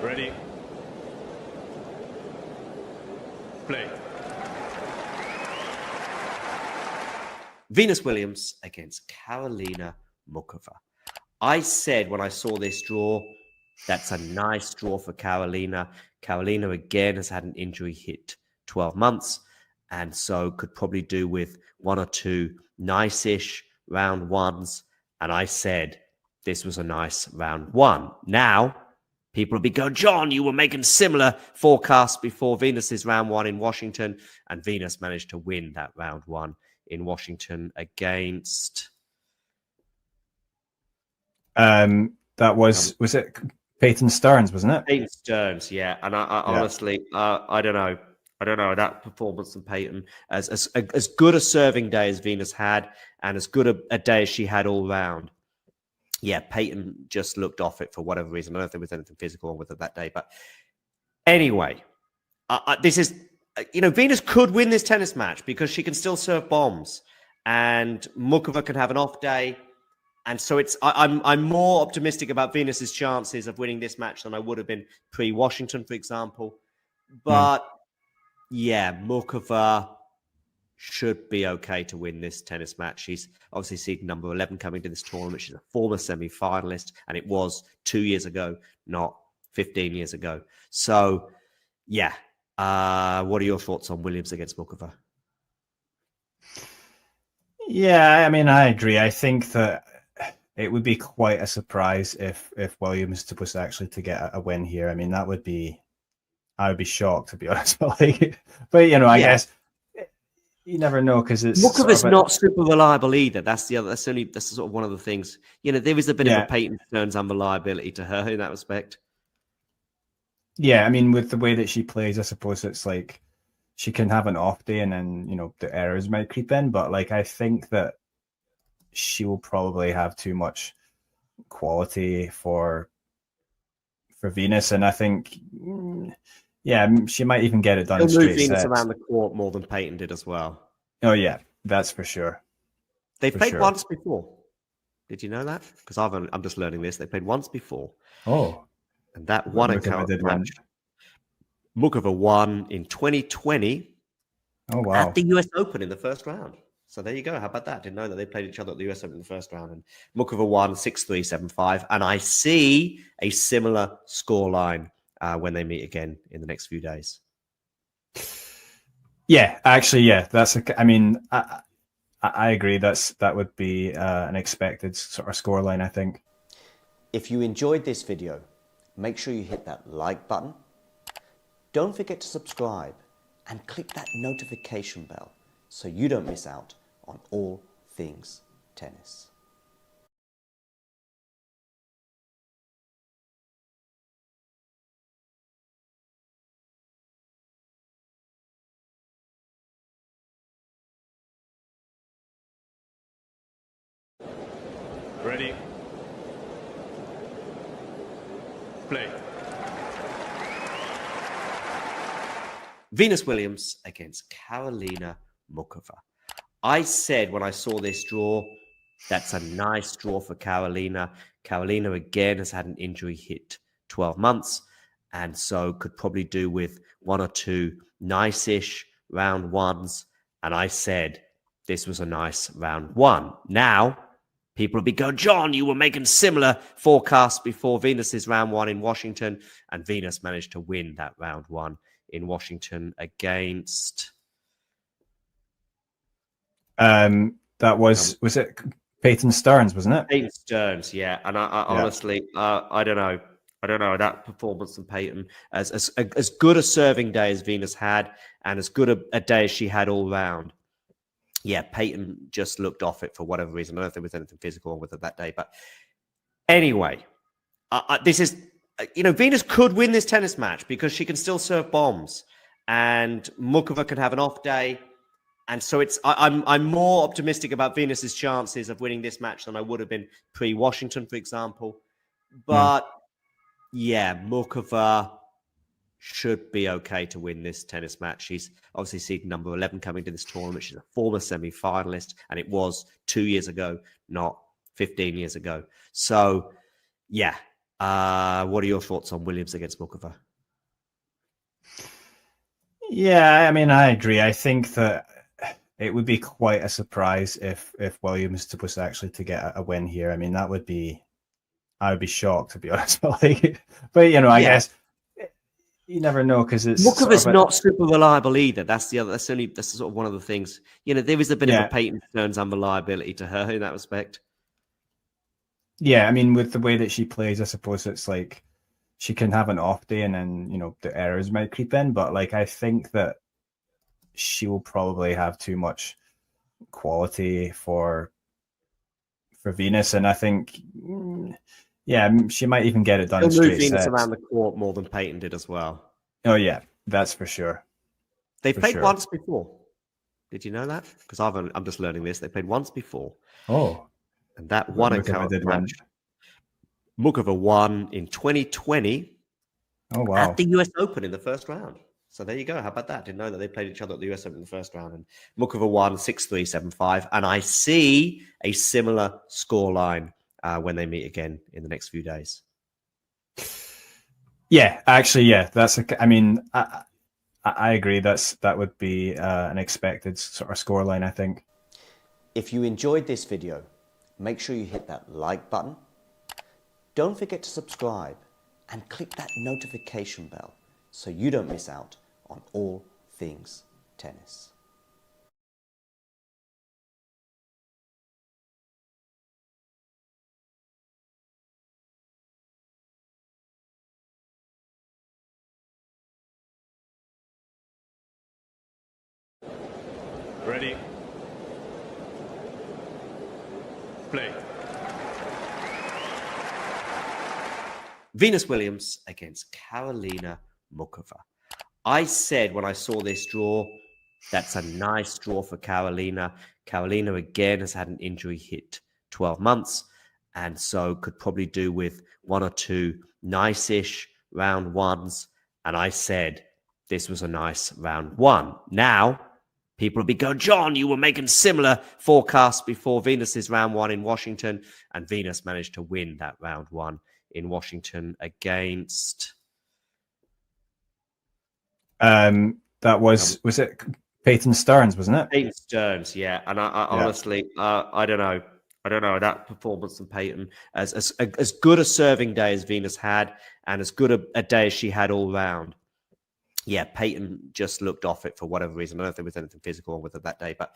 Ready? Play. Venus Williams against Karolina Muchova. I said when I saw this draw, that's a nice draw for Karolina. Karolina, again, has had an injury hit 12 months, and so could probably do with one or two nice-ish round ones. And I said this was a nice round one. Now, people will be going, John, you were making similar forecasts before Venus's round one in Washington, and Venus managed to win that round one in Washington against... that was it Peyton Stearns, wasn't it? Peyton Stearns, yeah. And I honestly, I don't know. I don't know that performance from Peyton. As good a serving day as Venus had, and as good a day as she had all round. Yeah, Peyton just looked off it for whatever reason. I don't know if there was anything physical wrong with her that day. But anyway, this is, Venus could win this tennis match because she can still serve bombs. And Muchova can have an off day. And so I'm more optimistic about Venus's chances of winning this match than I would have been pre-Washington, for example. But yeah, Muchova should be okay to win this tennis match. She's obviously seed number 11 coming to this tournament. She's a former semi-finalist, and it was 2 years ago, not 15 years ago. So yeah, what are your thoughts on Williams against Muchova? Yeah, I mean, I agree. I think that it would be quite a surprise if Williams was actually to get a win here. I mean, I would be shocked, to be honest. But I guess you never know because it's Muchova's not super reliable either. That's sort of one of the things. There is a bit of a Peyton Stearns unreliability to her in that respect. Yeah, I mean, with the way that she plays, I suppose it's like she can have an off day and then the errors might creep in. But I think that she will probably have too much quality for Venus, and I think, she might even get it done. She'll move Venus around the court more than Peyton did as well. Oh yeah, that's for sure. They've played once before. Did you know that? Because I'm just learning this. They played once before. Oh, and that one encounter match. Muchova won in 2020. Oh wow! At the US Open in the first round. So there you go. How about that? Didn't know that they played each other at the US Open in the first round. And Muchova won 6-3, 7-5. And I see a similar scoreline when they meet again in the next few days. Yeah, actually, yeah. I agree. That would be an expected sort of scoreline, I think. If you enjoyed this video, make sure you hit that like button. Don't forget to subscribe and click that notification bell so you don't miss out on all things tennis. Play. Venus Williams against Karolina Muchova. I said when I saw this draw, that's a nice draw for Karolina. Karolina again has had an injury hit 12 months, and so could probably do with one or two nice-ish round ones. And I said this was a nice round one. Now, people will be going, John, you were making similar forecasts before Venus's round one in Washington, and Venus managed to win that round one in Washington against... That was it Peyton Stearns, wasn't it? Peyton Stearns, yeah. And I honestly, I don't know. I don't know that performance from Peyton. As good a serving day as Venus had, and as good a day as she had all round. Yeah, Peyton just looked off it for whatever reason. I don't think there was anything physical wrong with her that day. But anyway, this is, Venus could win this tennis match because she can still serve bombs. And Muchova can have an off day. And so I'm more optimistic about Venus's chances of winning this match than I would have been pre-Washington, for example. But yeah, Muchova should be okay to win this tennis match. She's obviously seed number 11 coming to this tournament. She's a former semi-finalist, and it was 2 years ago, not 15 years ago. So yeah, what are your thoughts on Williams against Muchova? Yeah, I mean, I agree. I think that it would be quite a surprise if Williams was actually to get a win here. I mean, I would be shocked, to be honest. But I guess you never know because it's Muchova's not super reliable either. That's sort of one of the things. There is a bit of a Peyton Stearns unreliability to her in that respect. Yeah, I mean, with the way that she plays, I suppose it's like she can have an off day and then the errors might creep in. But I think that she will probably have too much quality for Venus, and I think, she might even get it done. She'll move Venus around the court more than Peyton did as well. Oh yeah, that's for sure. They've played once before. Did you know that? Because I'm just learning this. They played once before. Oh, and that won a current match. Muchova won in 2020. Oh wow! At the US Open in the first round. So there you go. How about that? Didn't know that they played each other at the US Open in the first round. And Muchova won 6-3, 7-5. And I see a similar scoreline when they meet again in the next few days. Yeah, actually, yeah. I agree. That would be an expected sort of scoreline, I think. If you enjoyed this video, make sure you hit that like button. Don't forget to subscribe and click that notification bell so you don't miss out on all things tennis. Ready? Play. Venus Williams against Karolina Muchova. I said when I saw this draw, that's a nice draw for Karolina. Karolina again has had an injury hit 12 months, and so could probably do with one or two nice-ish round ones. And I said this was a nice round one. Now, people will be going, John, you were making similar forecasts before Venus's round one in Washington, and Venus managed to win that round one in Washington against... that was it Peyton Stearns, wasn't it? Peyton Stearns, yeah. And I honestly, I don't know. I don't know that performance from Peyton. As good a serving day as Venus had, and as good a day as she had all round. Yeah, Peyton just looked off it for whatever reason. I don't think there was anything physical wrong with her that day. But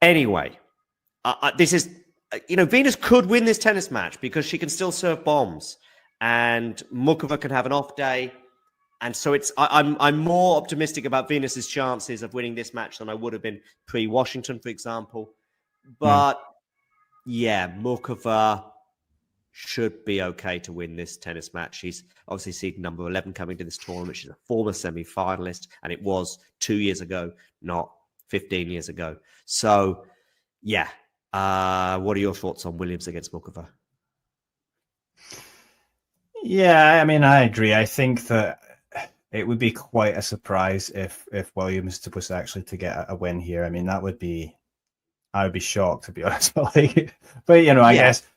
anyway, this is, Venus could win this tennis match because she can still serve bombs. And Muchova can have an off day. And so I'm more optimistic about Venus's chances of winning this match than I would have been pre-Washington, for example. But yeah, Muchova should be okay to win this tennis match. She's obviously seed number 11 coming to this tournament. She's a former semi-finalist, and it was 2 years ago, not 15 years ago. So yeah, what are your thoughts on Williams against Muchova? Yeah, I mean, I agree. I think that it would be quite a surprise if Williams was actually to get a win here. I mean, I would be shocked, to be honest. But I guess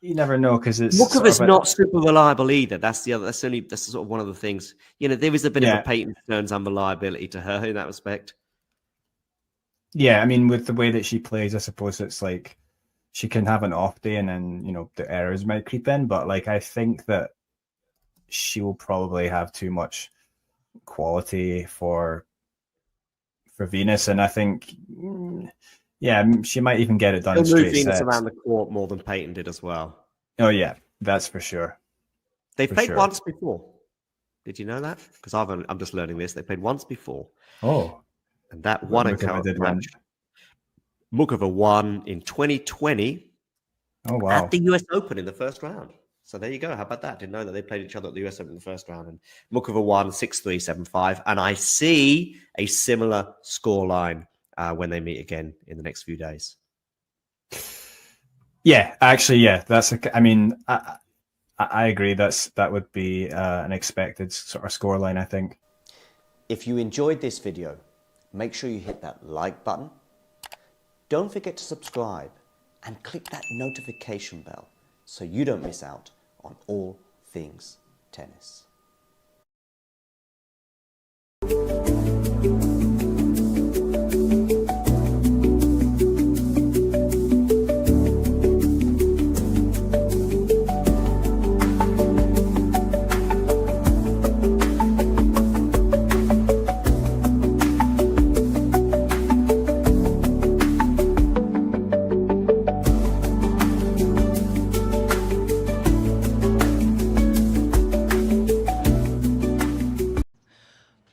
you never know, because it's Muchova's not super reliable either. That's sort of one of the things. There is a bit of a Peyton Stearns unreliability to her in that respect. Yeah, I mean, with the way that she plays, I suppose it's like she can have an off day and then, the errors might creep in. But I think that she will probably have too much quality for Venus. And I think, she might even get it done. She'll move Venus around the court more than Peyton did as well. Oh, yeah, that's for sure. They've played once before. Did you know that? Because I'm just learning this. They played once before. Oh. And that one encounter match. Muchova won in 2020 at the US Open in the first round. So there you go. How about that? Didn't know that they played each other at the US Open in the first round. And Muchova won 6-3, 7-5. And I see a similar scoreline when they meet again in the next few days. Yeah, actually, yeah. I agree. That would be an expected sort of scoreline, I think. If you enjoyed this video, make sure you hit that like button. Don't forget to subscribe and click that notification bell so you don't miss out on all things tennis.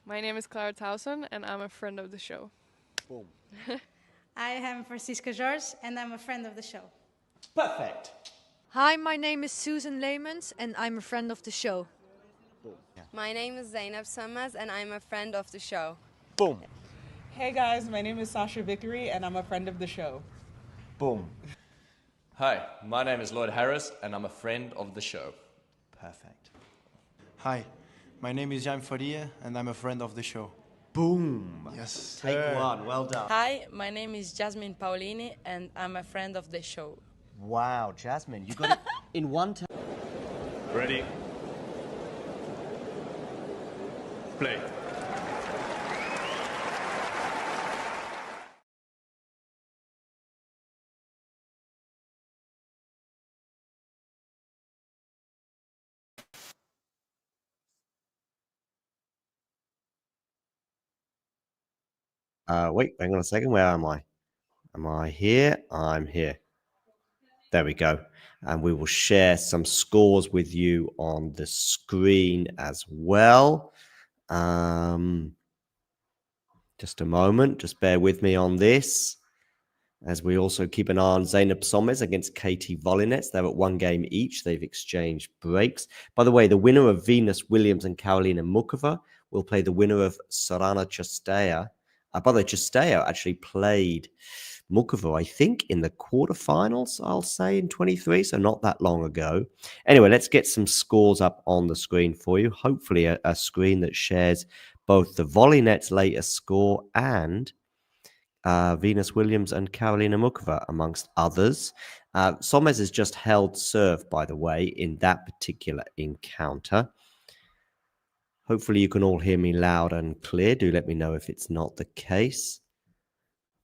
My name is Clara Towson, and I'm a friend of the show. Boom. I am Francisca George, and I'm a friend of the show. Perfect. Hi, my name is Susan Leemans, and I'm a friend of the show. Boom. Yeah. My name is Zainab Sammaz, and I'm a friend of the show. Boom. Hey guys, my name is Sasha Vickery, and I'm a friend of the show. Boom. Hi, my name is Lloyd Harris, and I'm a friend of the show. Perfect. Hi, my name is Jan Faria, and I'm a friend of the show. Boom. Yes. Take one. Well done. Hi, my name is Jasmine Paolini, and I'm a friend of the show. Wow, Jasmine, you got it in one time. Ready? Play. Wait, hang on a second. Where am I? Am I here? I'm here. There we go. And we will share some scores with you on the screen as well. Just a moment. Just bear with me on this. As we also keep an eye on Zainab Sammaz against Katie Volinets. They're at one game each. They've exchanged breaks. By the way, the winner of Venus Williams and Karolina Muchova will play the winner of Sorana Cirstea. By the way, Cirstea actually played Muchova, I think, in the quarterfinals, I'll say, in 23, so not that long ago. Anyway, let's get some scores up on the screen for you. Hopefully a screen that shares both the Volinets' latest score and Venus Williams and Karolina Muchova, amongst others. Sammaz has just held serve, by the way, in that particular encounter. Hopefully you can all hear me loud and clear. Do let me know if it's not the case.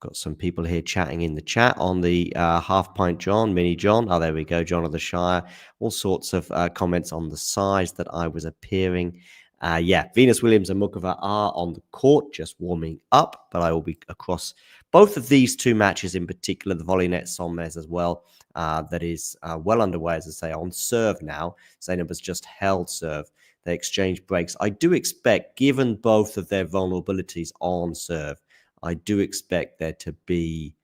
Got some people here chatting in the chat on the Half Pint John, Mini John. Oh, there we go, John of the Shire. All sorts of comments on the size that I was appearing. Yeah, Venus Williams and Muchova are on the court, just warming up. But I will be across both of these two matches in particular, the Volleynet Sammaz as well. That is well underway, as I say, on serve now. Zainab has just held serve. They exchange breaks. I do expect, given both of their vulnerabilities on serve, I do expect there to be,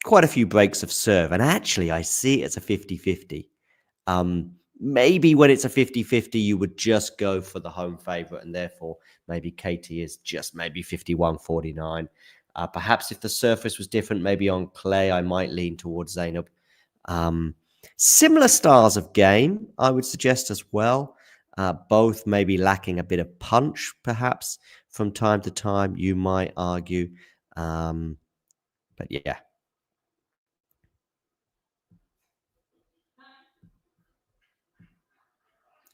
quite a few breaks of serve. And actually, I see it as a 50-50. Maybe when it's a 50-50, you would just go for the home favorite, and therefore maybe Katie is just maybe 51-49. Perhaps if the surface was different, maybe on clay, I might lean towards Zainab. Similar styles of game, I would suggest as well. Both maybe lacking a bit of punch, perhaps, from time to time, you might argue. But yeah.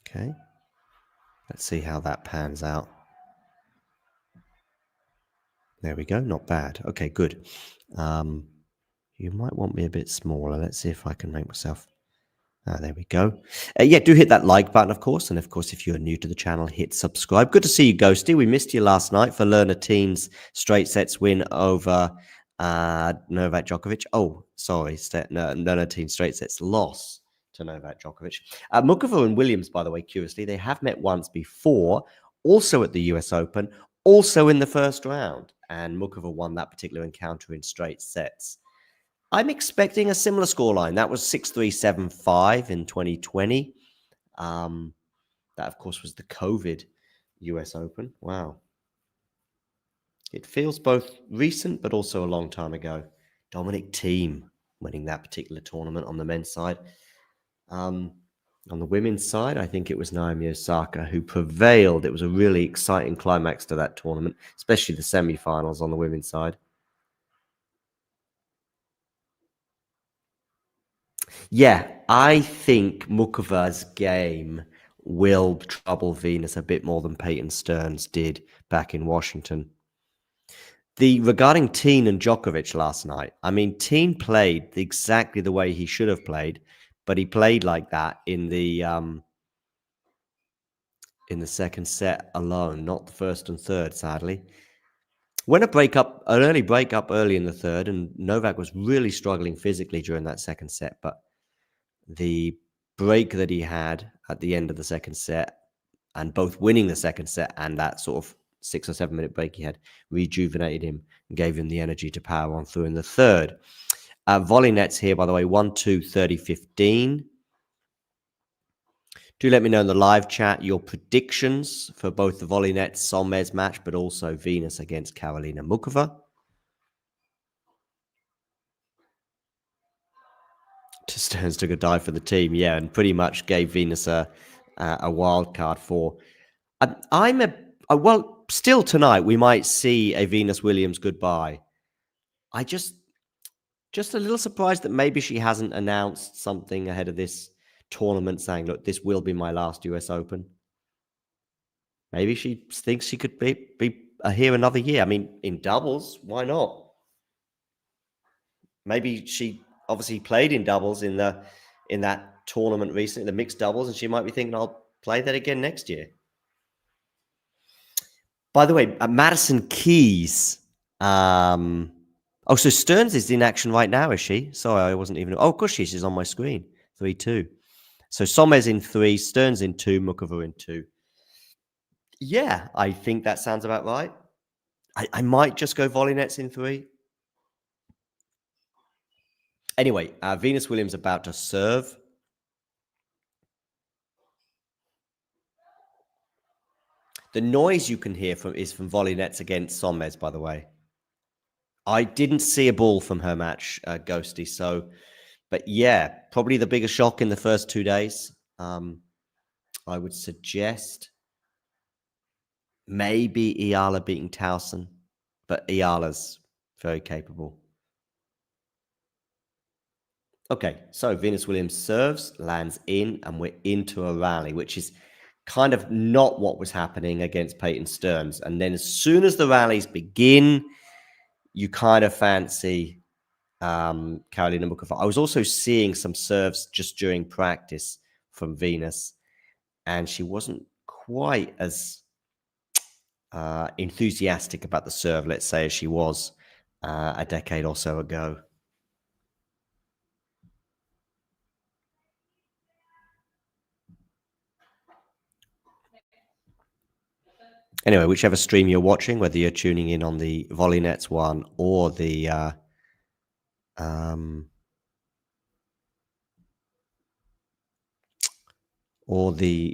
Okay. Let's see how that pans out. There we go. Not bad. Okay, good. You might want me a bit smaller. Let's see if I can make myself... there we go. Yeah, do hit that like button, of course. And of course, if you're new to the channel, hit subscribe. Good to see you, Ghosty. We missed you last night for Lerner Team's straight sets win over Novak Djokovic. Oh, sorry. Lerner Team straight sets loss to Novak Djokovic. Muchova and Williams, by the way, curiously, they have met once before, also at the US Open, also in the first round. And Muchova won that particular encounter in straight sets. I'm expecting a similar scoreline. That was 6-3, 7-5 in 2020. That, of course, was the COVID US Open. Wow. It feels both recent, but also a long time ago. Dominic Thiem winning that particular tournament on the men's side. On the women's side, I think it was Naomi Osaka who prevailed. It was a really exciting climax to that tournament, especially the semifinals on the women's side. Yeah, I think Muchova's game will trouble Venus a bit more than Peyton Stearns did back in Washington. Regarding Thiem and Djokovic last night, I mean, Thiem played exactly the way he should have played, but he played like that in the second set alone, not the first and third, sadly. When an early breakup early in the third, and Novak was really struggling physically during that second set, but the break that he had at the end of the second set, and both winning the second set and that sort of 6 or 7 minute break he had, rejuvenated him and gave him the energy to power on through in the third. Volley nets here, by the way, 1-2, 30-15. Do let me know in the live chat your predictions for both the volley nets Sommes match, but also Venus against Karolina Muchova. Stearns took a dive for the team, yeah, and pretty much gave Venus a wild card for. Well, still tonight we might see a Venus Williams goodbye. I just a little surprised that maybe she hasn't announced something ahead of this tournament saying, look, this will be my last US Open. Maybe she thinks she could be here another year. I mean, in doubles, why not? Maybe she obviously played in doubles in that tournament recently, the mixed doubles, and she might be thinking, I'll play that again next year. By the way, Madison Keys. So Stearns is in action right now, is she? Sorry, I wasn't even... Oh, of course she's on my screen. 3-2. So Sommes in 3, Stearns in 2, Muchova in 2. Yeah, I think that sounds about right. I might just go volley nets in 3. Anyway, Venus Williams about to serve. The noise you can hear is from volley nets against Sommes, by the way. I didn't see a ball from her match, Ghosty. So, but yeah, probably the biggest shock in the first 2 days. I would suggest maybe Iala beating Towson, but Iala's very capable. Okay, so Venus Williams serves, lands in, and we're into a rally, which is kind of not what was happening against Peyton Stearns. And then as soon as the rallies begin, you kind of fancy Karolina Muchova. I was also seeing some serves just during practice from Venus, and she wasn't quite as enthusiastic about the serve, let's say, as she was a decade or so ago. Anyway, whichever stream you're watching, whether you're tuning in on the Volley Nets one or the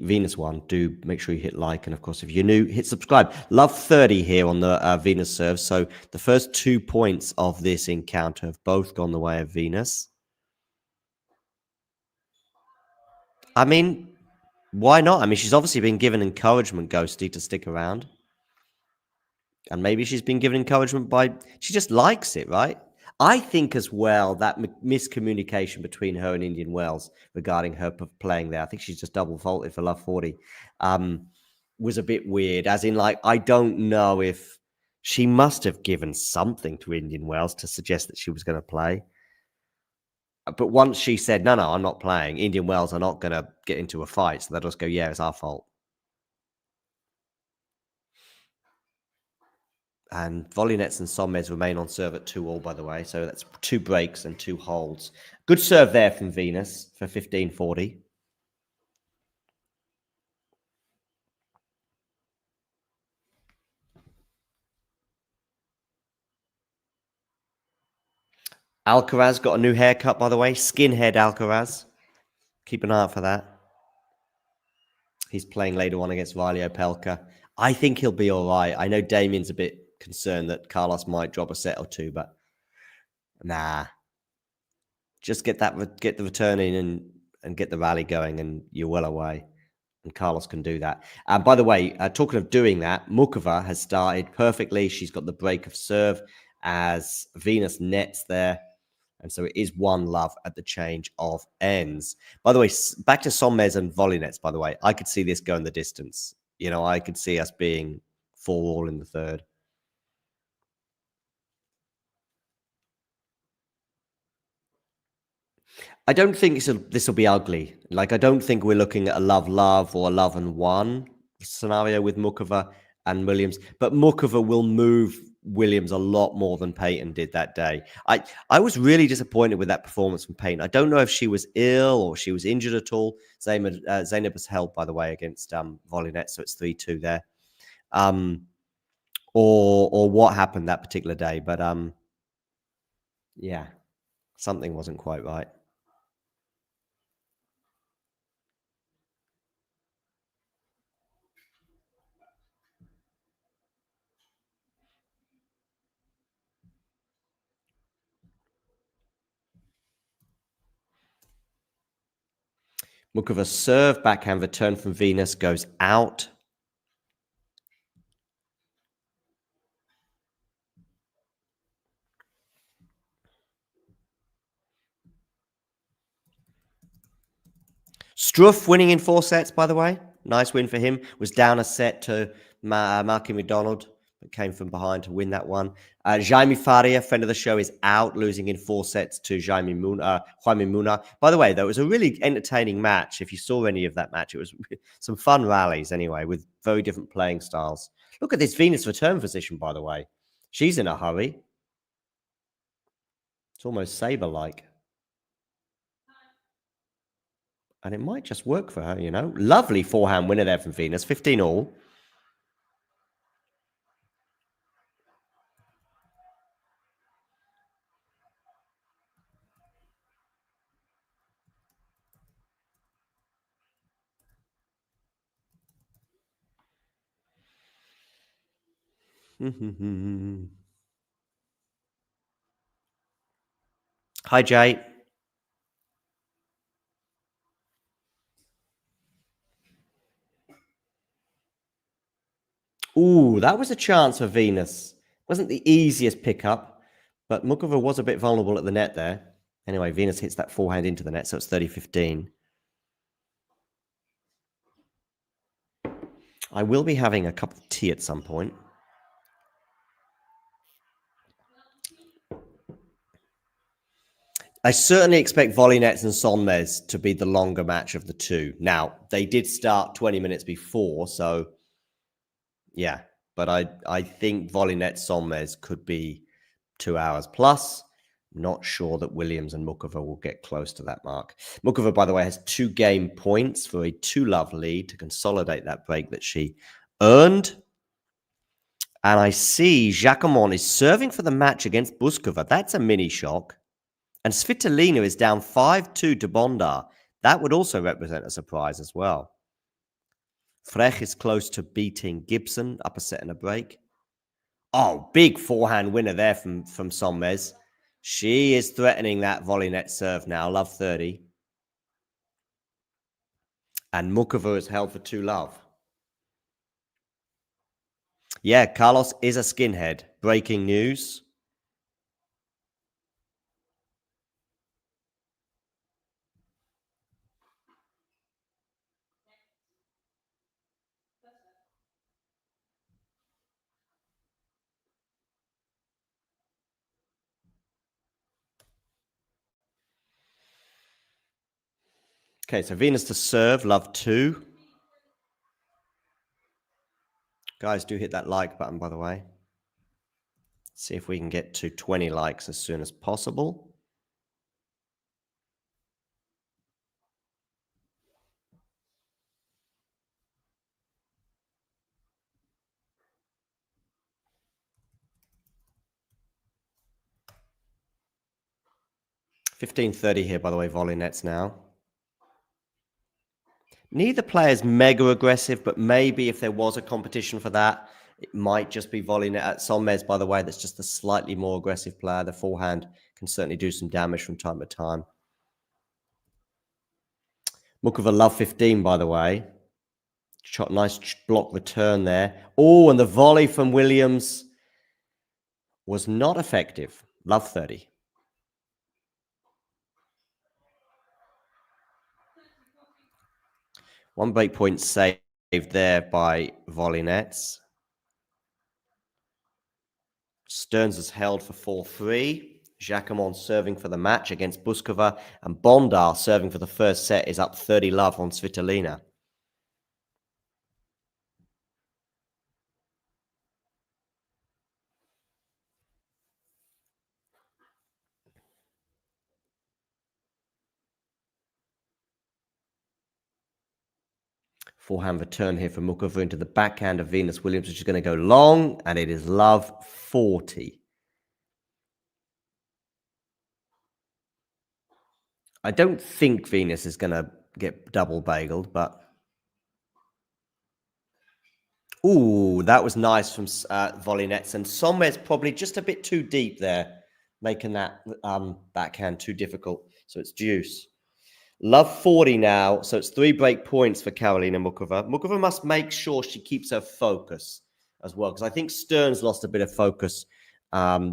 Venus one, do make sure you hit like. And of course, if you're new, hit subscribe. Love 30 here on the Venus serve. So the first 2 points of this encounter have both gone the way of Venus. I mean, why not? I mean, she's obviously been given encouragement, Ghosty, to stick around. And maybe she's been given encouragement by... She just likes it, right? I think as well that miscommunication between her and Indian Wells regarding her playing there, I think she's just double faulted for Love 40, was a bit weird. As in, like, I don't know if she must have given something to Indian Wells to suggest that she was going to play. But once she said, no, I'm not playing, Indian Wells are not going to get into a fight. So they'll just go, yeah, it's our fault. And Volley-Nets and Sommes remain on serve at 2-all, by the way. So that's 2 breaks and 2 holds. Good serve there from Venus for 15-40. Alcaraz got a new haircut, by the way. Skinhead Alcaraz. Keep an eye out for that. He's playing later on against Riley Opelka. I think he'll be all right. I know Damien's a bit concerned that Carlos might drop a set or 2, but nah. Just get the return in and get the rally going, and you're well away. And Carlos can do that. And by the way, talking of doing that, Muchova has started perfectly. She's got the break of serve as Venus nets there. And so it is 1-love at the change of ends. By the way, back to Sommes and Volley-Nets, by the way. I could see this going the distance. You know, I could see us being 4-all in the third. I don't think this will be ugly. Like, I don't think we're looking at a love-love or a love and 1 scenario with Muchova and Williams. But Muchova will move Williams a lot more than Peyton did that day. I was really disappointed with that performance from Peyton. I don't know if she was ill or she was injured at all. Zainab was held, by the way, against Volley-Net, so it's 3-2 there. Or what happened that particular day. But yeah, something wasn't quite right. Muchova serve, backhand return from Venus goes out. Struff winning in 4 sets, by the way. Nice win for him. Was down a set to Marky McDonald, but came from behind to win that one. Jaime Faria, friend of the show, is out, losing in 4 sets to Jaime Muna. By the way, though, it was a really entertaining match. If you saw any of that match, it was some fun rallies anyway, with very different playing styles. Look at this Venus return position, by the way. She's in a hurry. It's almost Saber-like. And it might just work for her, you know. Lovely forehand winner there from Venus, 15-all. Hi, Jay. Ooh, that was a chance for Venus. Wasn't the easiest pickup, but Muchova was a bit vulnerable at the net there. Anyway, Venus hits that forehand into the net, so it's 30-15. I will be having a cup of tea at some point. I certainly expect Volley-Nets and Sonmez to be the longer match of the two. Now, they did start 20 minutes before, so yeah. But I think Volley-Nets Sonmez could be 2 hours plus. Not sure that Williams and Muchova will get close to that mark. Muchova, by the way, has 2 game points for a 2-love lead to consolidate that break that she earned. And I see Jacquemont is serving for the match against Buskova. That's a mini shock. And Svitolina is down 5-2 to Bondar. That would also represent a surprise as well. Frech is close to beating Gibson, up a set and a break. Oh, big forehand winner there from Sommes. She is threatening that volley net serve now. Love 30. And Muchova is held for 2-love. Yeah, Carlos is a skinhead. Breaking news. Okay, so Venus to serve, love 2. Guys, do hit that like button, by the way. See if we can get to 20 likes as soon as possible. $15.30 here, by the way, volley nets now. Neither player's mega aggressive, but maybe if there was a competition for that, it might just be volley net. At Solmez, by the way, that's just a slightly more aggressive player. The forehand can certainly do some damage from time to time. Muchova love 15, by the way. Shot, nice block return there. Oh, and the volley from Williams was not effective. Love 30. One break point saved there by volley nets. Stearns is held for 4-3. Jacquemont serving for the match against Buskova. And Bondar serving for the first set is up 30-love on Svitolina. Forehand return here for Muchova into the backhand of Venus Williams, which is going to go long, and it is love 40. I don't think Venus is going to get double bageled, but... Ooh, that was nice from volley nets. And Sommer's probably just a bit too deep there, making that backhand too difficult. So it's deuce. Love 40 now. So it's 3 break points for Karolina Muchova. Muchova must make sure she keeps her focus as well, because I think Stearns lost a bit of focus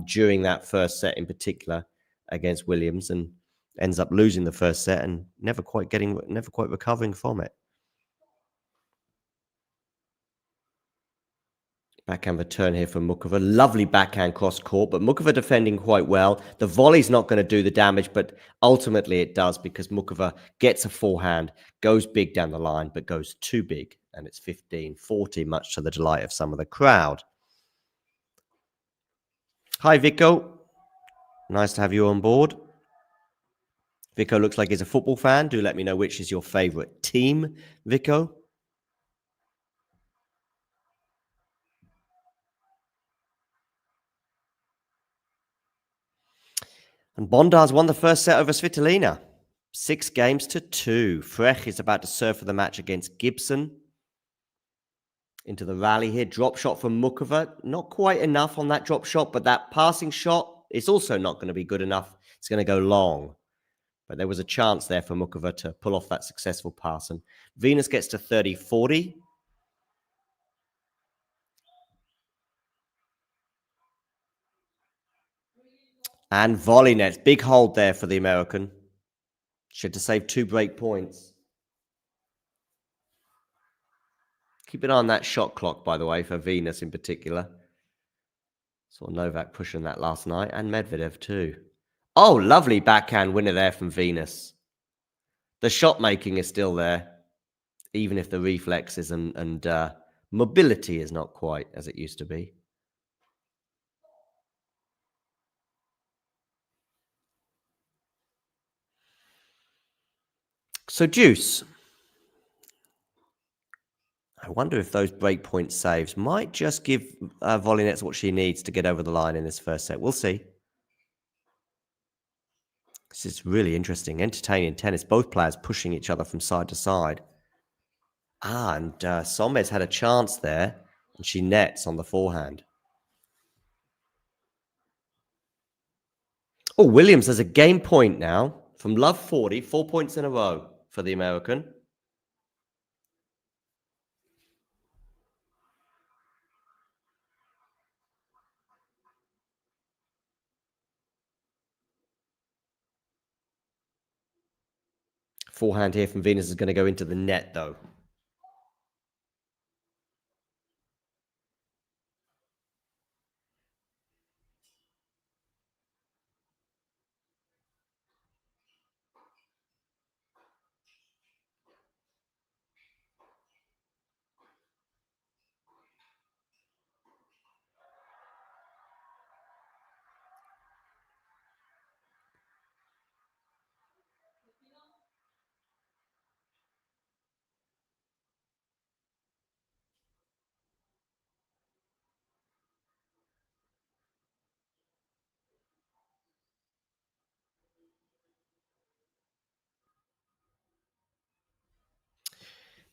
during that first set in particular against Williams, and ends up losing the first set and never quite recovering from it. Backhand return here from Muchova. Lovely backhand cross court, but Muchova defending quite well. The volley's not going to do the damage, but ultimately it does, because Muchova gets a forehand, goes big down the line, but goes too big, and it's 15-40, much to the delight of some of the crowd. Hi, Vico. Nice to have you on board. Vico looks like he's a football fan. Do let me know which is your favorite team, Vico. And Bondar's won the first set over Svitolina. 6-2. Frech is about to serve for the match against Gibson. Into the rally here. Drop shot from Muchova. Not quite enough on that drop shot, but that passing shot is also not going to be good enough. It's going to go long. But there was a chance there for Muchova to pull off that successful pass. And Venus gets to 30-40. And volley nets. Big hold there for the American. She had to save 2 break points. Keep an eye on that shot clock, by the way, for Venus in particular. Saw Novak pushing that last night, and Medvedev too. Oh, lovely backhand winner there from Venus. The shot making is still there, even if the reflexes and mobility is not quite as it used to be. So deuce. I wonder if those breakpoint saves might just give volley nets what she needs to get over the line in this first set. We'll see. This is really interesting, entertaining tennis. Both players pushing each other from side to side. And Sommer's had a chance there, and she nets on the forehand. Oh, Williams has a game point now from love 40, 4 points in a row for the American. Forehand here from Venus is going to go into the net, though.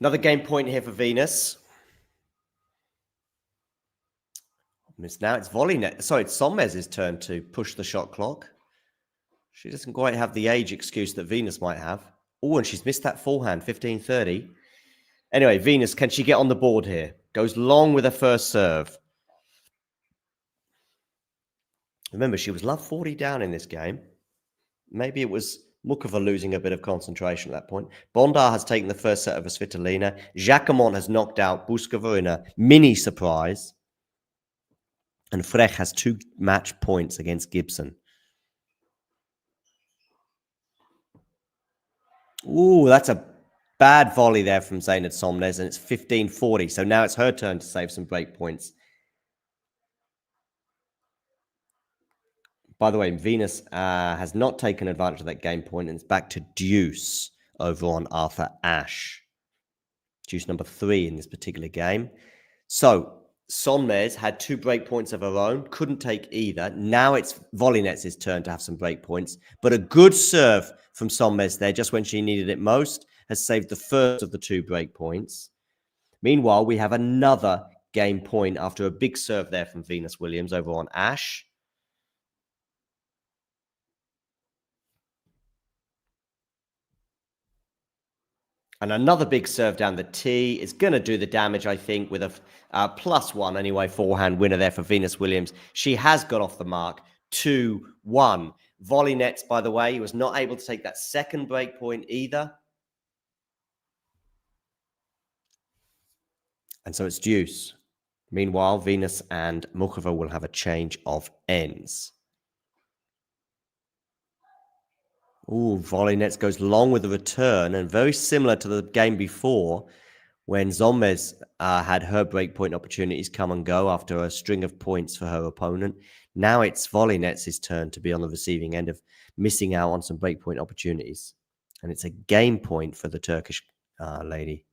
Another game point here for Venus. Now it's it's Sommes's turn to push the shot clock. She doesn't quite have the age excuse that Venus might have. Oh, and she's missed that forehand, 15-30. Anyway, Venus, can she get on the board here? Goes long with her first serve. Remember, she was love 40 down in this game. Maybe it was Muchova losing a bit of concentration at that point. Bondar has taken the first set over Svitolina. Jacquemont has knocked out Buskova in a mini surprise. And Frech has 2 match points against Gibson. Ooh, that's a bad volley there from Zeynep Somnes, and it's 15-40. So now it's her turn to save some break points. By the way, Venus has not taken advantage of that game point, and it's back to deuce over on Arthur Ashe. Deuce number 3 in this particular game. So Sonmez had 2 break points of her own, couldn't take either. Now it's Volinets's turn to have some break points, but a good serve from Sonmez there, just when she needed it most, has saved the first of the 2 break points. Meanwhile, we have another game point after a big serve there from Venus Williams over on Ashe. And another big serve down the tee is going to do the damage, I think, with a +1 anyway, forehand winner there for Venus Williams. She has got off the mark, 2-1. Volley nets, by the way, he was not able to take that second break point either. And so it's deuce. Meanwhile, Venus and Muchova will have a change of ends. Ooh, volley nets goes long with the return, and very similar to the game before when Zombes had her breakpoint opportunities come and go after a string of points for her opponent. Now it's volley nets' turn to be on the receiving end of missing out on some breakpoint opportunities. And it's a game point for the Turkish lady.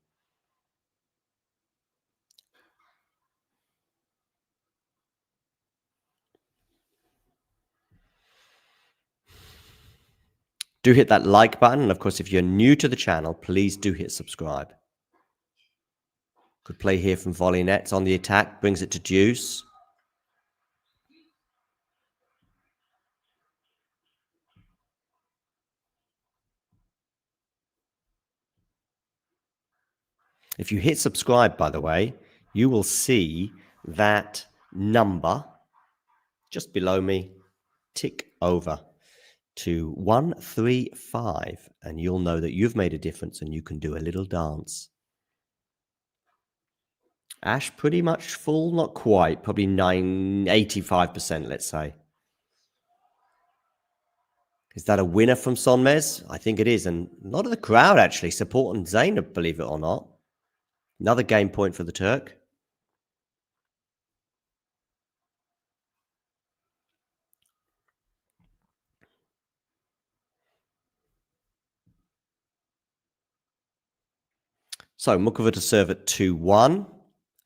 Do hit that like button. And of course, if you're new to the channel, please do hit subscribe. Good play here from volley nets on the attack. Brings it to deuce. If you hit subscribe, by the way, you will see that number just below me tick over to 135, and you'll know that you've made a difference and you can do a little dance. Ashe pretty much full, not quite, probably 85%, let's say. Is that a winner from Sonmez? I think it is, and a lot of the crowd actually supporting Zeynep, believe it or not. Another game point for the Turk. So Muchova to serve at 2-1,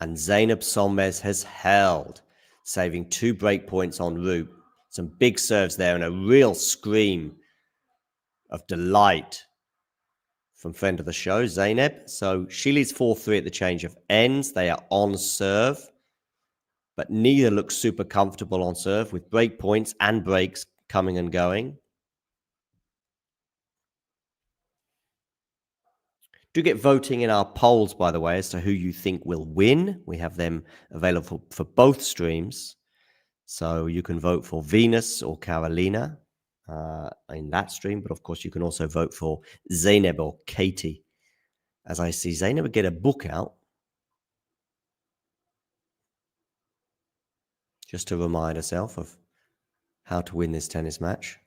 and Zeynep Sonmez has held, saving 2 break points en route. Some big serves there and a real scream of delight from friend of the show, Zeynep. So she leads 4-3 at the change of ends. They are on serve, but neither looks super comfortable on serve with break points and breaks coming and going. Do get voting in our polls, by the way, as to who you think will win. We have them available for both streams. So you can vote for Venus or Karolina. in that stream. But of course, you can also vote for Zainab or Katie. As I see Zainab get a book out, just to remind herself of how to win this tennis match.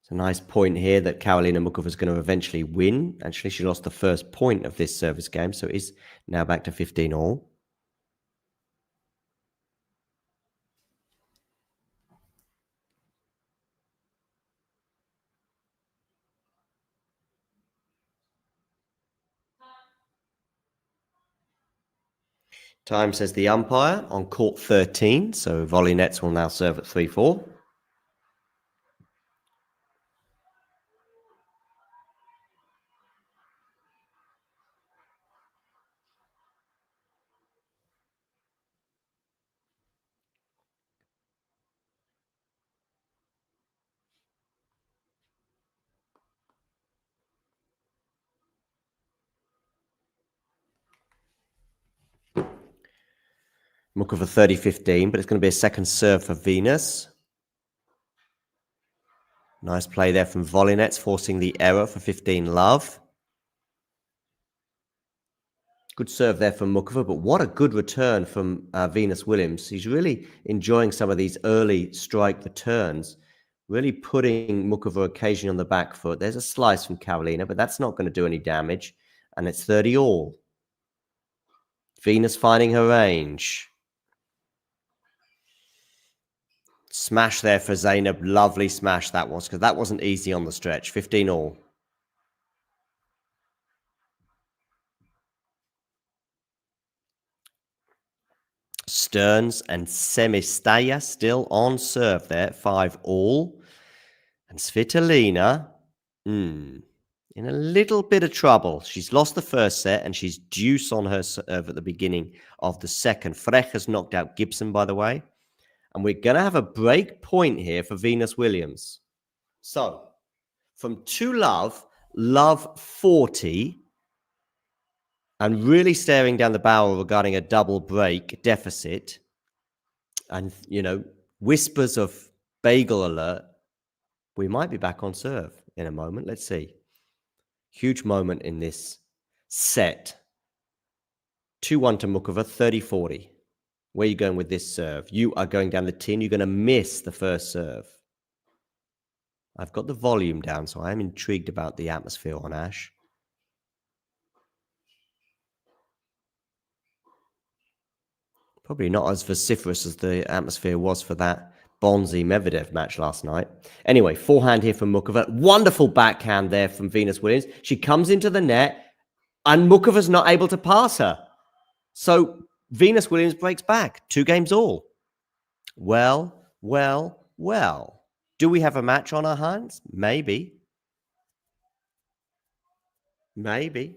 It's a nice point here that Karolina Muchova is going to eventually win. Actually, she lost the first point of this service game, so it is now back to 15 all. Time says the umpire on court 13, so volley nets will now serve at 3-4. Muchova 30-15, but it's going to be a second serve for Venus. Nice play there from volley nets, forcing the error for 15 love. Good serve there from Muchova, but what a good return from Venus Williams. He's really enjoying some of these early strike returns, really putting Muchova occasionally on the back foot. There's a slice from Karolina, but that's not going to do any damage, and it's 30 all. Venus finding her range. Smash there for Zainab. Lovely smash that was, because that wasn't easy on the stretch. 15 all. Stearns and Semistaya still on serve there. 5 all. And Svitolina, in a little bit of trouble. She's lost the first set and she's deuce on her serve at the beginning of the second. Frech has knocked out Gibson, by the way. And we're going to have a break point here for Venus Williams. So, from 2-love, love 40, and really staring down the barrel regarding a double break deficit, and, you know, whispers of bagel alert, we might be back on serve in a moment. Let's see. Huge moment in this set. 2-1 to Muchova, 30-40. Where are you going with this serve? You are going down the tin. You're going to miss the first serve. I've got the volume down, so I am intrigued about the atmosphere on Ash. Probably not as vociferous as the atmosphere was for that Bonzi-Medvedev match last night. Anyway, forehand here from Muchova. Wonderful backhand there from Venus Williams. She comes into the net, and Muchova's not able to pass her. So Venus Williams breaks back. 2 games all. Well. Do we have a match on our hands? Maybe. Maybe.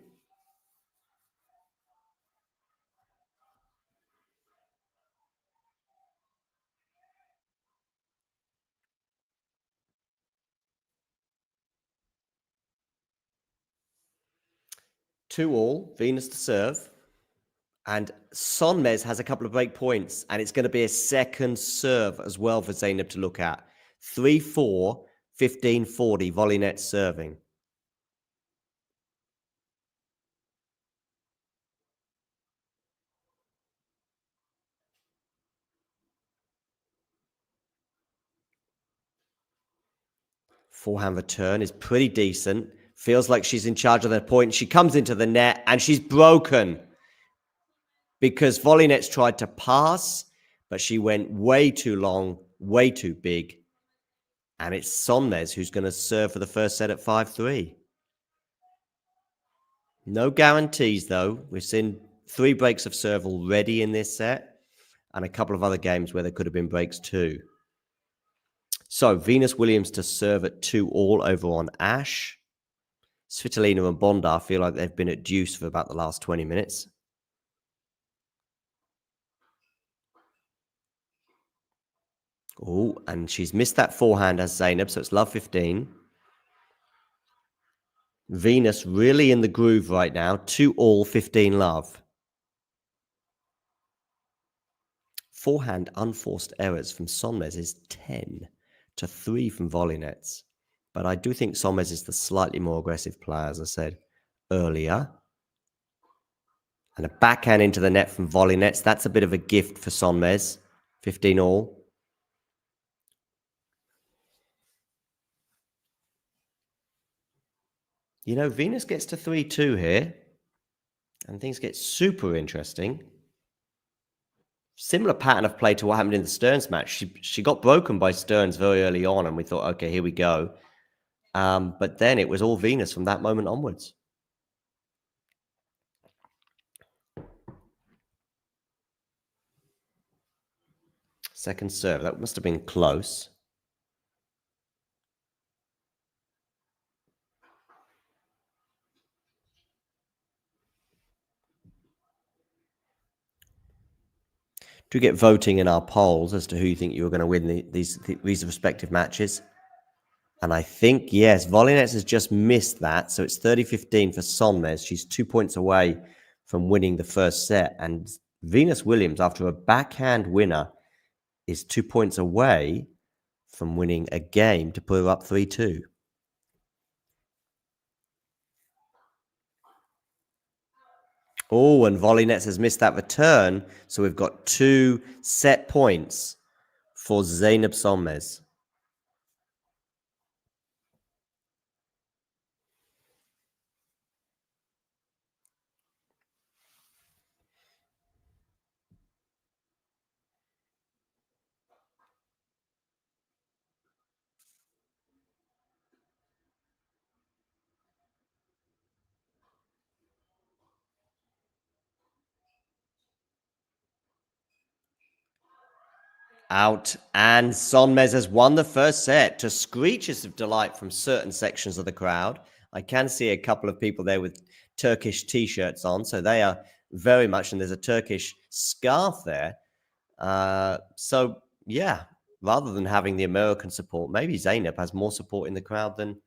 Two all, Venus to serve. And Sonmez has a couple of break points, and it's going to be a second serve as well for Zainab to look at. 3-4, 15-40, volley net serving. Forehand return is pretty decent. Feels like she's in charge of that point. She comes into the net, and she's broken. Because volley nets tried to pass, but she went way too long, way too big. And it's Sonmez who's going to serve for the first set at 5-3. No guarantees, though. We've seen 3 breaks of serve already in this set, and a couple of other games where there could have been breaks too. So, Venus Williams to serve at 2 all over on Ash. Svitolina and Bondar feel like they've been at deuce for about the last 20 minutes. Oh, and she's missed that forehand as Zainab, so it's love 15. Venus really in the groove right now. 2-all, 15 love. Forehand unforced errors from Sonmez is 10 to 3 from volley nets. But I do think Sonmez is the slightly more aggressive player, as I said earlier. And a backhand into the net from volley nets. That's a bit of a gift for Sonmez. 15 all. You know, Venus gets to 3-2 here. And things get super interesting. Similar pattern of play to what happened in the Stearns match. She got broken by Stearns very early on, and we thought, okay, here we go. But then it was all Venus from that moment onwards. Second serve. That must have been close. Do get voting in our polls as to who you think you're going to win these respective matches. And I think, yes, Volynets has just missed that. So it's 30-15 for Sonmez. She's 2 points away from winning the first set. And Venus Williams, after a backhand winner, is 2 points away from winning a game to put her up 3-2. Oh, and Volynets has missed that return. So we've got 2 set points for Zeynep Sonmez. Out, and Sonmez has won the first set to screeches of delight from certain sections of the crowd. I can see a couple of people there with Turkish t-shirts on, so they are very much, and there's a Turkish scarf there. So, yeah, rather than having the American support, maybe Zeynep has more support in the crowd than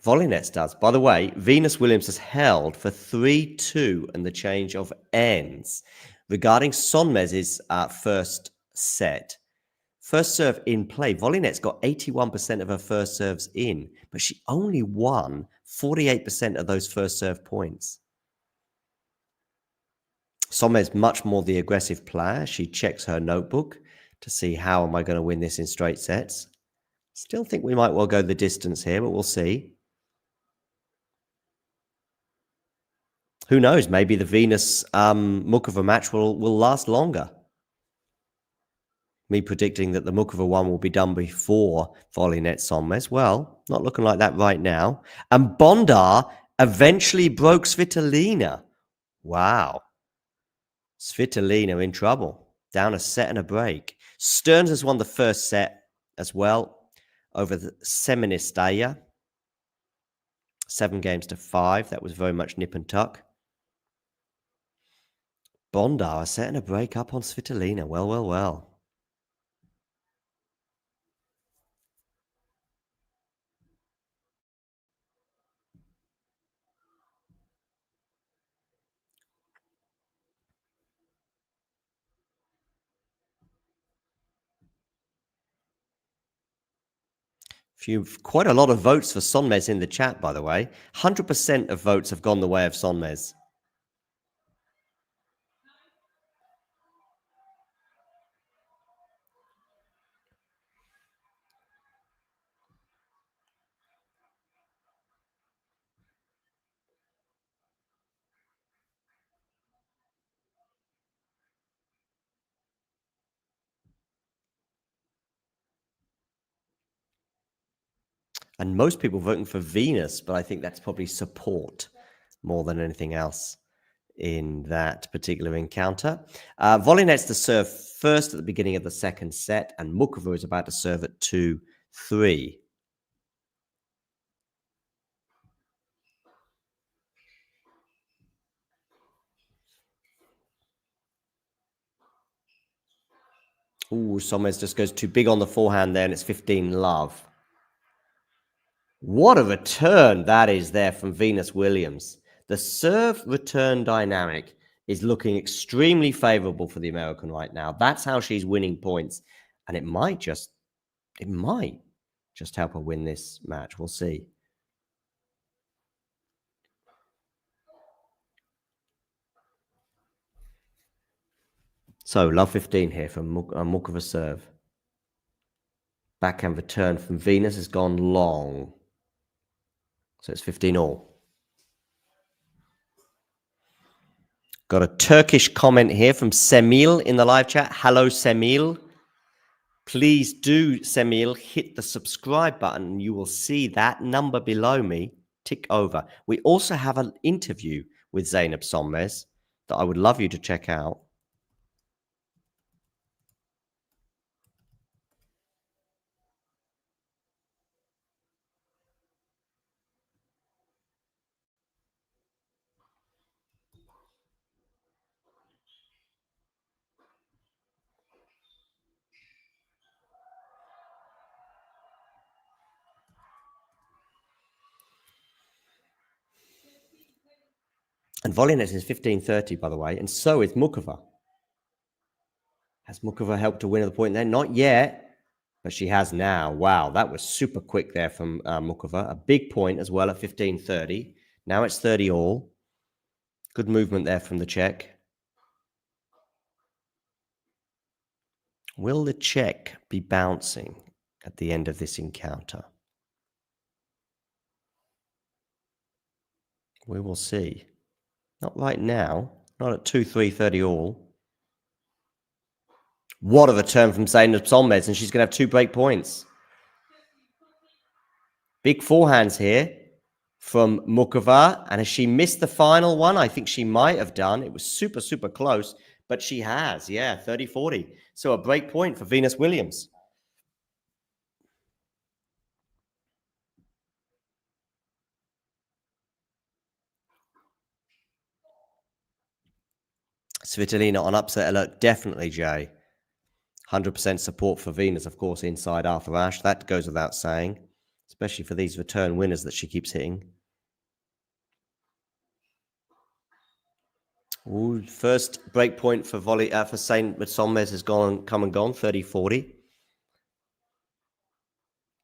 Volynets does. By the way, Venus Williams has held for 3-2 and the change of ends. Regarding Sonmez's first set, first serve in play, Volynets got 81% of her first serves in, but she only won 48% of those first serve points. Sonmez much more the aggressive player. She checks her notebook to see how am I going to win this in straight sets. Still think we might well go the distance here, but we'll see. Who knows? Maybe the Venus Muchova match will last longer. Me predicting that the Muchova one will be done before Volynets Sonmez. Well, not looking like that right now. And Bondar eventually broke Svitolina. Wow. Svitolina in trouble. Down a set and a break. Stearns has won the first set as well over the Seministaya. 7-5. That was very much nip and tuck. Bondar setting a break up on Svitolina. Well, well, well. Quite a lot of votes for Sonmez in the chat, by the way. 100% of votes have gone the way of Sonmez. And most people voting for Venus, but I think that's probably support more than anything else in that particular encounter. Volynets to serve first at the beginning of the second set, and Muchova is about to serve at 2-3. Ooh, Somers just goes too big on the forehand there, and it's 15 love. What a return that is there from Venus Williams. The serve return dynamic is looking extremely favorable for the American right now. That's how she's winning points. And it might just help her win this match. We'll see. So, love 15 here from Muchova serve. Backhand return from Venus has gone long. So it's 15 all. Got a Turkish comment here from Semil in the live chat. Hello, Semil. Please do, Semil, hit the subscribe button. You will see that number below me tick over. We also have an interview with Zeynep Sonmez that I would love you to check out. And Volleynet is 15:30, by the way, and so is Muchova. Has Muchova helped to win at the point there? Not yet, but she has now. Wow, that was super quick there from Muchova. A big point as well at 15:30. Now it's 30 all. Good movement there from the Czech. Will the Czech be bouncing at the end of this encounter? We will see. Not right now. Not at 2-3, 30 all. What a return from Zeynep Sonmez, and she's going to have 2 break points. Big forehands here from Muchova, and has she missed the final one? I think she might have done. It was super, super close, but she has. Yeah, 30-40. So a break point for Venus Williams. Svitolina on upset alert. Definitely, Jay. 100% support for Venus, of course, inside Arthur Ashe. That goes without saying, especially for these return winners that she keeps hitting. Ooh, first break point for for Saint Sonmez has come and gone, 30-40.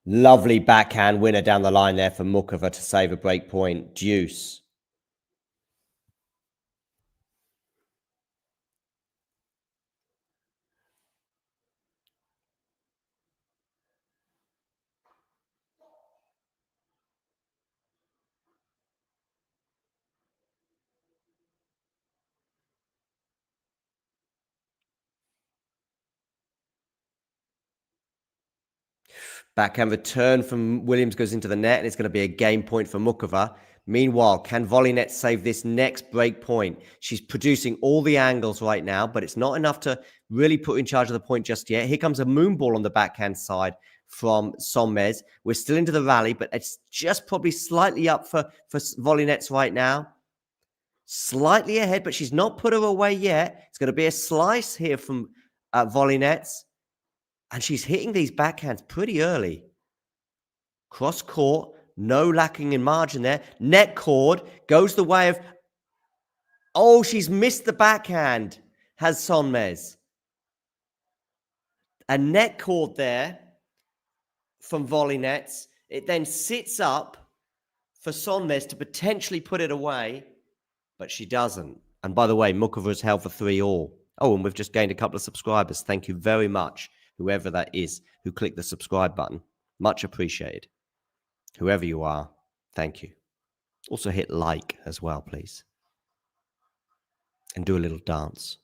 Lovely backhand winner down the line there for Muchova to save a break point. Deuce. Backhand return from Williams goes into the net, and it's going to be a game point for Muchova. Meanwhile, can Volleynet save this next break point? She's producing all the angles right now, but it's not enough to really put in charge of the point just yet. Here comes a moon ball on the backhand side from Sonmez. We're still into the rally, but it's just probably slightly up for Volleynets right now. Slightly ahead, but she's not put her away yet. It's going to be a slice here from Volleynets. And she's hitting these backhands pretty early. Cross court, no lacking in margin there. Net cord goes the way of... Oh, she's missed the backhand, has Sonmez. A net cord there from Volleynets. It then sits up for Sonmez to potentially put it away, but she doesn't. And by the way, Muchova's held for 3 all. Oh, and we've just gained a couple of subscribers. Thank you very much, whoever that is who clicked the subscribe button. Much appreciated. Whoever you are, thank you. Also hit like as well, please. And do a little dance.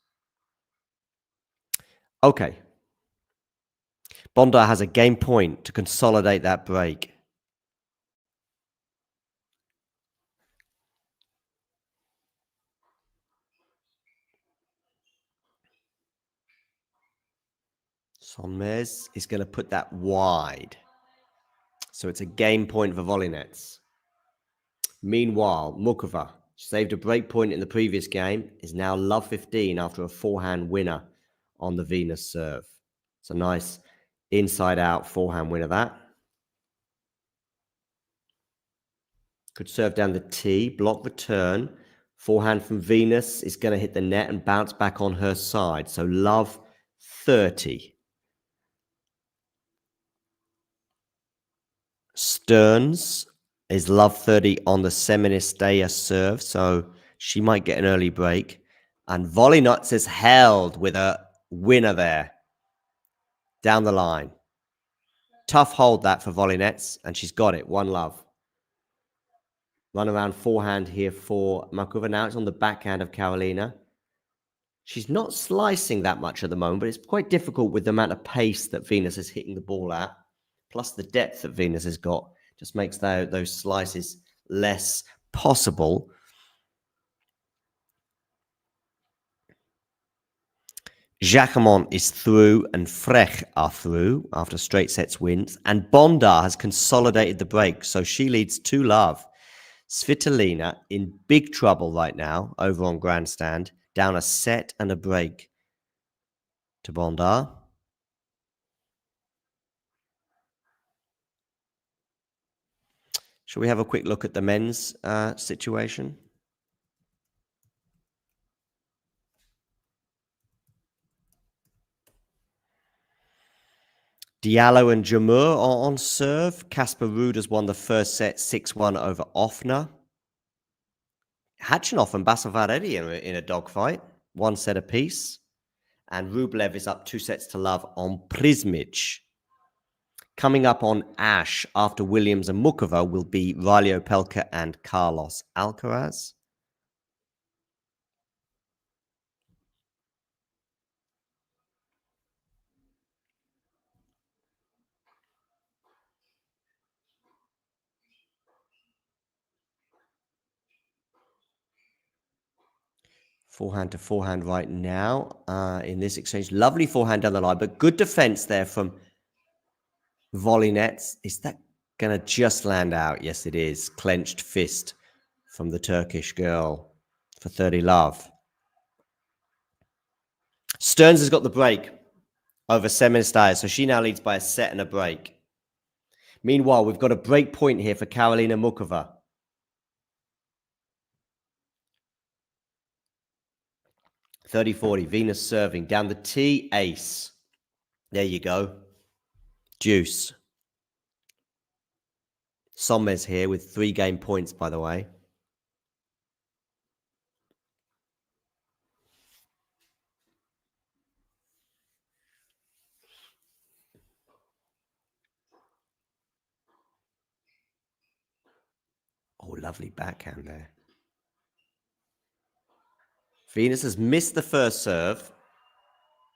Okay. Bondi has a game point to consolidate that break. Sonmez is going to put that wide. So it's a game point for Volleynets. Meanwhile, Muchova saved a break point in the previous game, is now love 15 after a forehand winner on the Venus serve. It's a nice inside-out forehand winner, that. Good serve down the tee, block return. Forehand from Venus is going to hit the net and bounce back on her side. So love 30. Stearns is love 30 on the Seministaya serve, so she might get an early break. And Volley Nuts is held with a winner there. Down the line. Tough hold that for Volley Nets, and she's got it. One love. Run around forehand here for Muchova. Now it's on the backhand of Karolina. She's not slicing that much at the moment, but it's quite difficult with the amount of pace that Venus is hitting the ball at. Plus the depth that Venus has got just makes those slices less possible. Jacquemont is through and Frech are through after straight sets wins. And Bondar has consolidated the break, so she leads 2-love. Svitolina in big trouble right now over on grandstand, down a set and a break to Bondar. Shall we have a quick look at the men's situation? Diallo and Jamur are on serve. Casper Ruud has won the first set 6-1 over Offner. Hachinov and Basavaredi in a dogfight, 1 set apiece. And Rublev is up 2 sets to love on Prismic. Coming up on Ash after Williams and Muchova will be Riley Opelka and Carlos Alcaraz. Forehand to forehand right now in this exchange. Lovely forehand down the line, but good defense there from Volley Nets. Is that going to just land out? Yes, it is. Clenched fist from the Turkish girl for 30-love. Stearns has got the break over Seministaya, so she now leads by a set and a break. Meanwhile, we've got a break point here for Karolina Muchova. .30-40, Venus serving. Down the tee, ace. There you go. Deuce. Sommes here with 3 game points, by the way. Oh, lovely backhand there. Venus has missed the first serve.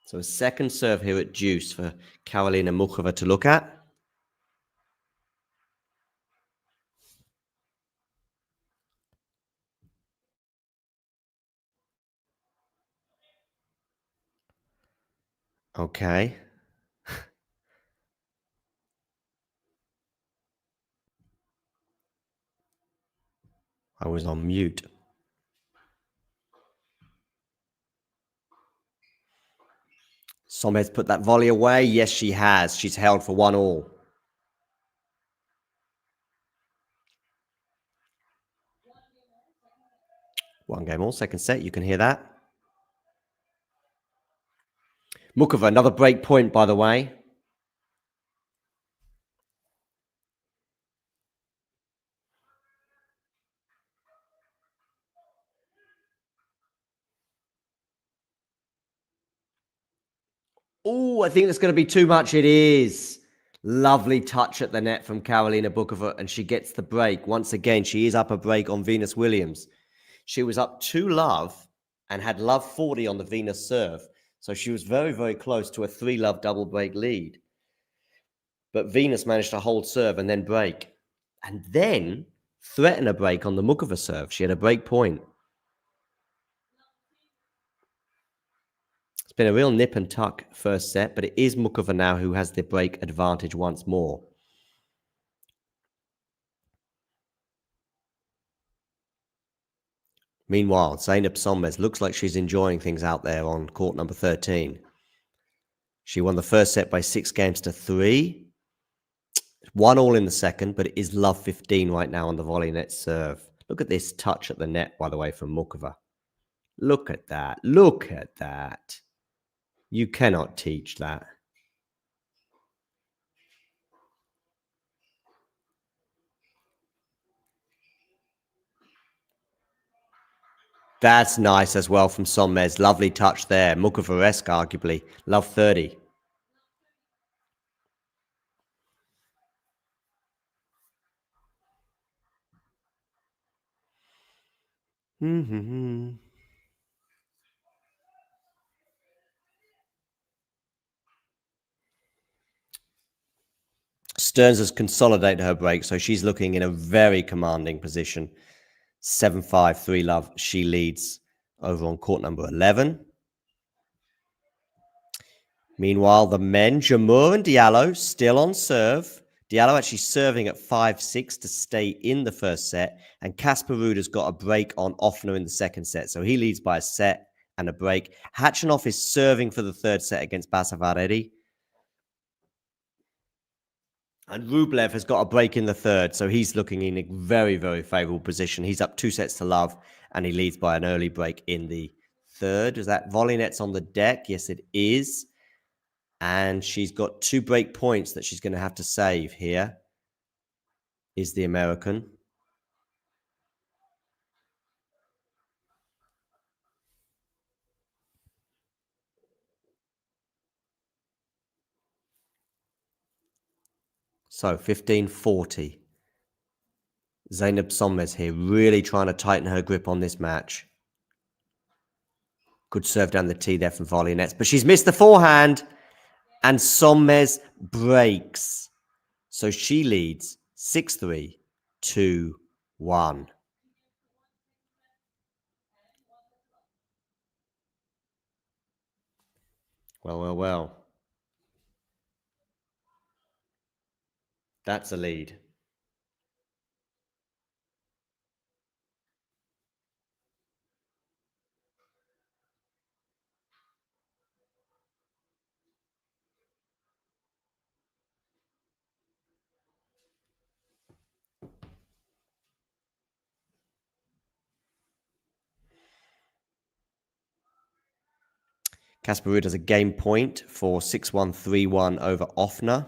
So a second serve here at deuce for Karolina Muchova to look at. Okay. I was on mute. Sommes put that volley away. Yes, she has. She's held for 1-all. One game all, second set. You can hear that. Muchova, another break point, by the way. Oh, I think that's going to be too much. It is. Lovely touch at the net from Karolina Muchova, and she gets the break. Once again, she is up a break on Venus Williams. She was up 2-love and had love 40 on the Venus serve. So she was very, very close to a 3-love double break lead. But Venus managed to hold serve and then break. And then threaten a break on the Muchova serve. She had a break point. It's been a real nip and tuck first set, but it is Muchova now who has the break advantage once more. Meanwhile, Zeynep Sommes looks like she's enjoying things out there on court number 13. She won the first set by 6-3. 1-1 in the second, but it is love 15 right now on the volley net serve. Look at this touch at the net, by the way, from Muchova. Look at that. Look at that. You cannot teach that. That's nice as well from Sommes. Lovely touch there. Muchova-esque, arguably. Love 30. Stearns has consolidated her break, so she's looking in a very commanding position. 7-5, 3 love. She leads over on court number 11. Meanwhile, the men, Jamur and Diallo, still on serve. Diallo actually serving at 5-6 to stay in the first set. And Casper Ruud has got a break on Offner in the second set. So he leads by a set and a break. Hachinov is serving for the third set against Basavaredi. And Rublev has got a break in the third. So he's looking in a very, very favorable position. He's up 2 sets to love. And he leads by an early break in the third. Is that volley nets on the deck? Yes, it is. And she's got 2 break points that she's going to have to save here, is the American. So 15-40. Zeynep Sommes here really trying to tighten her grip on this match. Good serve down the tee there from volley nets, but she's missed the forehand. And Sommes breaks. So she leads 6-3, 2-1. Well. That's a lead. Casper Ruud has a game point for 6-1, 3-1 over Offner.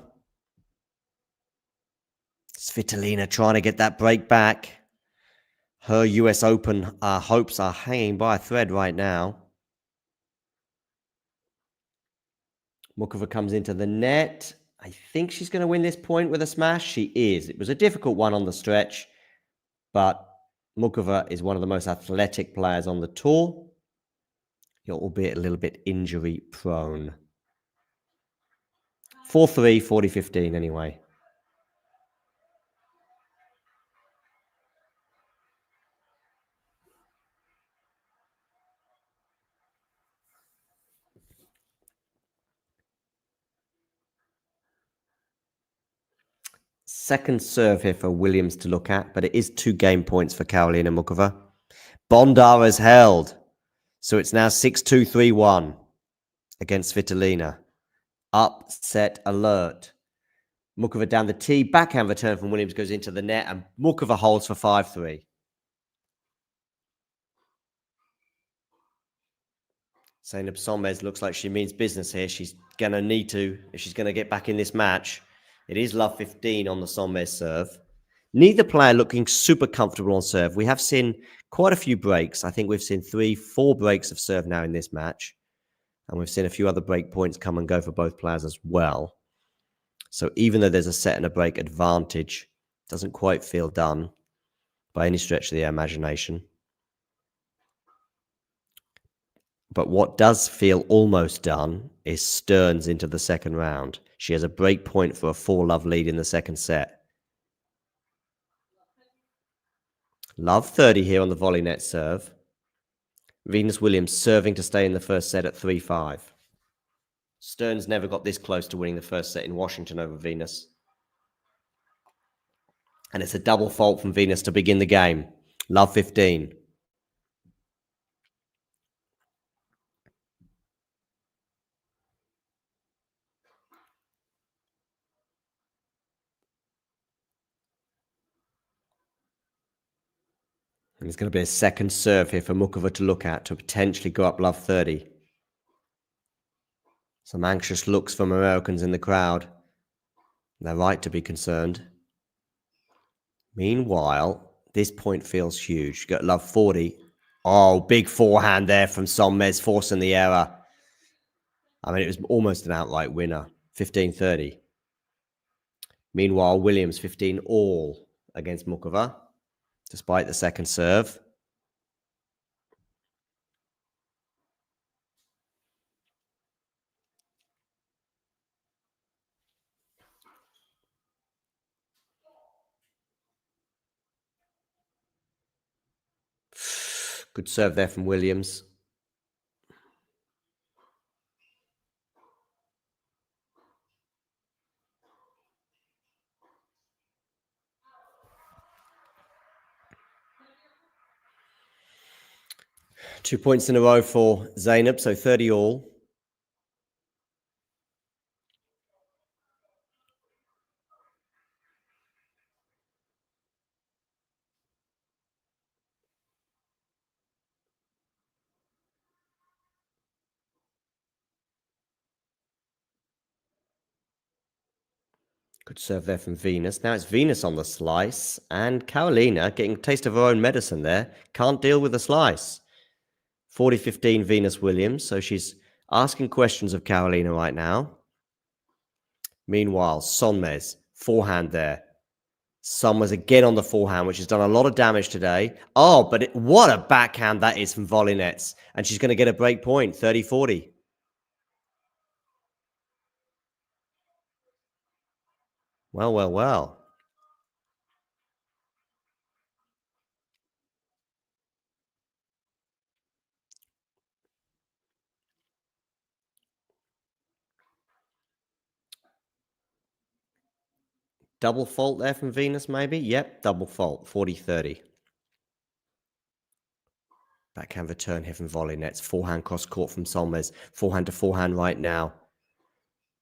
Svitolina trying to get that break back. Her US Open hopes are hanging by a thread right now. Muchova comes into the net. I think she's going to win this point with a smash. She is. It was a difficult one on the stretch, but Muchova is one of the most athletic players on the tour, albeit a little bit injury prone. 4-3, 40-15 anyway. Second serve here for Williams to look at, but it is 2 game points for Karolina Muchova. Bondar has held. So it's now 6-2, 3-1 against Svitolina. Upset alert. Muchova down the tee. Backhand return from Williams goes into the net, and Muchova holds for 5-3. Zeynep Sommes looks like she means business here. She's going to need to, if she's going to get back in this match. It is love 15 on the Sommes serve. Neither player looking super comfortable on serve. We have seen quite a few breaks. I think we've seen 3-4 breaks of serve now in this match. And we've seen a few other break points come and go for both players as well. So even though there's a set and a break advantage, it doesn't quite feel done by any stretch of the imagination. But what does feel almost done is Stearns into the second round. She has a break point for a 4-love lead in the second set. Love 30 here on the volley net serve. Venus Williams serving to stay in the first set at 3-5. Stearns never got this close to winning the first set in Washington over Venus. And it's a double fault from Venus to begin the game. Love 15. And there's going to be a second serve here for Muchova to look at to potentially go up love 30. Some anxious looks from Americans in the crowd. They're right to be concerned. Meanwhile, this point feels huge. You got love 40. Oh, big forehand there from Sonmez, forcing the error. I mean, it was almost an outright winner. 15-30. Meanwhile, Williams 15 all against Muchova, despite the second serve. Good serve there from Williams. Two points in a row for Zainab, so 30 all. Good serve there from Venus. Now it's Venus on the slice, and Karolina getting a taste of her own medicine there. Can't deal with the slice. 40-15 Venus Williams, so she's asking questions of Karolina right now. Meanwhile, Sonmez, forehand there. Sonmez again on the forehand, which has done a lot of damage today. Oh, but what a backhand that is from volley nets. And she's going to get a break point, 30-40. Well, well, well. Double fault there from Venus, maybe? Yep, double fault, 40-30. Backhand return here from volley nets. Forehand cross court from Sonmez. Forehand to forehand right now.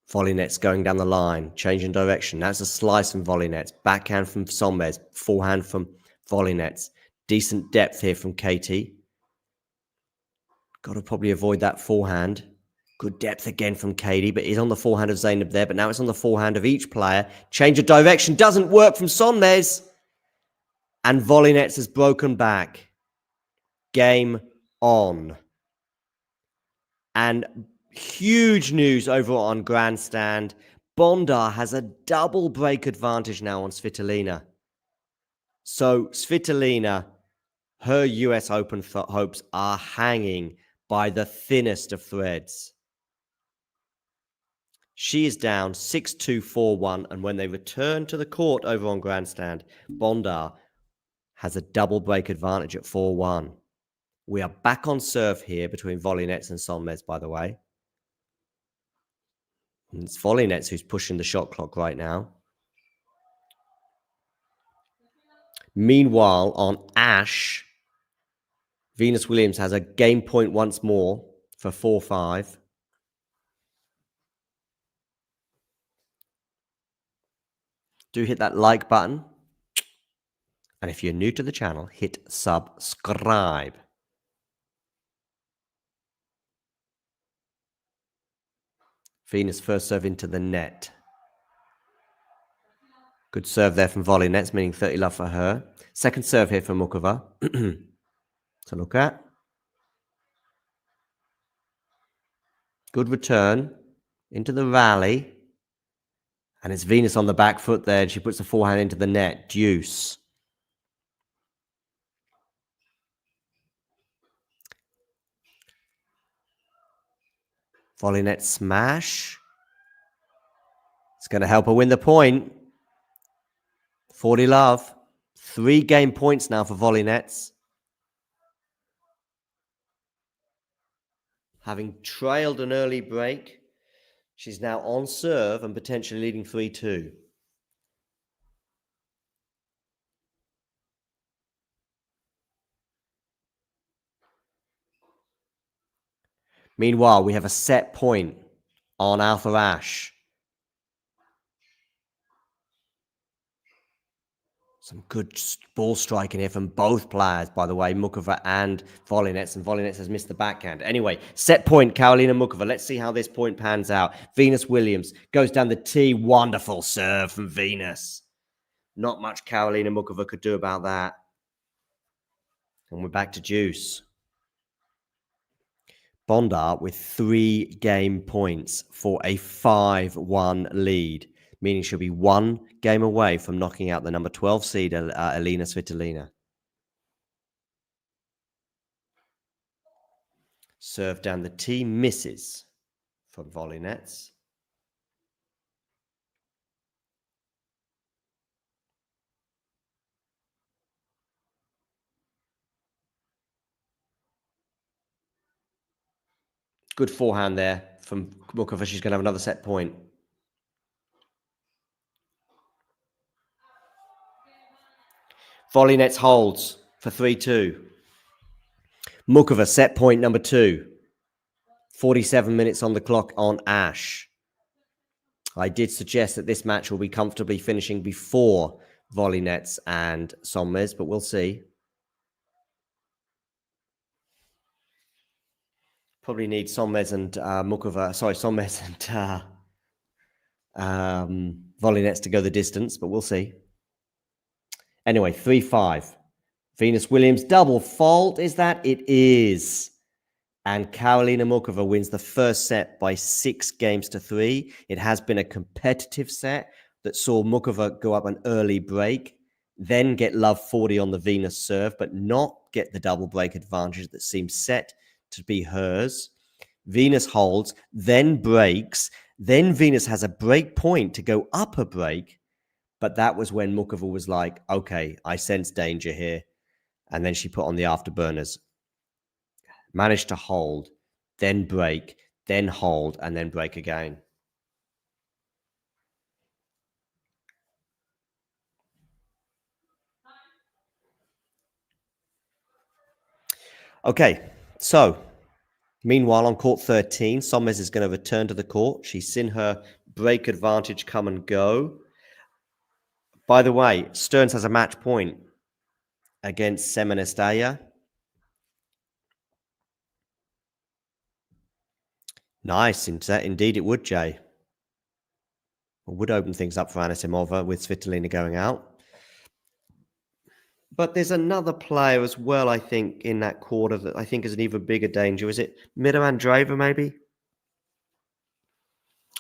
Volley nets going down the line, changing direction. That's a slice from volley nets. Backhand from Sonmez. Forehand from volley nets. Decent depth here from Katie. Got to probably avoid that forehand. Good depth again from Katie, but he's on the forehand of Zainab there. But now it's on the forehand of each player. Change of direction doesn't work from Sonmez. And volley nets has broken back. Game on. And huge news over on Grandstand. Bondar has a double break advantage now on Svitolina. So Svitolina, her US Open hopes are hanging by the thinnest of threads. She is down 6-2, 4-1, and when they return to the court over on Grandstand, Bondar has a double break advantage at 4-1. We are back on serve here between volley nets and Sonmez, by the way. And it's volley nets who's pushing the shot clock right now. Meanwhile, on Ash, Venus Williams has a game point once more for 4-5. Do hit that like button. And if you're new to the channel, hit subscribe. Venus first serve into the net. Good serve there from volley nets, meaning 30 love for her. Second serve here for Muchova to look at. Good return into the rally. And it's Venus on the back foot there. And she puts the forehand into the net. Deuce. Volley net smash. It's going to help her win the point. 40 love. 3 game points now for volley nets. Having trailed an early break, she's now on serve and potentially leading 3-2. Meanwhile, we have a set point on Arthur Ashe. Some good ball striking here from both players, by the way, Muchova and Volinets. And Volinets has missed the backhand. Anyway, set point, Karolina Muchova. Let's see how this point pans out. Venus Williams goes down the tee. Wonderful serve from Venus. Not much Karolina Muchova could do about that. And we're back to deuce. Bondar with 3 game points for a 5-1 lead, meaning she'll be 1 game away from knocking out the number 12 seed, Elina Svitolina. Serve down the tee, misses from volley nets. Good forehand there from Muchova. She's going to have another set point. Volley nets holds for 3-2. Muchova, set point number 2. 47 minutes on the clock on Ash. I did suggest that this match will be comfortably finishing before volley nets and Sommes, but we'll see. Probably need Sommes and Muchova. Sorry, Sommes and volley nets to go the distance, but we'll see. Anyway, 3-5. Venus Williams double fault. Is that? It is. And Karolina Muchova wins the first set by 6-3. It has been a competitive set that saw Muchova go up an early break, then get love 40 on the Venus serve, but not get the double break advantage that seems set to be hers. Venus holds, then breaks. Then Venus has a break point to go up a break. But that was when Muchova was like, okay, I sense danger here. And then she put on the afterburners. Managed to hold, then break, then hold, and then break again. Okay, so meanwhile on court 13, Sommes is going to return to the court. She's seen her break advantage come and go. By the way, Stearns has a match point against Semenestaya. Nice, indeed it would, Jay. It would open things up for Anisimova with Svitolina going out. But there's another player as well, I think, in that quarter that I think is an even bigger danger. Is it Mira Andreeva, maybe?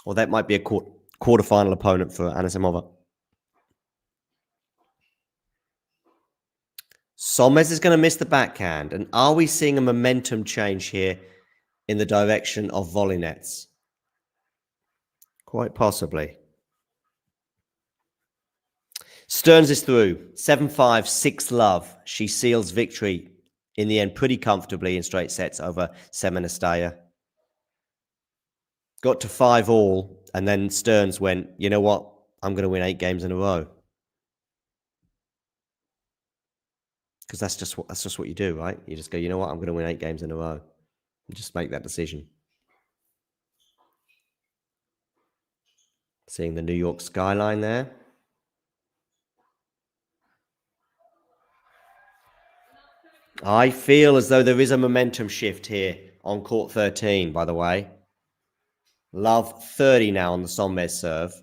Or that might be a quarterfinal opponent for Anisimova. Sommes is going to miss the backhand. And are we seeing a momentum change here in the direction of volley nets? Quite possibly. Stearns is through. 7-5, 6-love. She seals victory in the end pretty comfortably in straight sets over Semenestaya. Got to 5-all, and then Stearns went, you know what? I'm going to win 8 games in a row. Because that's just what you do, right? You just go, you know what? I'm going to win 8 games in a row. And just make that decision. Seeing the New York skyline there. I feel as though there is a momentum shift here on court 13, by the way. Love 30 now on the Sommes serve.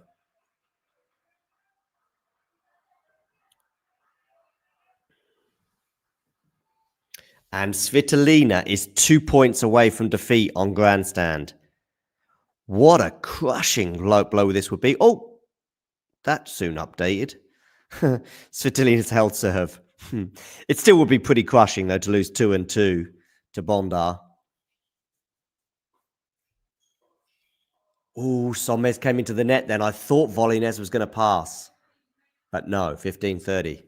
And Svitolina is 2 points away from defeat on grandstand. What a crushing blow this would be. Oh, that soon updated. Svitolina's held serve. It still would be pretty crushing, though, to lose 2-2 to Bondar. Oh, Sommes came into the net then. I thought Volinez was going to pass. But no, 15-30.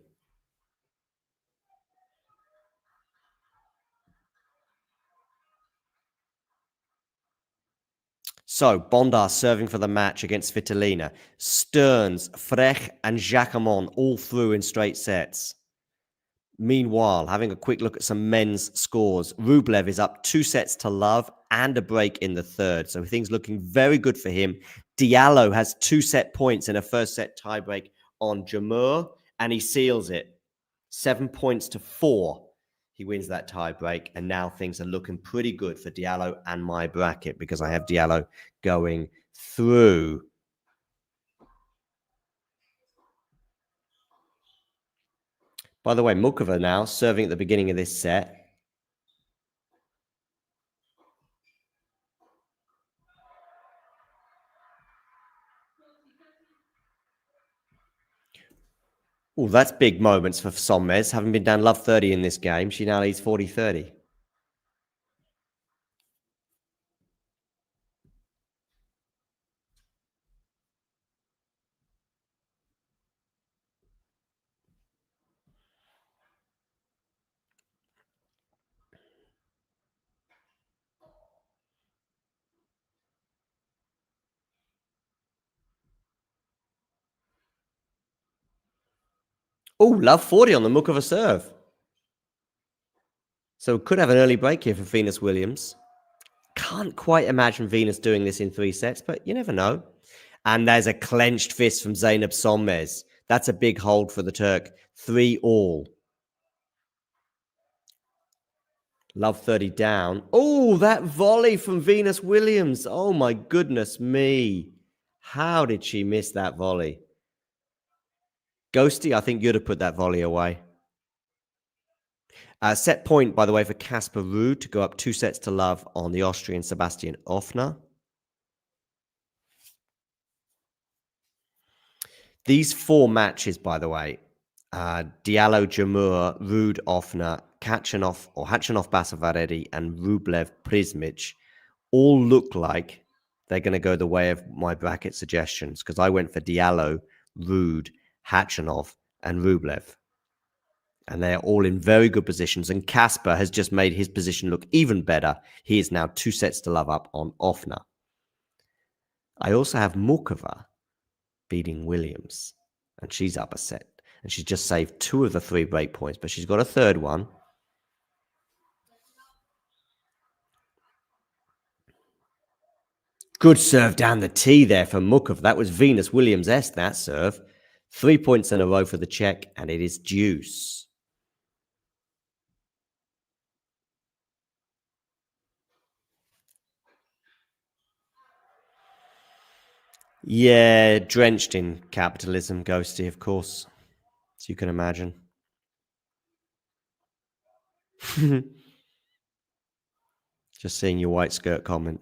So, Bondar serving for the match against Svitolina. Stearns, Frech, and Jacquemont all through in straight sets. Meanwhile, having a quick look at some men's scores, Rublev is up 2-love and a break in the third. So things looking very good for him. Diallo has 2 set points in a first set tiebreak on Jamur. and he seals it. 7 points to 4. He wins that tie break, and now things are looking pretty good for Diallo and my bracket because I have Diallo going through. By the way, Muchova now serving at the beginning of this set. Oh, that's big moments for Sommes. Having been down love 30 in this game, she now leads 40-30. Oh, love 40 on the Muchova serve. So could have an early break here for Venus Williams. Can't quite imagine Venus doing this in 3 sets, but you never know. And there's a clenched fist from Zeynep Sommes. That's a big hold for the Turk. 3-all. Love 30 down. Oh, that volley from Venus Williams. Oh, my goodness me. How did she miss that volley? Ghosty, I think you'd have put that volley away. Set point, by the way, for Casper Ruud to go up 2 sets to love on the Austrian Sebastian Offner. These 4 matches, by the way, Diallo, Jamur, Ruud, Offner, Khachanov Basavaredi, and Rublev Prismic all look like they're going to go the way of my bracket suggestions because I went for Diallo, Ruud, Khachanov, and Rublev. And they're all in very good positions. And Casper has just made his position look even better. He is now 2 sets to love up on Offner. I also have Muchova beating Williams. And she's up a set. And she's just saved 2 of the 3 break points. But she's got a third one. Good serve down the tee there for Muchova. That was Venus Williams-esque, that serve. 3 points in a row for the Czech. And it is deuce. Yeah, drenched in capitalism, Ghosty, of course, as you can imagine. Just seeing your white skirt comment.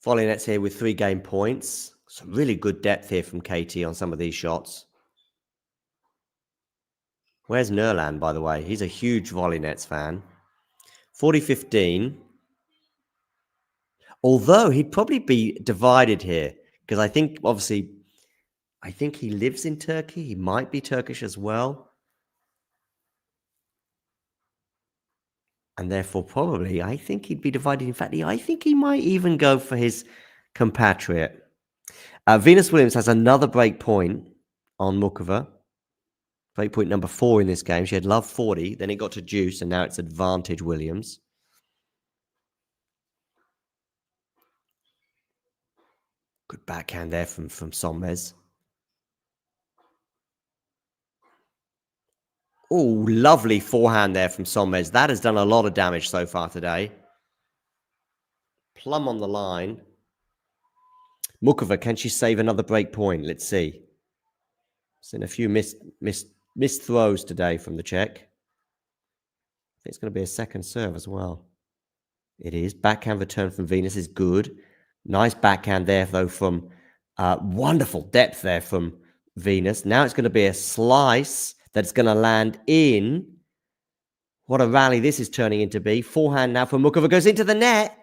Volley nets here with 3 game points. Some really good depth here from KT on some of these shots. Where's Nerland, by the way? He's a huge volley nets fan. 40-15. Although he'd probably be divided here because I think, obviously, I think he lives in Turkey. He might be Turkish as well. And therefore, probably, I think he'd be divided. In fact, I think he might even go for his compatriot. Venus Williams has another break point on Muchova. Break point number 4 in this game. She had love 40, then it got to deuce, and now it's advantage Williams. Good backhand there from Sommes. Oh, lovely forehand there from Sommes. That has done a lot of damage so far today. Plumb on the line. Muchova, can she save another break point? Let's see. Seen a few missed throws today from the Czech. I think it's going to be a second serve as well. It is. Backhand return from Venus is good. Nice backhand there, though, from wonderful depth there from Venus. Now it's going to be a slice that's going to land in. What a rally this is turning into be. Forehand now from Muchova goes into the net.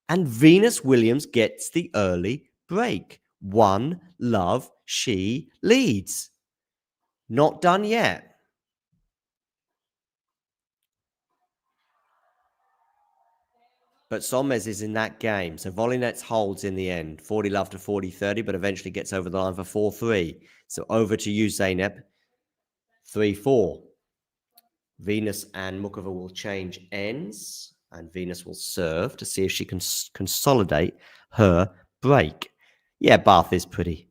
And Venus Williams gets the early break. 1-love, she leads. Not done yet. But Sommes is in that game. So volley nets holds in the end. 40-love to 40-30, but eventually gets over the line for 4-3. So over to you, Zeynep. 3-4. Venus and Muchova will change ends. And Venus will serve to see if she can consolidate her break. Yeah, Bath is pretty.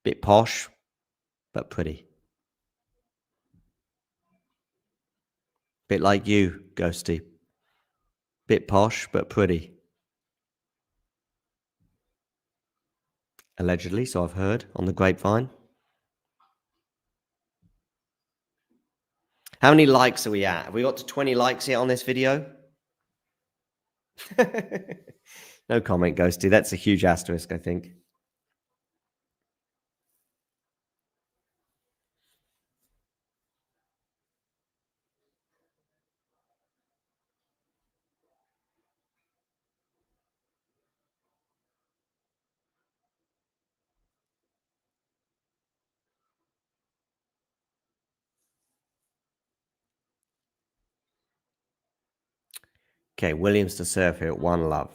Bit posh, but pretty. Bit like you, Ghosty. Bit posh, but pretty. Allegedly, so I've heard on the grapevine. How many likes are we at? Have we got to 20 likes yet on this video? No comment, Ghosty. That's a huge asterisk, I think. Okay, Williams to serve here at 1-love.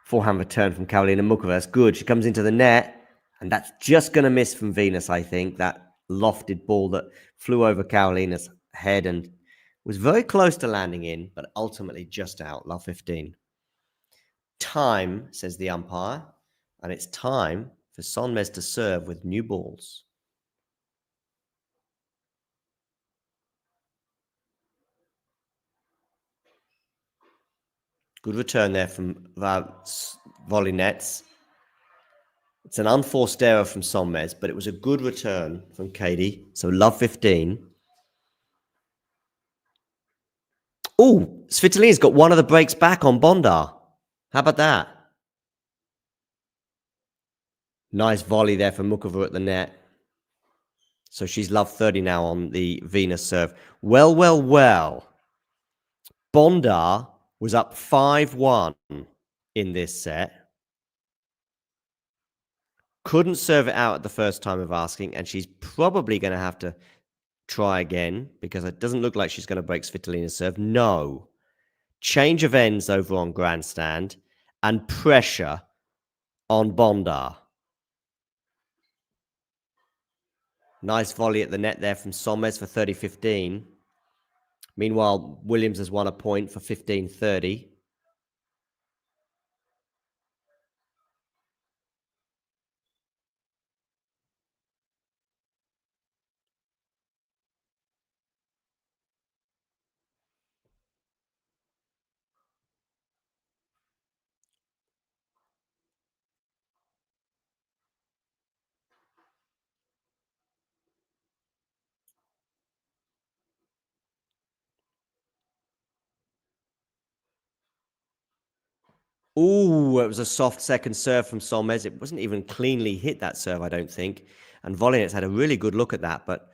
Forehand return from Karolina Muchova. That's good. She comes into the net, and that's just going to miss from Venus, I think. That lofted ball that flew over Karolina's head and was very close to landing in, but ultimately just out. Love 15. Time, says the umpire, and it's time for Sonmez to serve with new balls. Good return there from volley nets. It's an unforced error from Sonmez, but it was a good return from Katie. So love 15. Oh, Svitolina's got one of the breaks back on Bondar. How about that? Nice volley there from Muchova at the net. So she's love 30 now on the Venus serve. Well, well, well. Bondar was up 5-1 in this set. Couldn't serve it out at the first time of asking, and she's probably going to have to try again because it doesn't look like she's going to break Svitolina's serve. No. Change of ends over on grandstand and pressure on Bondar. Nice volley at the net there from Sonmez for 30-15. Meanwhile, Williams has won a point for 15-30. Ooh, it was a soft second serve from Sonmez. It wasn't even cleanly hit, that serve, I don't think. And Volinets had a really good look at that, but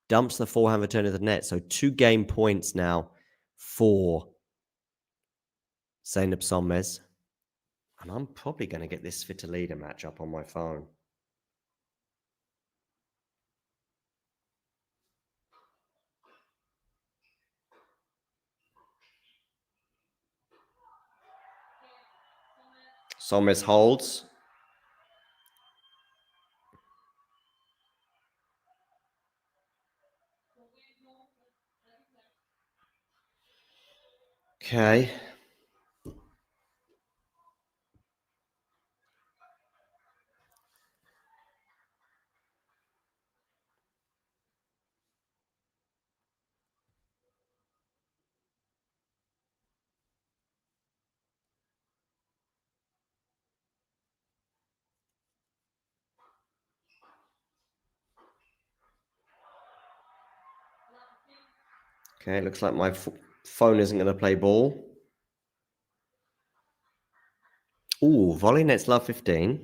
dumps the forehand return of the net. So 2 game points now for Zeynep Sonmez. And I'm probably going to get this Svitolina match up on my phone. Sonmez holds. Okay. Okay, looks like my phone isn't going to play ball. Ooh, volley nets love 15.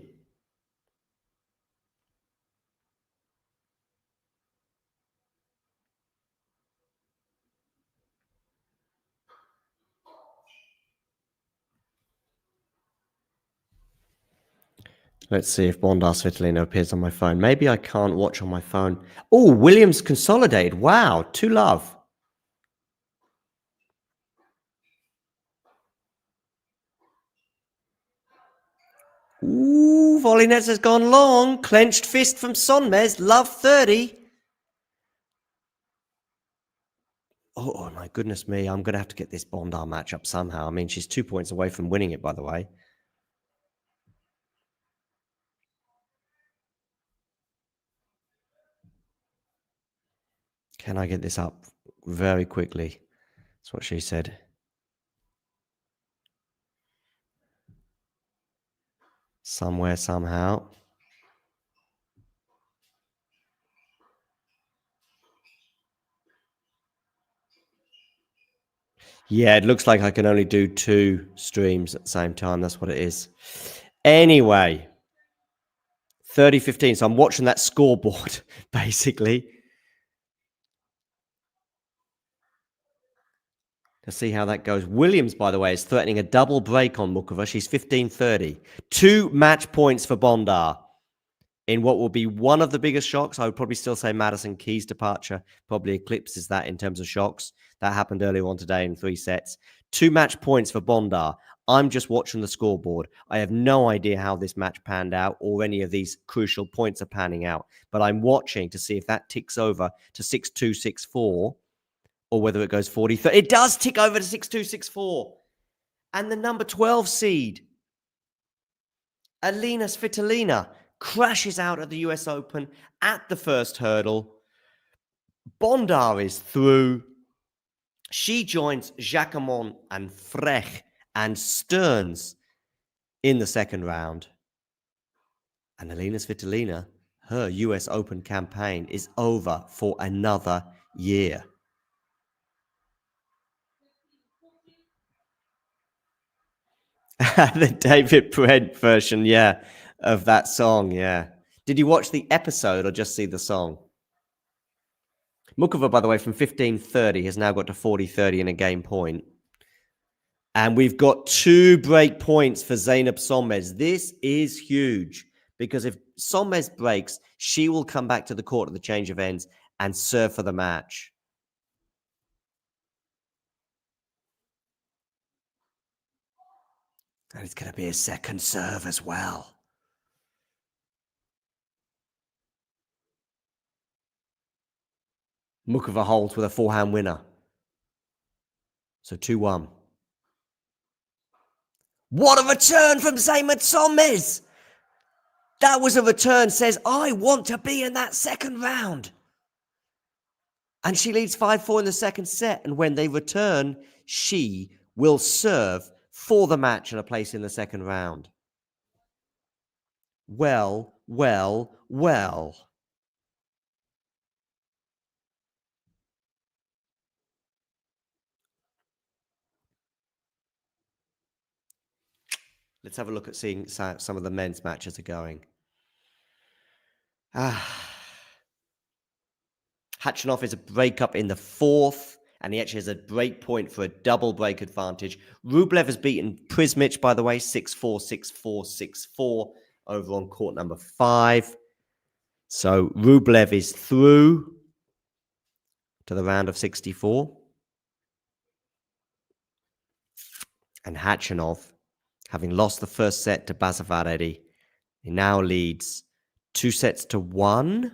Let's see if Bondar Svitolina appears on my phone. Maybe I can't watch on my phone. Oh, Williams consolidated. Wow, 2-love. Ooh, volley nets has gone long. Clenched fist from Sonmez. Love 30. Oh, my goodness me. I'm going to have to get this Bondar match up somehow. I mean, she's 2 points away from winning it, by the way. Can I get this up very quickly? That's what she said. Somewhere, somehow. Yeah, it looks like I can only do 2 streams at the same time. That's what it is. Anyway, 30-15. So I'm watching that scoreboard, basically, to see how that goes. Williams, by the way, is threatening a double break on Muchova. She's 15-30. 2 match points for Bondar in what will be one of the biggest shocks. I would probably still say Madison Keys' departure probably eclipses that in terms of shocks. That happened earlier on today in 3 sets. 2 match points for Bondar. I'm just watching the scoreboard. I have no idea how this match panned out or any of these crucial points are panning out. But I'm watching to see if that ticks over to 6-2, 6-4 or whether it goes 40-30. It does tick over to 6-2, 6-4. And the number 12 seed, Alina Svitolina, crashes out at the US Open at the first hurdle. Bondar is through. She joins Jacquemont and Frech and Stearns in the second round. And Alina Svitolina, her US Open campaign is over for another year. The David Brent version, yeah, of that song, yeah. Did you watch the episode or just see the song? Muchova, by the way, from 15-30 has now got to 40-30 in a game point. And we've got 2 break points for Zeynep Sonmez. This is huge because if Sonmez breaks, she will come back to the court at the change of ends and serve for the match. And it's going to be a second serve as well. Muchova holds with a forehand winner. So 2-1. What a return from Zeynep Sonmez! That was a return, says, I want to be in that second round. And she leads 5-4 in the second set. And when they return, she will serve for the match and a place in the second round. Well, well, well. Let's have a look at seeing some of the men's matches are going. Khachanov is a breakup in the 4th, and he actually has a break point for a double break advantage. Rublev has beaten Prismic, by the way, 6-4, 6-4, 6-4 over on court number 5. So Rublev is through to the round of 64. And Khachanov, having lost the first set to Basavaredi, he now leads 2-1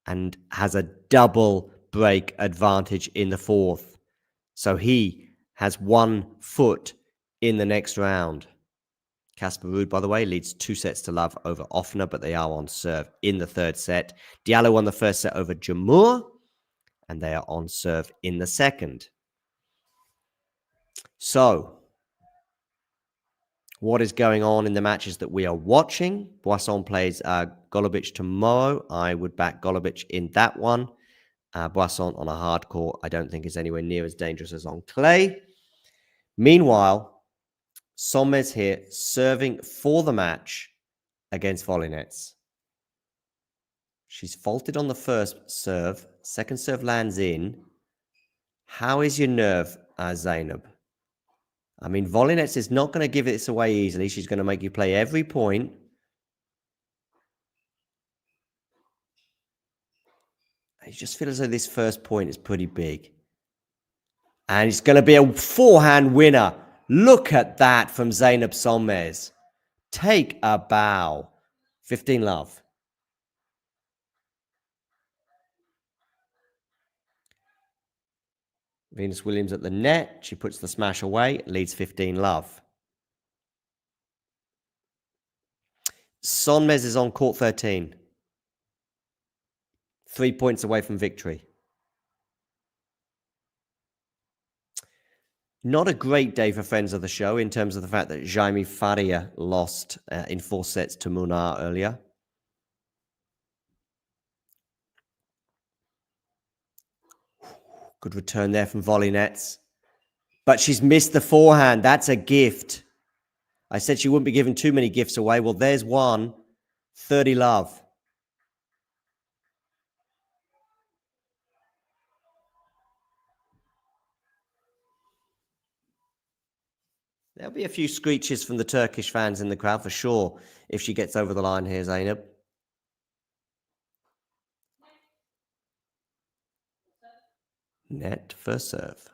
and has a double break advantage in the 4th. So he has 1 foot in the next round. Casper Ruud, by the way, leads 2-0 over Offner, but they are on serve in the 3rd set. Diallo won the first set over Jamur, and they are on serve in the 2nd. So, what is going on in the matches that we are watching? Boisson plays Golubic tomorrow. I would back Golubic in that one. Boisson on a hard court, I don't think is anywhere near as dangerous as on clay. Meanwhile, Sonmez here serving for the match against Volinets. She's faulted on the first serve. Second serve lands in. How is your nerve, Zeynep? I mean, Volinets is not going to give this away easily. She's going to make you play every point. I just feel as though this first point is pretty big. And it's going to be a forehand winner. Look at that from Zeynep Sonmez. Take a bow. 15-love. Venus Williams at the net. She puts the smash away, leads 15-love. Sonmez is on court 13. 3 points away from victory. Not a great day for friends of the show in terms of the fact that Jaime Faria lost in 4 sets to Munar earlier. Good return there from volley nets. But she's missed the forehand. That's a gift. I said she wouldn't be giving too many gifts away. Well, there's one. 30-love. There'll be a few screeches from the Turkish fans in the crowd for sure if she gets over the line here, Zainab. Net first serve.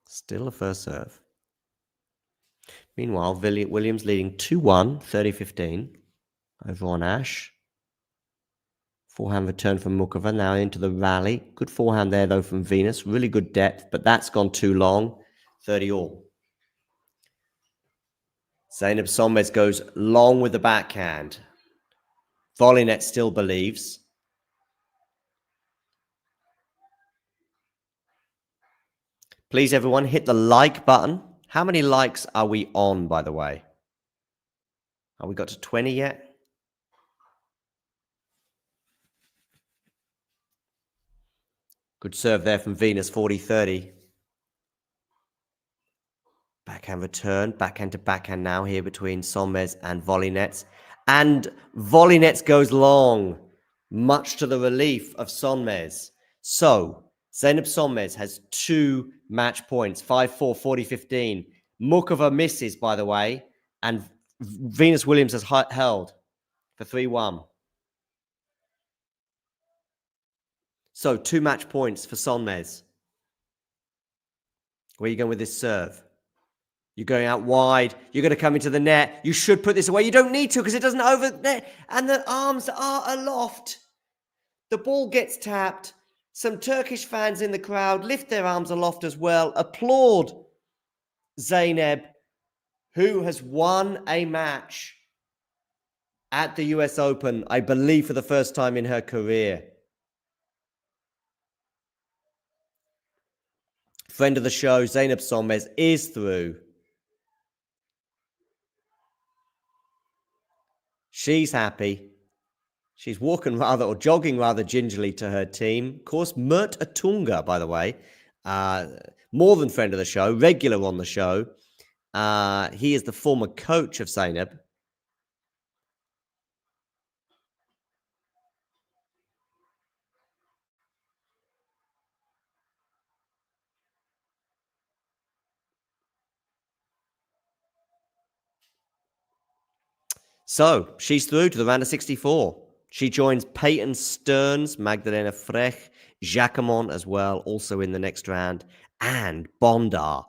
Still a first serve. Meanwhile, Williams leading 2-1, 30-15 over on Ash. Forehand return from Muchova, now into the rally. Good forehand there, though, from Venus. Really good depth, but that's gone too long. 30-all. Zeynep Sonmez goes long with the backhand. Volley net still believes. Please, everyone, hit the like button. How many likes are we on, by the way? Have we got to 20 yet? Good serve there from Venus, 40-30. Backhand return, backhand to backhand now here between Sonmez and volley nets. And volley nets goes long, much to the relief of Sonmez. So, Zeynep Sonmez has 2 match points, 5-4, 40-15. Muchova misses, by the way, and Venus Williams has held for 3-1. So, 2 match points for Sonmez. Where are you going with this serve? You're going out wide. You're going to come into the net. You should put this away. You don't need to because it doesn't over net. And the arms are aloft. The ball gets tapped. Some Turkish fans in the crowd lift their arms aloft as well. Applaud Zeynep, who has won a match at the US Open, I believe for the first time in her career. Friend of the show, Zeynep Sonmez, is through. She's happy. She's walking rather, or jogging rather gingerly to her team. Of course, Mert Atunga, by the way, more than friend of the show, regular on the show. He is the former coach of Zeynep. So, she's through to the round of 64. She joins Peyton Stearns, Magdalena Frech, Jacquemont as well, also in the next round, and Bondar,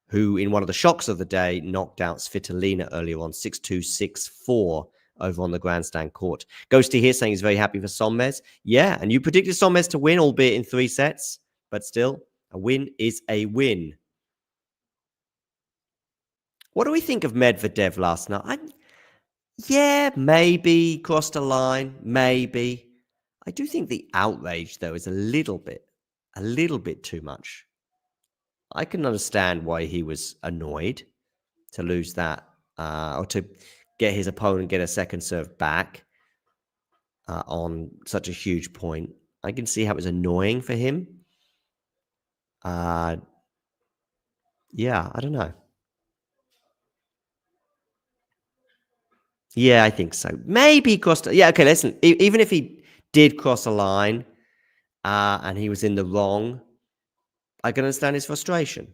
who in one of the shocks of the day knocked out Svitolina earlier on, 6-2, 6-4 over on the grandstand court. Ghosty here saying he's very happy for Sonmez. Yeah, and you predicted Sonmez to win, albeit in 3 sets, but still, a win is a win. What do we think of Medvedev last night? Yeah, maybe crossed a line, maybe. I do think the outrage, though, is a little bit too much. I can understand why he was annoyed to lose that, or to get his opponent get a second serve back on such a huge point. I can see how it was annoying for him. Yeah, I don't know. Yeah, I think so. Maybe crossed. Yeah, okay, listen. Even if he did cross a line and he was in the wrong, I can understand his frustration.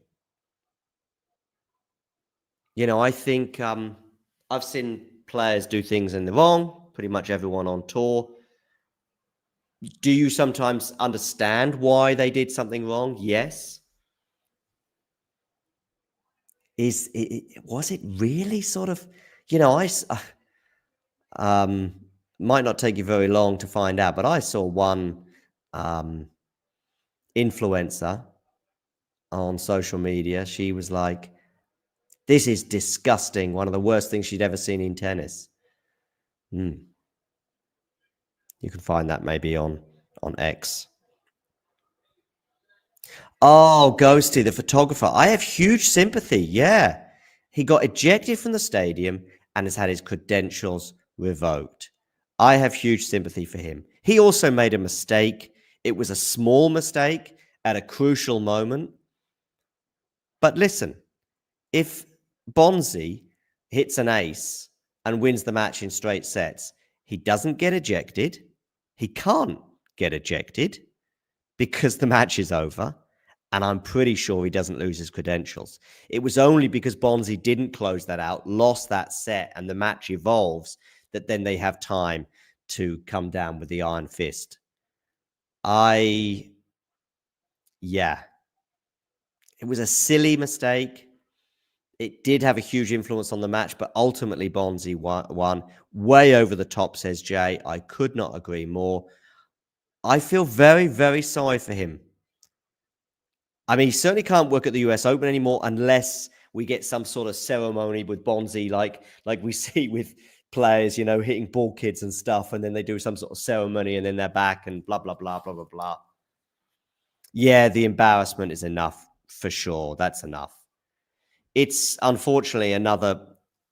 You know, I think I've seen players do things in the wrong, pretty much everyone on tour. Do you sometimes understand why they did something wrong? Yes. was it really sort of, you know, might not take you very long to find out, but I saw one influencer on social media. She was like, this is disgusting. One of the worst things she'd ever seen in tennis. You can find that maybe on X. Oh, Ghosty, the photographer. I have huge sympathy. Yeah. He got ejected from the stadium and has had his credentials revoked. I have huge sympathy for him. He also made a mistake. It was a small mistake at a crucial moment. But listen, if Bonzi hits an ace and wins the match in straight sets, he doesn't get ejected. He can't get ejected because the match is over. And I'm pretty sure he doesn't lose his credentials. It was only because Bonzi didn't close that out, lost that set, and the match evolves, that then they have time to come down with the iron fist. Yeah. It was a silly mistake. It did have a huge influence on the match, but ultimately Bonzi won. Way over the top, says Jay. I could not agree more. I feel very, very sorry for him. I mean, he certainly can't work at the US Open anymore unless we get some sort of ceremony with Bonzi, like we see with players, you know, hitting ball kids and stuff, and then they do some sort of ceremony and then they're back and blah, blah, blah, blah, blah, blah. Yeah, the embarrassment is enough for sure. That's enough. It's unfortunately another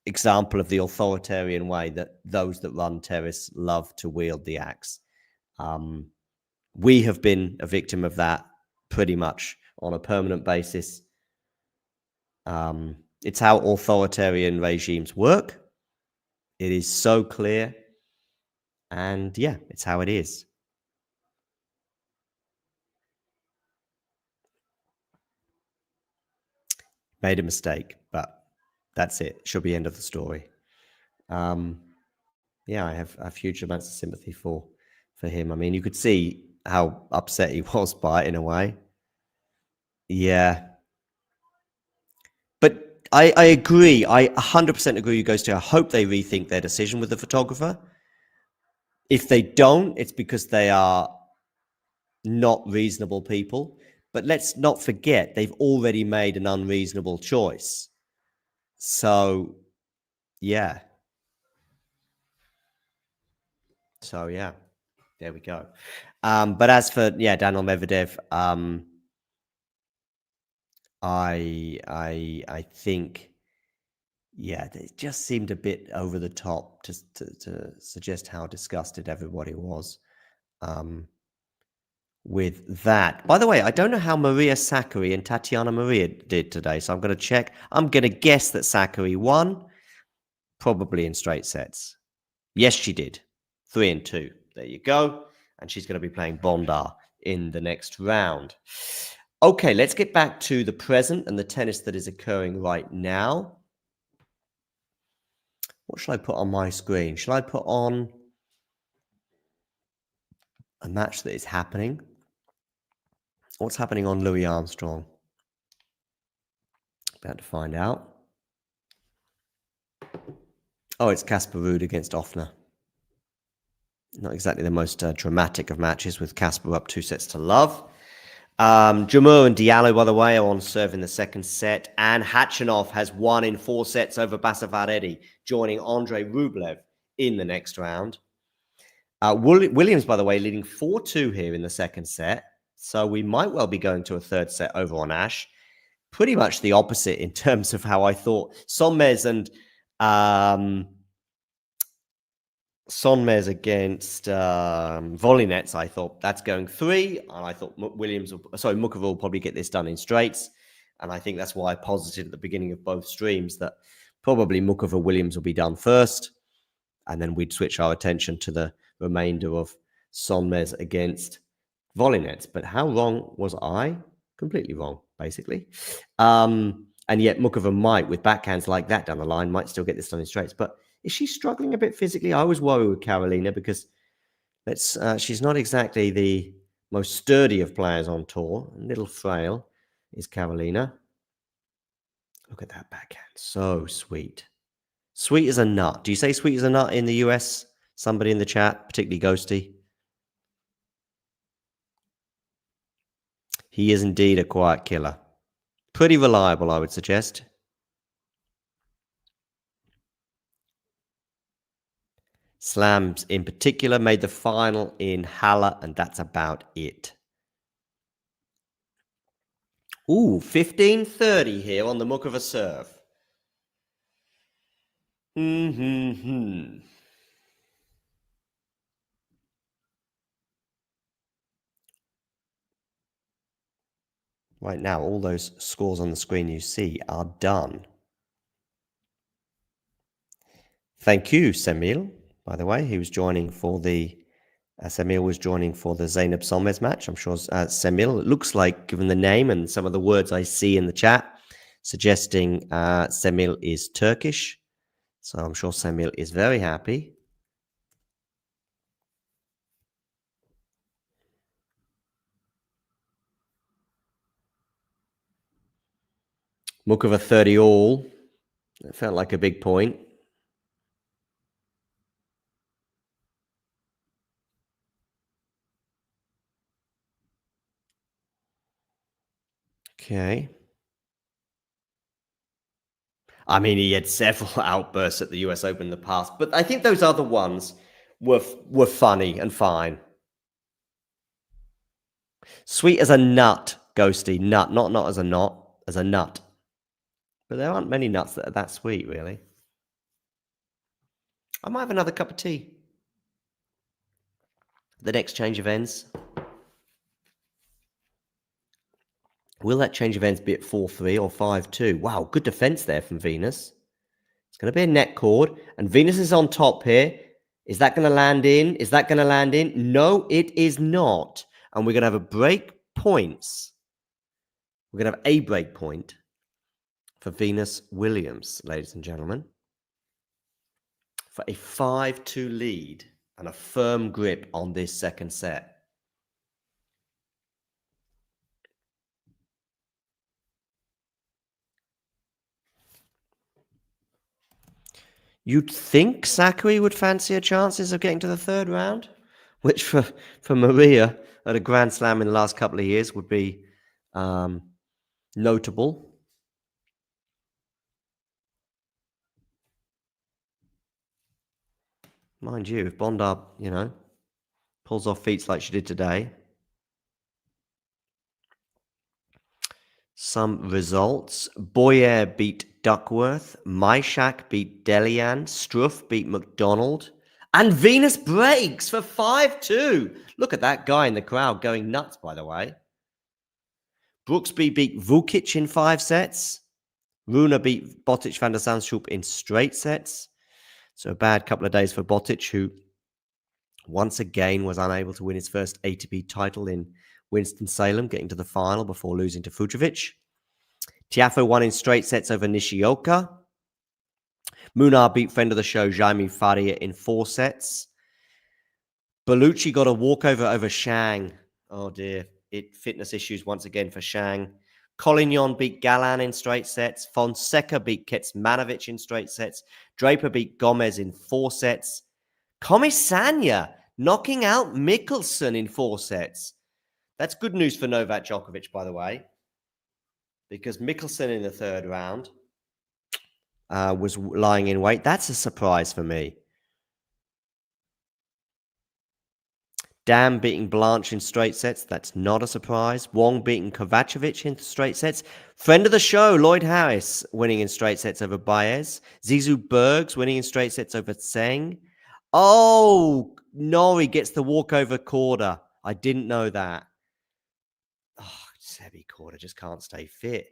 example of the authoritarian way that those that run tennis love to wield the axe. We have been a victim of that pretty much on a permanent basis. It's how authoritarian regimes work. It is so clear. And yeah, it's how it is. Made a mistake, but that's it. Should be end of the story. Yeah, I have huge amounts of sympathy for him. I mean, you could see how upset he was by it in a way. Yeah. But I agree. I 100% agree with Ghost. I hope they rethink their decision with the photographer. If they don't, it's because they are not reasonable people. But let's not forget, they've already made an unreasonable choice. So, yeah. So, yeah. There we go. But as for, Daniel Medvedev, I think, it just seemed a bit over the top to suggest how disgusted everybody was with that. By the way, I don't know how Maria Sakkari and Tatiana Maria did today, so I'm going to check. I'm going to guess that Sakkari won, probably in straight sets. Yes, she did. 3-2. There you go. And she's going to be playing Bondar in the next round. Okay, let's get back to the present and the tennis that is occurring right now. What shall I put on my screen? Shall I put on a match that is happening? What's happening on Louis Armstrong? About to find out. Oh, it's Casper Ruud against Offner. Not exactly the most dramatic of matches, with Casper up 2-0. Jamur and Diallo, by the way, are on serve in the second set. And Khachanov has won in 4 sets over Basavaredi, joining Andrei Rublev in the next round. Williams, by the way, leading 4-2 here in the second set. So we might well be going to a third set over on Ash. Pretty much the opposite in terms of how I thought. Sonmez against Volinets, I thought that's going 3. And I thought Muchova will probably get this done in straights. And I think that's why I posited at the beginning of both streams that probably Muchova-Williams will be done first. And then we'd switch our attention to the remainder of Sonmez against Volinets. But how wrong was I? Completely wrong, basically. And yet Muchova might, with backhands like that down the line, might still get this done in straights. But is she struggling a bit physically? I was worried with Karolina because she's not exactly the most sturdy of players on tour. A little frail is Karolina. Look at that backhand. So sweet. Sweet as a nut. Do you say sweet as a nut in the US? Somebody in the chat, particularly Ghosty. He is indeed a quiet killer. Pretty reliable, I would suggest. Slams in particular made the final in Halle, and that's about it. Ooh, 15-30 here on the Muchova serve. Right now, all those scores on the screen you see are done. Thank you, Semil. By the way, he was joining for the Semil was joining for the Zeynep Solmez match. I'm sure Semil, it looks like, given the name and some of the words I see in the chat, suggesting Semil is Turkish. So I'm sure Semil is very happy. Muchova 30 all. It felt like a big point. Okay. I mean, he had several outbursts at the US Open in the past, but I think those other ones were funny and fine. Sweet as a nut, Ghosty. Nut, not as a knot, as a nut. But there aren't many nuts that are that sweet, really. I might have another cup of tea. The next change of ends. Will that change of ends be at 4-3 or 5-2? Wow, good defense there from Venus. It's going to be a net cord, and Venus is on top here. Is that going to land in? Is that going to land in? No, it is not. And we're going to have a break points. We're going to have a break point for Venus Williams, ladies and gentlemen, for a 5-2 lead and a firm grip on this second set. You'd think Sakkari would fancy her chances of getting to the third round, which for Maria at a Grand Slam in the last couple of years would be notable. Mind you, if Bondar, pulls off feats like she did today. Some results. Boyer beat Duckworth. Myshak beat Delian. Struff beat McDonald. And Venus breaks for 5-2. Look at that guy in the crowd going nuts, by the way. Brooksby beat Vukic in 5 sets. Runa beat Botic van der Zandschulp in straight sets. So a bad couple of days for Botic, who once again was unable to win his first ATP title in Winston-Salem, getting to the final before losing to Fucsovics. Tiafoe won in straight sets over Nishioka. Munar beat friend of the show Jaime Faria in 4 sets. Bellucci got a walkover over Shang. Oh dear, fitness issues once again for Shang. Collignon beat Galan in straight sets. Fonseca beat Kecmanovic in straight sets. Draper beat Gomez in 4 sets. Komisanya knocking out Mickelson in 4 sets. That's good news for Novak Djokovic, by the way, because Mickelson in the third round was lying in wait. That's a surprise for me. Dam beating Blanche in straight sets. That's not a surprise. Wong beating Kovacevic in straight sets. Friend of the show, Lloyd Harris, winning in straight sets over Baez. Zizou Bergs winning in straight sets over Tseng. Oh, Norrie gets the walkover Korda. I didn't know that. Oh, Sebi Korda just can't stay fit.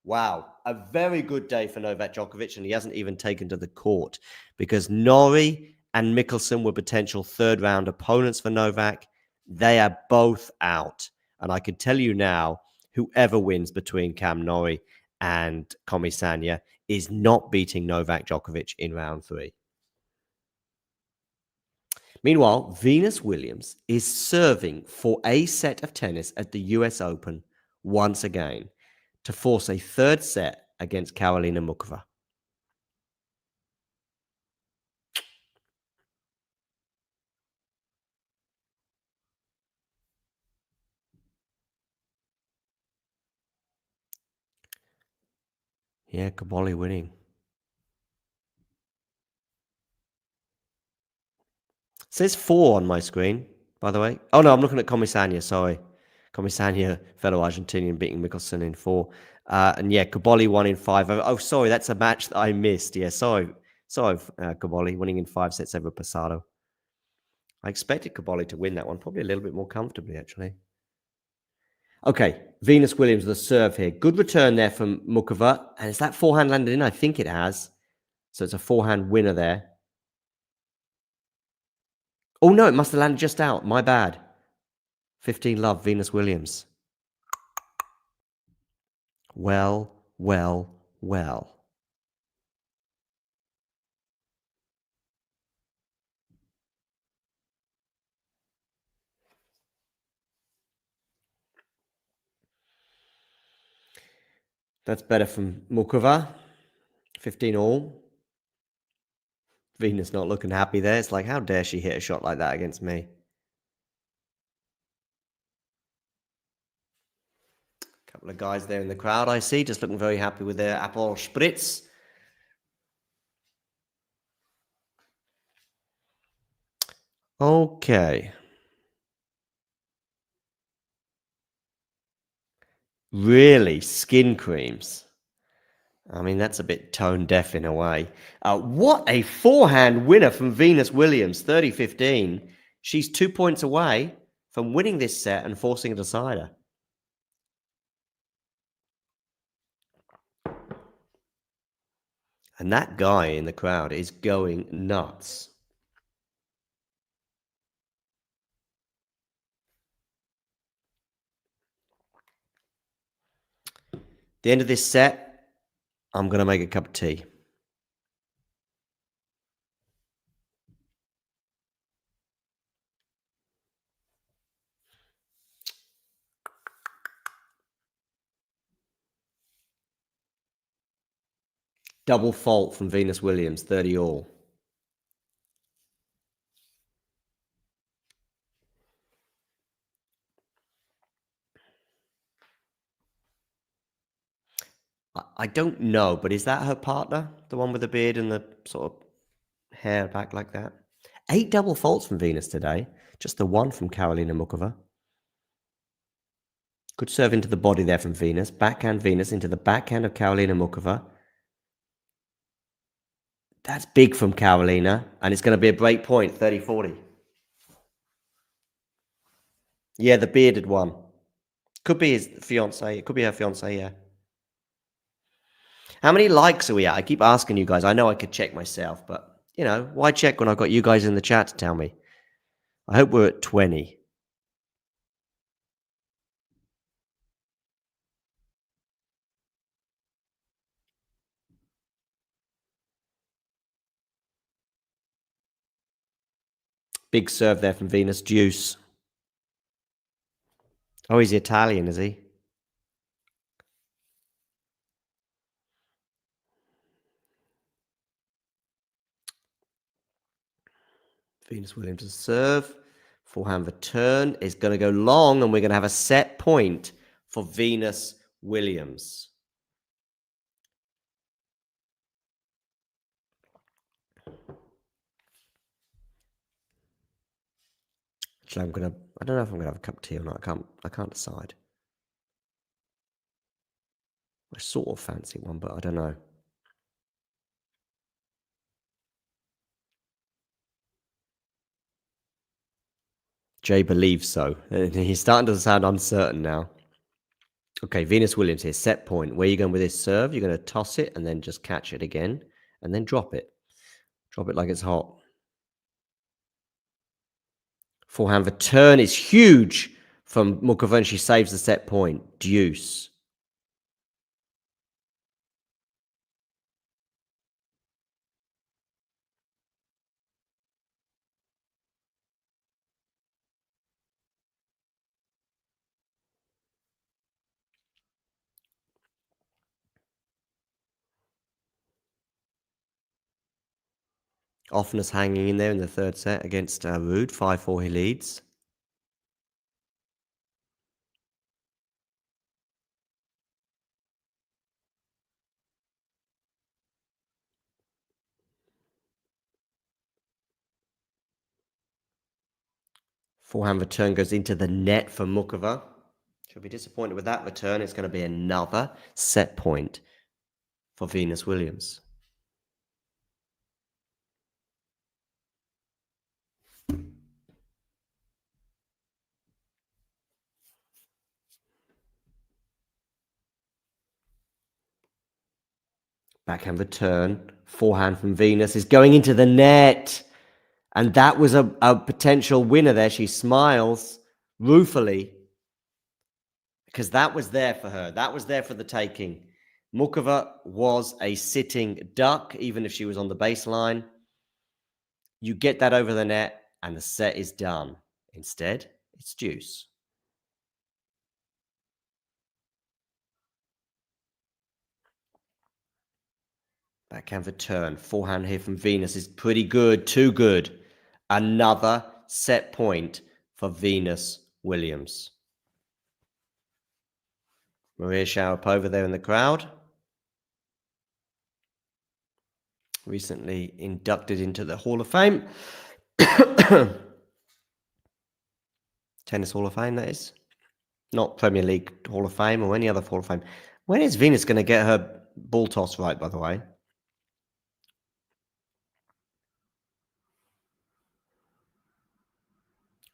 Wow, a very good day for Novak Djokovic, and he hasn't even taken to the court because Norrie and Mickelson were potential third-round opponents for Novak. They are both out. And I can tell you now, whoever wins between Cam Norrie and Komisanya is not beating Novak Djokovic in round 3. Meanwhile, Venus Williams is serving for a set of tennis at the US Open once again to force a third set against Karolina Muchova. Yeah, Kaboli winning. It says 4 on my screen, by the way. Oh, no, I'm looking at Comisania, sorry. Comisania, fellow Argentinian, beating Mickelson in 4. And yeah, Kaboli won in 5. Oh, sorry, that's a match that I missed. Yeah, sorry. Sorry, Kaboli winning in 5 sets over Pasado. I expected Kaboli to win that one, probably a little bit more comfortably, actually. Okay, Venus Williams, the serve here. Good return there from Muchova. And is that forehand landed in? I think it has. So it's a forehand winner there. Oh, no, it must have landed just out. My bad. 15 love, Venus Williams. Well, well, well. That's better from Muchova. 15 all. Venus not looking happy there. It's like, how dare she hit a shot like that against me? Couple of guys there in the crowd, I see, just looking very happy with their Aperol Spritz. Okay. Really? Skin creams? I mean, that's a bit tone deaf in a way. What a forehand winner from Venus Williams, 30-15. She's 2 points away from winning this set and forcing a decider. And that guy in the crowd is going nuts. The end of this set, I'm going to make a cup of tea. Double fault from Venus Williams, 30 all. I don't know, but is that her partner? The one with the beard and the sort of hair back like that? 8 double faults from Venus today. Just the one from Karolina Muchova. Good serve into the body there from Venus. Backhand Venus into the backhand of Karolina Muchova. That's big from Karolina. And it's going to be a break point, 30-40. Yeah, the bearded one. Could be his fiance. It could be her fiance, yeah. How many likes are we at? I keep asking you guys. I know I could check myself, but, you know, why check when I've got you guys in the chat to tell me? I hope we're at 20. Big serve there from Venus. Deuce. Oh, he's Italian, is he? Venus Williams to serve. Forehand return is going to go long, and we're going to have a set point for Venus Williams. Actually, I don't know if I'm gonna have a cup of tea or not. I can't decide. I sort of fancy one, but I don't know. Jay believes so. He's starting to sound uncertain now. Okay, Venus Williams here, set point. Where are you going with this serve? You're going to toss it and then just catch it again and then drop it. Drop it like it's hot. Forehand return is huge from Muchova, and she saves the set point. Deuce. Offeness hanging in there in the third set against Ruud. 5-4 he leads. Forehand return goes into the net for Muchova. She'll be disappointed with that return. It's going to be another set point for Venus Williams. Backhand return. Forehand from Venus is going into the net. And that was a potential winner there. She smiles ruefully because that was there for her. That was there for the taking. Muchova was a sitting duck, even if she was on the baseline. You get that over the net and the set is done. Instead, it's deuce. Backhand return. Forehand here from Venus is pretty good. Too good. Another set point for Venus Williams. Maria Sharapova there in the crowd. Recently inducted into the Hall of Fame. Tennis Hall of Fame, that is. Not Premier League Hall of Fame or any other Hall of Fame. When is Venus going to get her ball toss right, by the way?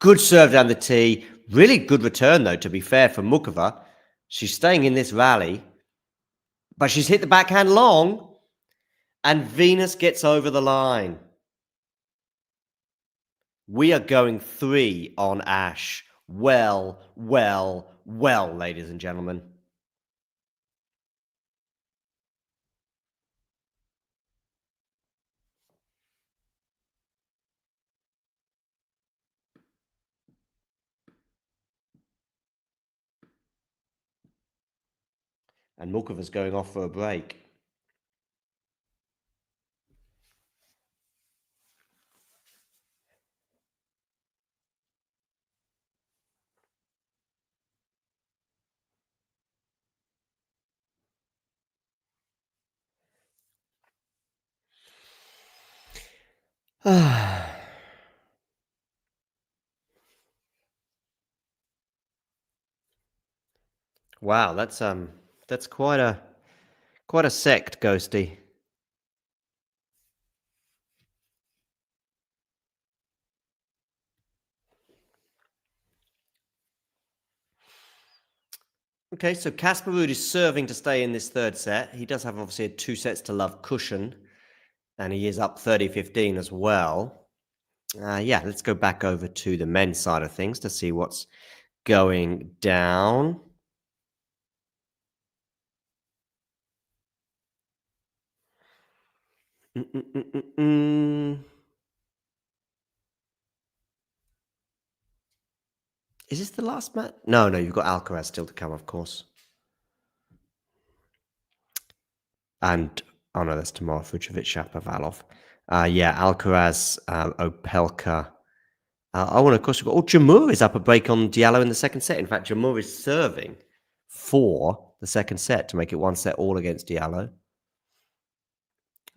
Good serve down the tee. Really good return, though, to be fair, for Muchova. She's staying in this rally. But she's hit the backhand long. And Venus gets over the line. We are going 3 on Ash. Well, ladies and gentlemen. And Muchova's going off for a break. Wow, that's quite a sect, Ghosty. Okay, so Casper Ruud is serving to stay in this third set. He does have obviously a 2 sets to love cushion, and he is up 30-15 as well. Yeah, let's go back over to the men's side of things to see what's going down. Is this the last match? No, you've got Alcaraz still to come, of course. And, oh no, that's tomorrow. Fucsovics, Shapovalov. Yeah, Alcaraz, Opelka. Of course, we've got... Jamur is up a break on Diallo in the second set. In fact, Jamur is serving for the second set to make it 1 set all against Diallo.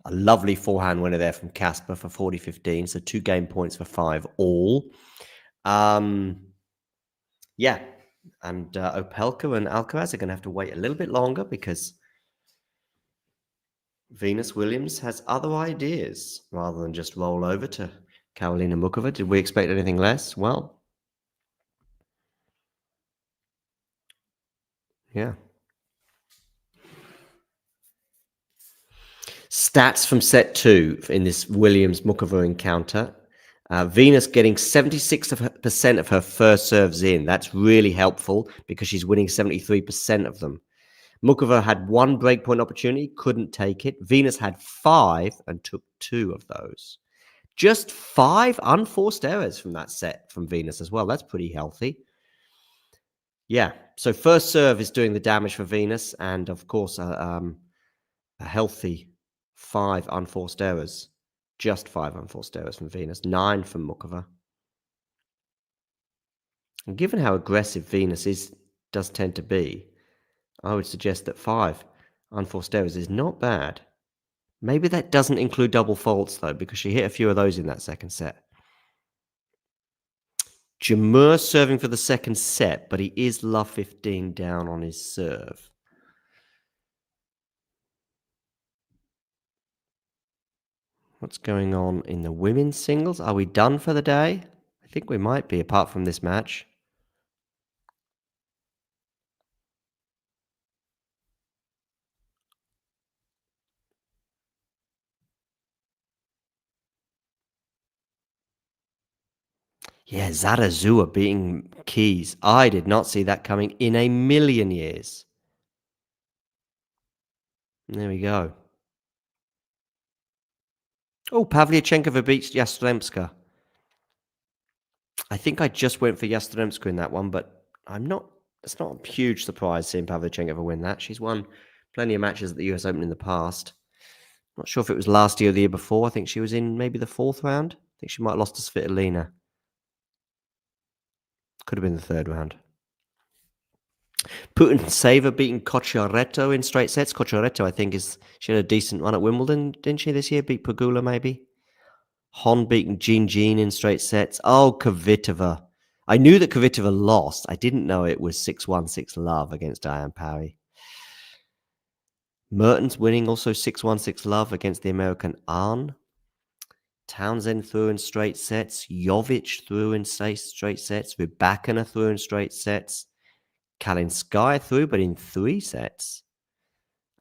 A lovely forehand winner there from Casper for 40-15. So 2 game points for 5 all. Yeah. And Opelka and Alcaraz are going to have to wait a little bit longer because Venus Williams has other ideas rather than just roll over to Karolina Muchova. Did we expect anything less? Well, yeah. Stats from set 2 in this Williams-Muchova encounter. Venus getting 76% of her first serves in. That's really helpful because she's winning 73% of them. Muchova had 1 breakpoint opportunity, couldn't take it. Venus had 5 and took 2 of those. Just 5 unforced errors from that set from Venus as well. That's pretty healthy. Yeah, so first serve is doing the damage for Venus, and of course a healthy 5 unforced errors Just 5 unforced errors from Venus, 9 from Muchova. And given how aggressive Venus does tend to be, I would suggest that 5 unforced errors is not bad. Maybe that doesn't include double faults, though, because she hit a few of those in that second set. Jamur serving for the second set, but he is love 15 down on his serve. What's going on in the women's singles? Are we done for the day? I think we might be, apart from this match. Yeah, Zarazua beating Keys. I did not see that coming in a million years. There we go. Oh, Pavlyuchenkova beats Yastremska. I think I just went for Yastremska in that one, but it's not a huge surprise seeing Pavlyuchenkova win that. She's won plenty of matches at the US Open in the past. Not sure if it was last year or the year before. I think she was in maybe the 4th round. I think she might have lost to Svitolina. Could have been the 3rd round. Putin-Sava beating Cocciaretto in straight sets. Cocciaretto, I think, she had a decent run at Wimbledon, didn't she, this year? Beat Pegula, maybe? Hon beating Jean in straight sets. Oh, Kvitova. I knew that Kvitova lost. I didn't know it was 6-1, 6-love against Diane Parry. Mertens winning also 6-1, 6-love against the American Arn. Townsend through in straight sets. Jovic through in straight sets. Rybakina through in straight sets. Kalinskaya through, but in 3 sets.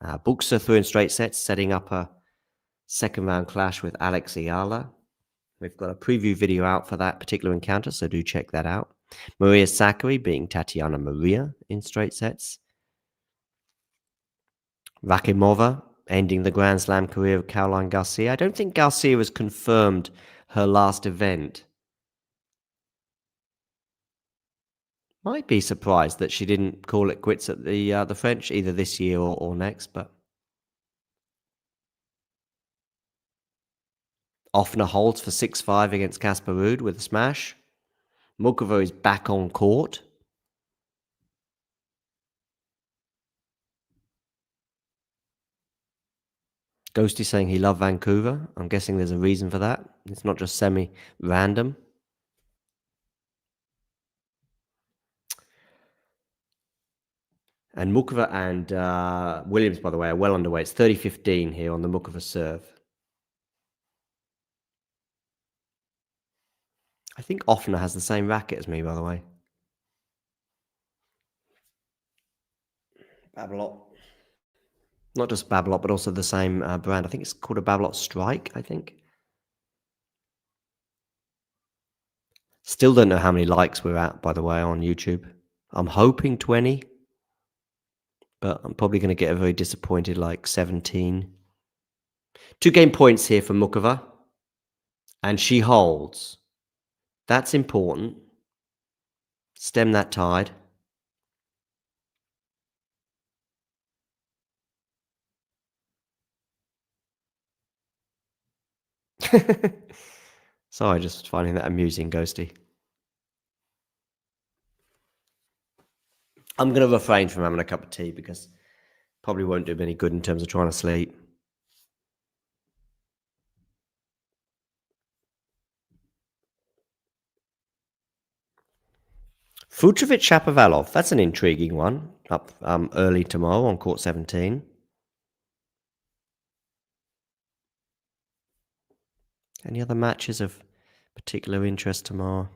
Buxa through in straight sets, setting up a second round clash with Alex Ayala. We've got a preview video out for that particular encounter, so do check that out. Maria Sakkari beating Tatiana Maria in straight sets. Rakimova ending the Grand Slam career of Caroline Garcia. I don't think Garcia has confirmed her last event. Might be surprised that she didn't call it quits at the French either this year or next, but Offner holds for 6-5 against Casper Ruud with a smash. Muchova is back on court. Ghosty saying he loved Vancouver. I'm guessing there's a reason for that. It's not just semi-random. And Muchova and Williams, by the way, are well underway. It's 30-15 here on the Muchova serve. I think Offner has the same racket as me, by the way. Babolat. Not just Babolat, but also the same brand. I think it's called a Babolat Strike, I think. Still don't know how many likes we're at, by the way, on YouTube. I'm hoping 20. But I'm probably going to get a very disappointed, like 17. 2 game points here for Muchova. And she holds. That's important. Stem that tide. Sorry, just finding that amusing, Ghosty. I'm going to refrain from having a cup of tea because probably won't do me any good in terms of trying to sleep. Fucsovics Shapovalov, that's an intriguing one. Up early tomorrow on court 17. Any other matches of particular interest tomorrow?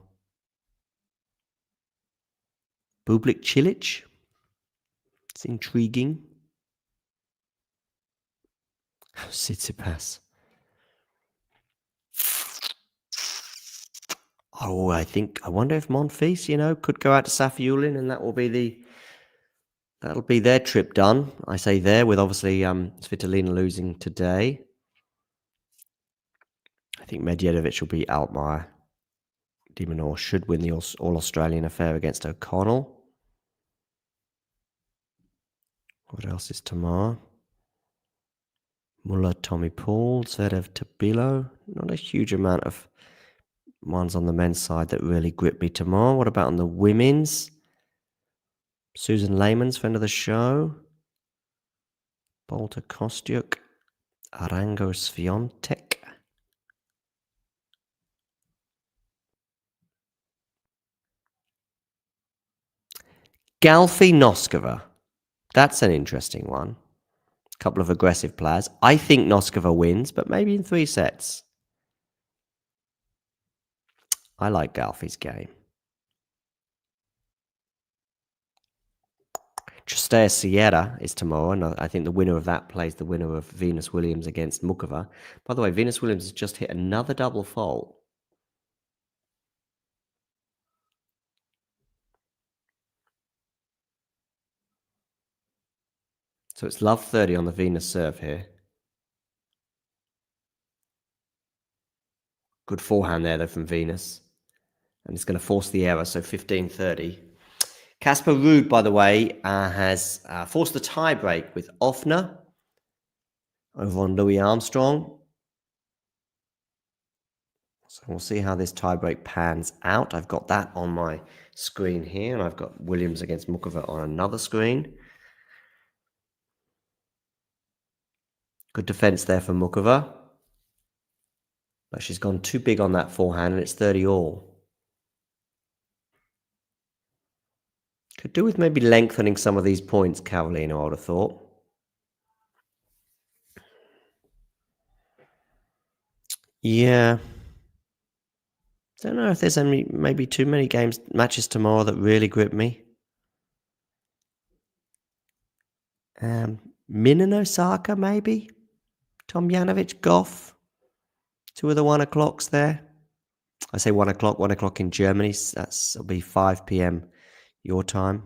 Bublik Cilic. It's intriguing. Tsitsipas. Oh, I wonder if Monfils, could go out to Safiullin, and that'll be their trip done. I say there, with obviously Svitolina losing today. I think Medjedovic will beat Altmaier. De Minaur should win the All-Australian affair against O'Connell. What else is tomorrow? Muller, Tommy Paul, Zverev, Tabilo. Not a huge amount of ones on the men's side that really grip me tomorrow. What about on the women's? Susan Lehman's friend of the show. Bolter Kostyuk. Arango Sviontek. Galfi Noskova. That's an interesting one. A couple of aggressive players. I think Noskova wins, but maybe in 3 sets. I like Galfi's game. Trustea Sierra is tomorrow, and I think the winner of that plays the winner of Venus Williams against Muchova. By the way, Venus Williams has just hit another double fault. So it's love 30 on the Venus serve here. Good forehand there, though, from Venus. And it's going to force the error, so 15-30. Casper Ruud, by the way, has forced the tiebreak with Offner over on Louis Armstrong. So we'll see how this tiebreak pans out. I've got that on my screen here, and I've got Williams against Muchova on another screen. Good defense there for Muchova. But she's gone too big on that forehand, and it's 30 all. Could do with maybe lengthening some of these points, Karolina, I would have thought. Yeah. Don't know if there's maybe too many matches tomorrow that really grip me. Min Osaka, maybe? Tomjanovic, Goff. 2 of the 1 o'clocks there. I say 1 o'clock, 1 o'clock in Germany. That'll be 5 p.m. your time.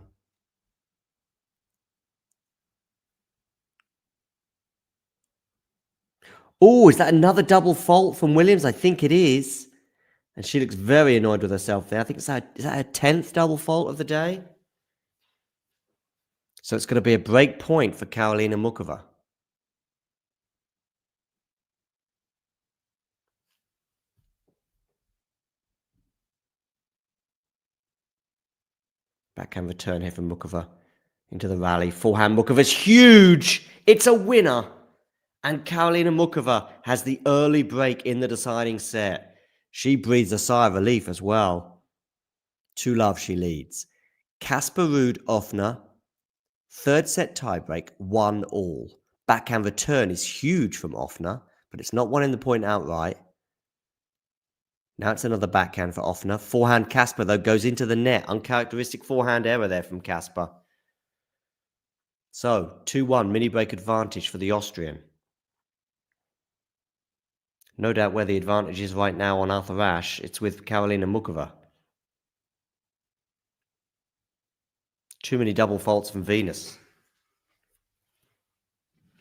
Oh, is that another double fault from Williams? I think it is. And she looks very annoyed with herself there. I think is that her 10th double fault of the day? So it's going to be a break point for Karolina Muchova. Backhand return here from Muchova into the rally. Forehand Muchova's huge. It's a winner. And Karolina Muchova has the early break in the deciding set. She breathes a sigh of relief as well. 2-love she leads. Casper Ruud Offner. 3rd set tiebreak, 1 all. Backhand return is huge from Offner, but it's not winning the point outright. Now it's another backhand for Offner. Forehand Casper, though, goes into the net. Uncharacteristic forehand error there from Casper. So, 2-1, mini break advantage for the Austrian. No doubt where the advantage is right now on Arthur Ashe, it's with Karolina Muchova. Too many double faults from Venus.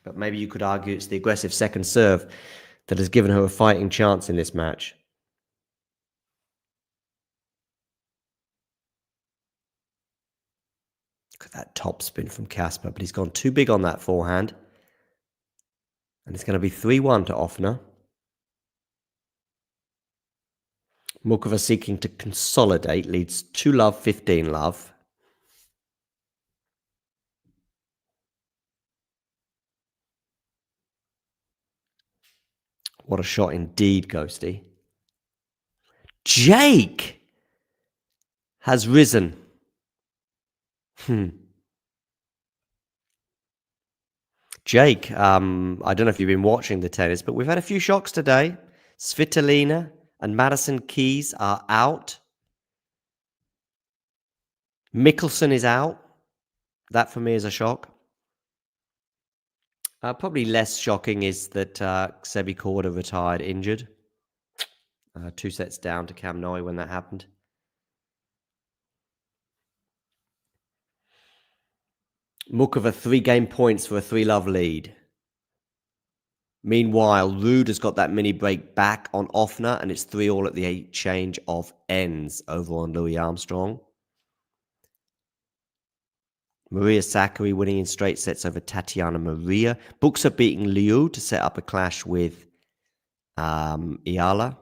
But maybe you could argue it's the aggressive second serve that has given her a fighting chance in this match. Look at that top spin from Casper, but he's gone too big on that forehand. And it's going to be 3-1 to Offner. Muchova seeking to consolidate, leads 2-love, 15-love. What a shot indeed, Ghosty. Jake has risen. Jake, I don't know if you've been watching the tennis, but we've had a few shocks today. Svitolina and Madison Keys are out. Mickelson is out. That for me is a shock. Probably less shocking is that Sebi Korda retired injured. 2 sets down to Cam Noy when that happened. Muchova 3-game points for a 3-love lead. Meanwhile, Ruud has got that mini break back on Offner, and it's 3-all at the change of ends over on Louis Armstrong. Maria Sakkari winning in straight sets over Tatiana Maria. Buxa beating Liu to set up a clash with Iala.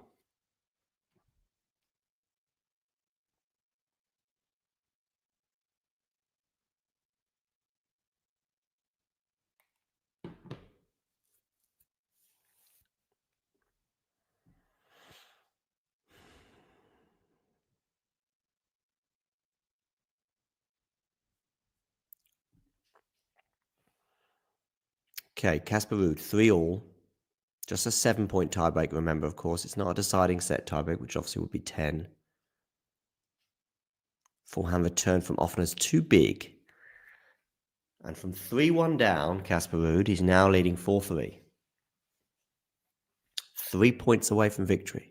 Okay, Casper Ruud, 3-all. Just a 7-point tiebreak, remember, of course. It's not a deciding set tiebreak, which obviously would be 10. Forehand return from Offner's too big. And from 3-1 down, Casper Ruud, he's now leading 4-3. 3 points away from victory.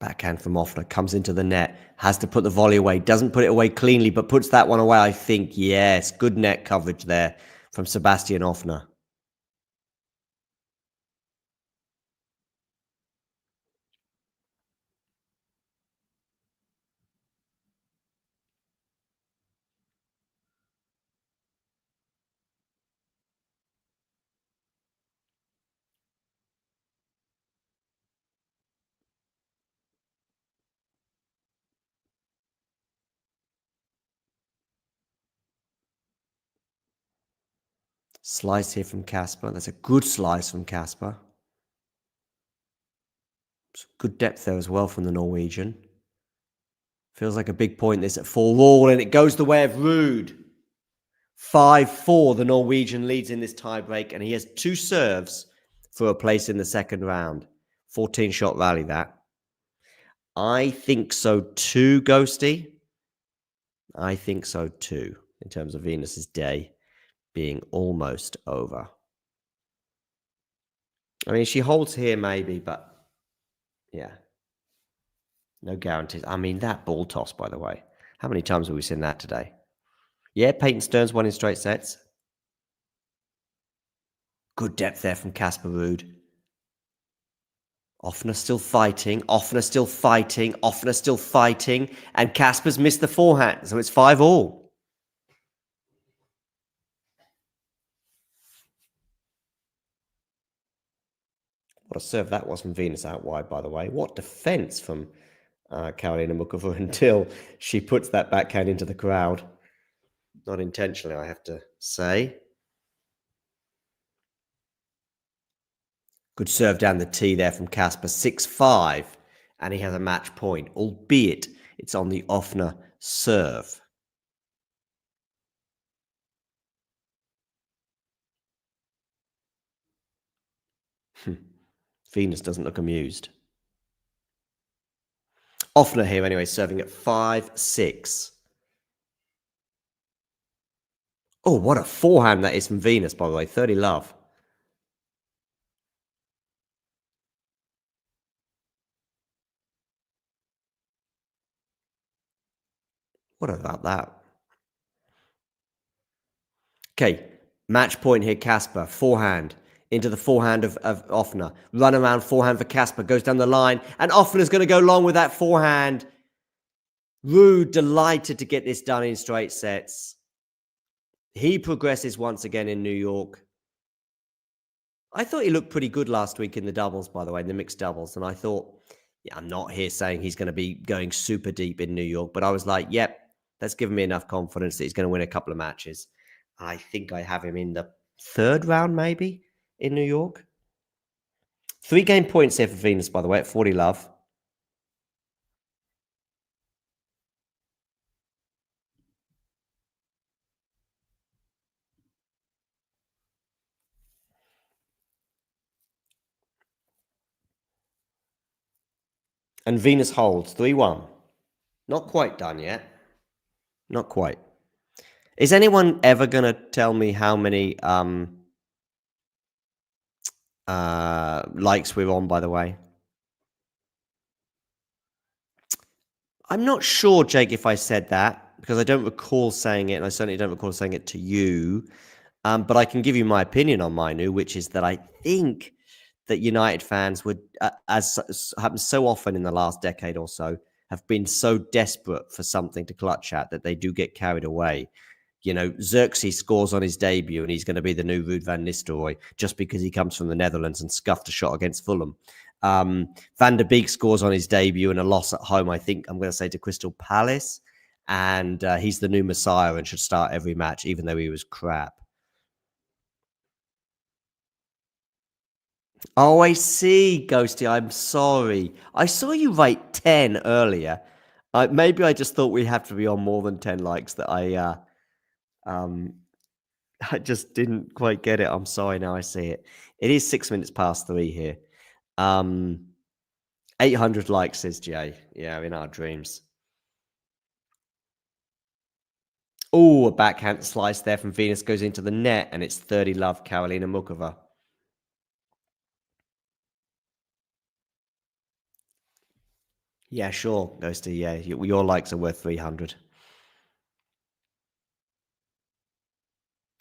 Backhand from Offner, comes into the net, has to put the volley away, doesn't put it away cleanly, but puts that one away, I think. Yes, good net coverage there from Sebastian Offner. Slice here from Casper. That's a good slice from Casper. Good depth there as well from the Norwegian. Feels like a big point this at 4-all, and it goes the way of Ruud. 5-4, the Norwegian leads in this tiebreak, and he has 2 serves for a place in the second round. 14-shot rally, that. I think so too, Ghosty. I think so too, in terms of Venus's day being almost over. I mean, she holds here maybe, but yeah. No guarantees. I mean, that ball toss, by the way. How many times have we seen that today? Yeah, Peyton Stearns won in straight sets. Good depth there from Casper Ruud. Offner still fighting. Offner still fighting. Offner still fighting. And Casper's missed the forehand. So it's 5-all. What a serve that was from Venus out wide, by the way. What defense from Karolina Muchova until she puts that backhand into the crowd. Not intentionally, I have to say. Good serve down the tee there from Casper. 6-5. And he has a match point, albeit it's on the Offner serve. Venus doesn't look amused. Offner here anyway, serving at 5-6. Oh, what a forehand that is from Venus, by the way. 30 love. What about that? Okay, match point here, Casper. Forehand into the forehand of Offner. Run around forehand for Casper. Goes down the line. And Offner's going to go long with that forehand. Ruud delighted to get this done in straight sets. He progresses once again in New York. I thought he looked pretty good last week in the doubles, by the way, in the mixed doubles. And I thought, yeah, I'm not here saying he's going to be going super deep in New York. But I was like, yep, that's given me enough confidence that he's going to win a couple of matches. I think I have him in the 3rd round, maybe, in New York. 3 game points here for Venus, by the way, at 40 love. And Venus holds 3-1. Not quite done yet. Not quite. Is anyone ever going to tell me how many likes we're on, by the way? I'm not sure, Jake, if I said that, because I don't recall saying it, and I certainly don't recall saying it to you. But I can give you my opinion on Mainu, which is that I think that United fans would, as happens so often in the last decade or so, have been so desperate for something to clutch at that they do get carried away. You know, Xerxes scores on his debut and he's going to be the new Ruud van Nistelrooy just because he comes from the Netherlands and scuffed a shot against Fulham. Van der Beek scores on his debut in a loss at home, I think I'm going to say to Crystal Palace. And he's the new Messiah and should start every match, even though he was crap. Oh, I see, Ghosty. I'm sorry. I saw you write 10 earlier. Maybe I just thought we have to be on more than 10 likes that I just didn't quite get it. I'm sorry. Now I see it. It is 6 minutes past 3 here. 800 likes, says Jay. Yeah, in our dreams. Oh, a backhand slice there from Venus goes into the net, and it's 30 love, Karolina Muchova. Yeah, sure, Ghosty. Yeah, your likes are worth 300.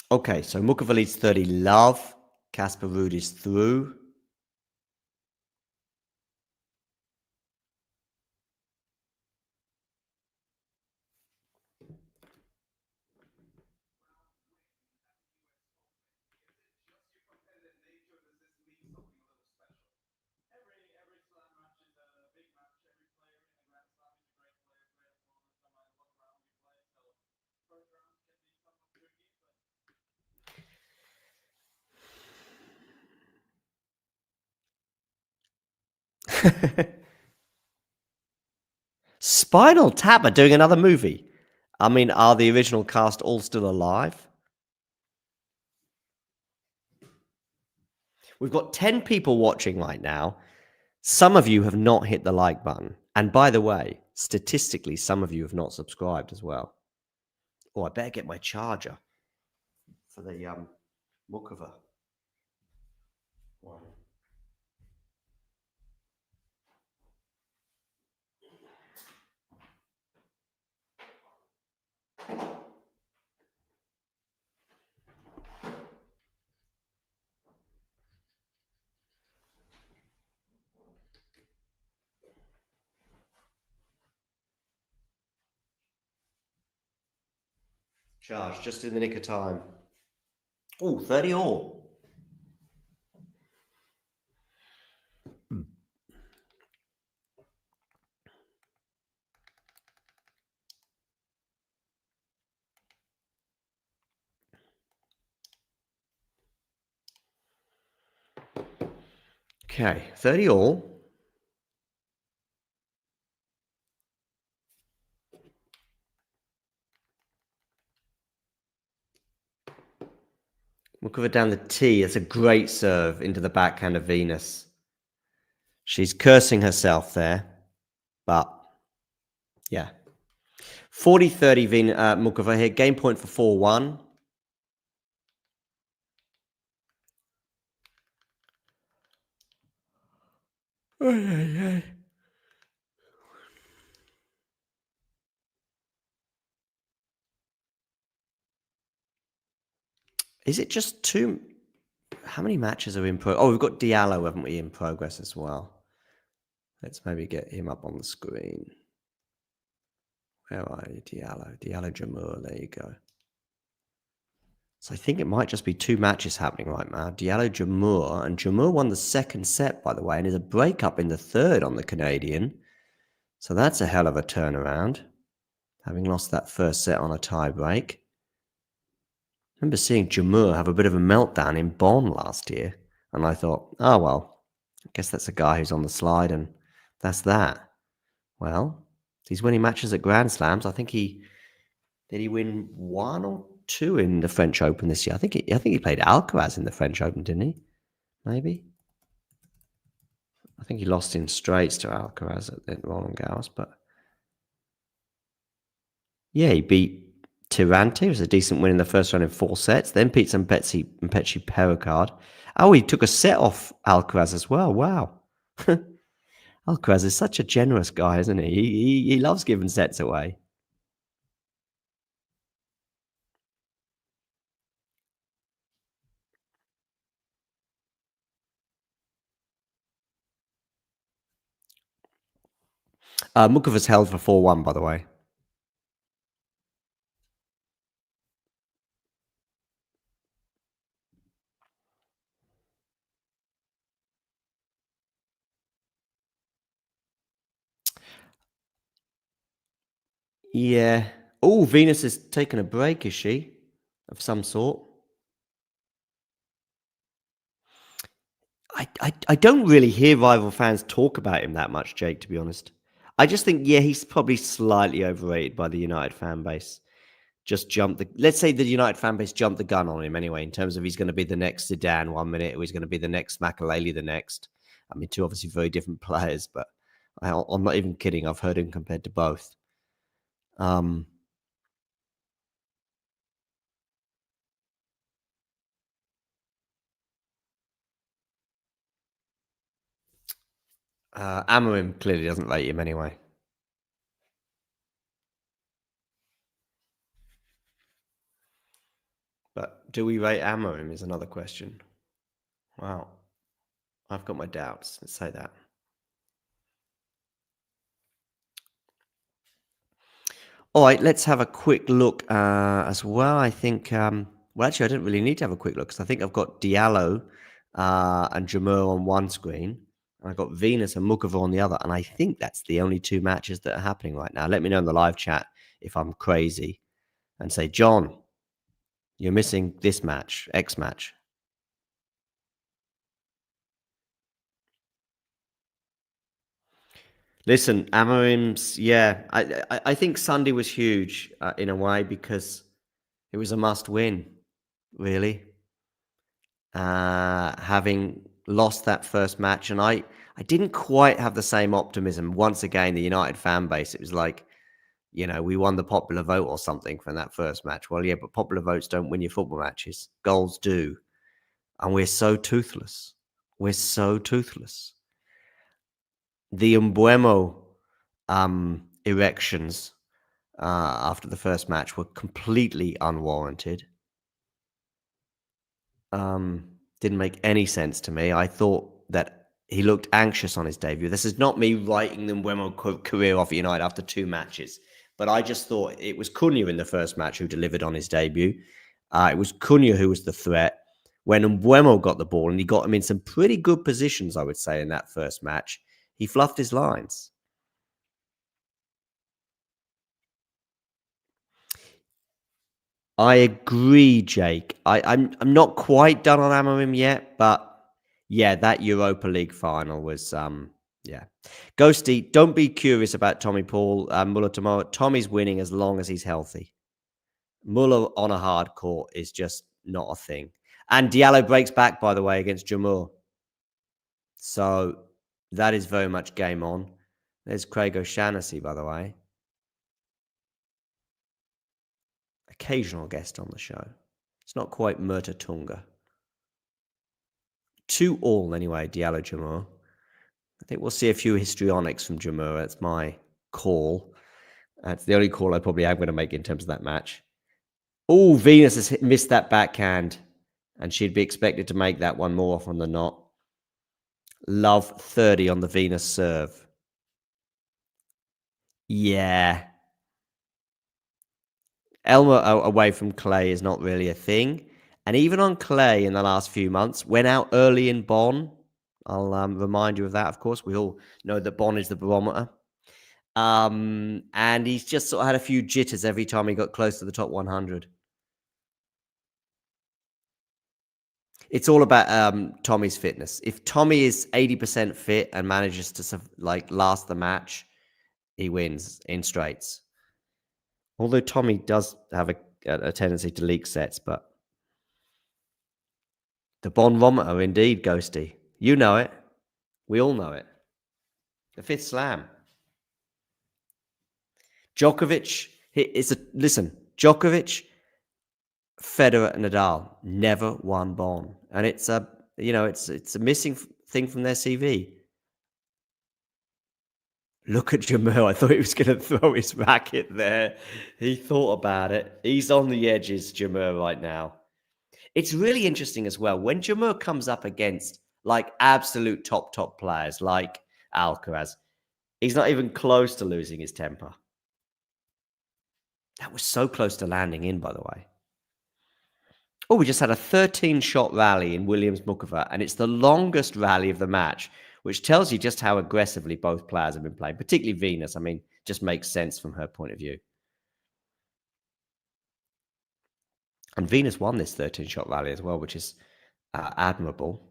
Okay, so Muchova leads 30 love. Casper Ruud is through. Spinal Tap are doing another movie. I mean, are the original cast all still alive? We've got 10 people watching right now. Some of you have not hit the like button. And by the way, statistically, some of you have not subscribed as well. Oh, I better get my charger for the Muchova one. Charge, just in the nick of time. Oh, 30 all. Okay, 30 all. We'll cover down the tee. It's a great serve into the backhand of Venus. She's cursing herself there, but yeah. 40-30 Muchova here. Game point for 4-1. Is it just two? How many matches are in progress? Oh, we've got Diallo, haven't we, in progress as well? Let's maybe get him up on the screen. Where are you, Diallo? Diallo Jamur, there you go. So I think it might just be two matches happening right now. Diallo Jamur, and Jamur won the second set, by the way, and is a breakup in the third on the Canadian. So that's a hell of a turnaround, having lost that first set on a tie break. I remember seeing Jamur have a bit of a meltdown in Bonn last year, and I thought, oh, well, I guess that's a guy who's on the slide, and that's that. Well, he's winning matches at Grand Slams. I think did he win one or two in the French Open this year? I think he played Alcaraz in the French Open, didn't he? Maybe. I think he lost in straights to Alcaraz at Roland Garros, but yeah, he beat Tirante. It was a decent win in the first round in 4 sets. Then beat some Petsi Pericard. Oh, he took a set off Alcaraz as well. Wow. Alcaraz is such a generous guy, isn't he? He loves giving sets away. Muchova's held for 4-1, by the way. Yeah. Oh, Venus is taking a break, is she? Of some sort. I don't really hear rival fans talk about him that much, Jake, to be honest. I just think, yeah, he's probably slightly overrated by the United fan base. Let's say the United fan base jumped the gun on him anyway, in terms of he's going to be the next Zidane 1 minute, or he's going to be the next Makelele the next. I mean, two obviously very different players, but I'm not even kidding. I've heard him compared to both. Amorim clearly doesn't rate him anyway. But do we rate Amorim is another question. Wow. I've got my doubts. Let's say that. All right, let's have a quick look as well. I think, well, actually, I don't really need to have a quick look because I think I've got Diallo and Jamur on one screen. And I've got Venus and Muchova on the other. And I think that's the only two matches that are happening right now. Let me know in the live chat if I'm crazy. And say, John, you're missing this match, X match. Listen, Amorim's, yeah, I think Sunday was huge in a way because it was a must-win, really. Having lost that first match, and I didn't quite have the same optimism. Once again, the United fan base, it was like, you know, we won the popular vote or something from that first match. Well, yeah, but popular votes don't win your football matches. Goals do. And we're so toothless. We're so toothless. The Mbuemo erections after the first match were completely unwarranted. Didn't make any sense to me. I thought that he looked anxious on his debut. This is not me writing the Mbuemo career off at United after 2 matches, but I just thought it was Cunha in the first match who delivered on his debut. It was Cunha who was the threat. When Mbuemo got the ball, and he got him in some pretty good positions, I would say, in that first match, he fluffed his lines. I agree, Jake. I'm not quite done on Amorim yet, but yeah, that Europa League final was yeah. Ghosty, don't be curious about Tommy Paul Muller tomorrow. Tommy's winning as long as he's healthy. Muller on a hard court is just not a thing. And Diallo breaks back, by the way, against Jamur. So that is very much game on. There's Craig O'Shaughnessy, by the way. Occasional guest on the show. It's not quite Murta Tunga. 2-2 anyway, Diallo Jamur. I think we'll see a few histrionics from Jamur. That's my call. That's the only call I probably am going to make in terms of that match. Oh, Venus has missed that backhand. And she'd be expected to make that one more often than not. Love 30 on the Venus serve. Yeah. Elmer away from clay is not really a thing. And even on clay in the last few months, went out early in Bonn. I'll remind you of that, of course. We all know that Bonn is the barometer. And he's just sort of had a few jitters every time he got close to the top 100. It's all about Tommy's fitness. If Tommy is 80% fit and manages to last the match, he wins in straights. Although Tommy does have a tendency to leak sets, but the Bonrometer, indeed, Ghosty. You know it. We all know it. The 5th slam. Djokovic, listen, Djokovic, Federer and Nadal never won Bonn. And it's a missing thing from their CV. Look at Jamil. I thought he was going to throw his racket there. He thought about it. He's on the edges, Jamil, right now. It's really interesting as well. When Jamil comes up against like absolute top players like Alcaraz, He's not even close to losing his temper. That was so close to landing in, by the way. Oh, we just had a 13-shot rally in Williams-Muchova, and it's the longest rally of the match, which tells you just how aggressively both players have been playing, particularly Venus. I mean, just makes sense from her point of view. And Venus won this 13-shot rally as well, which is admirable.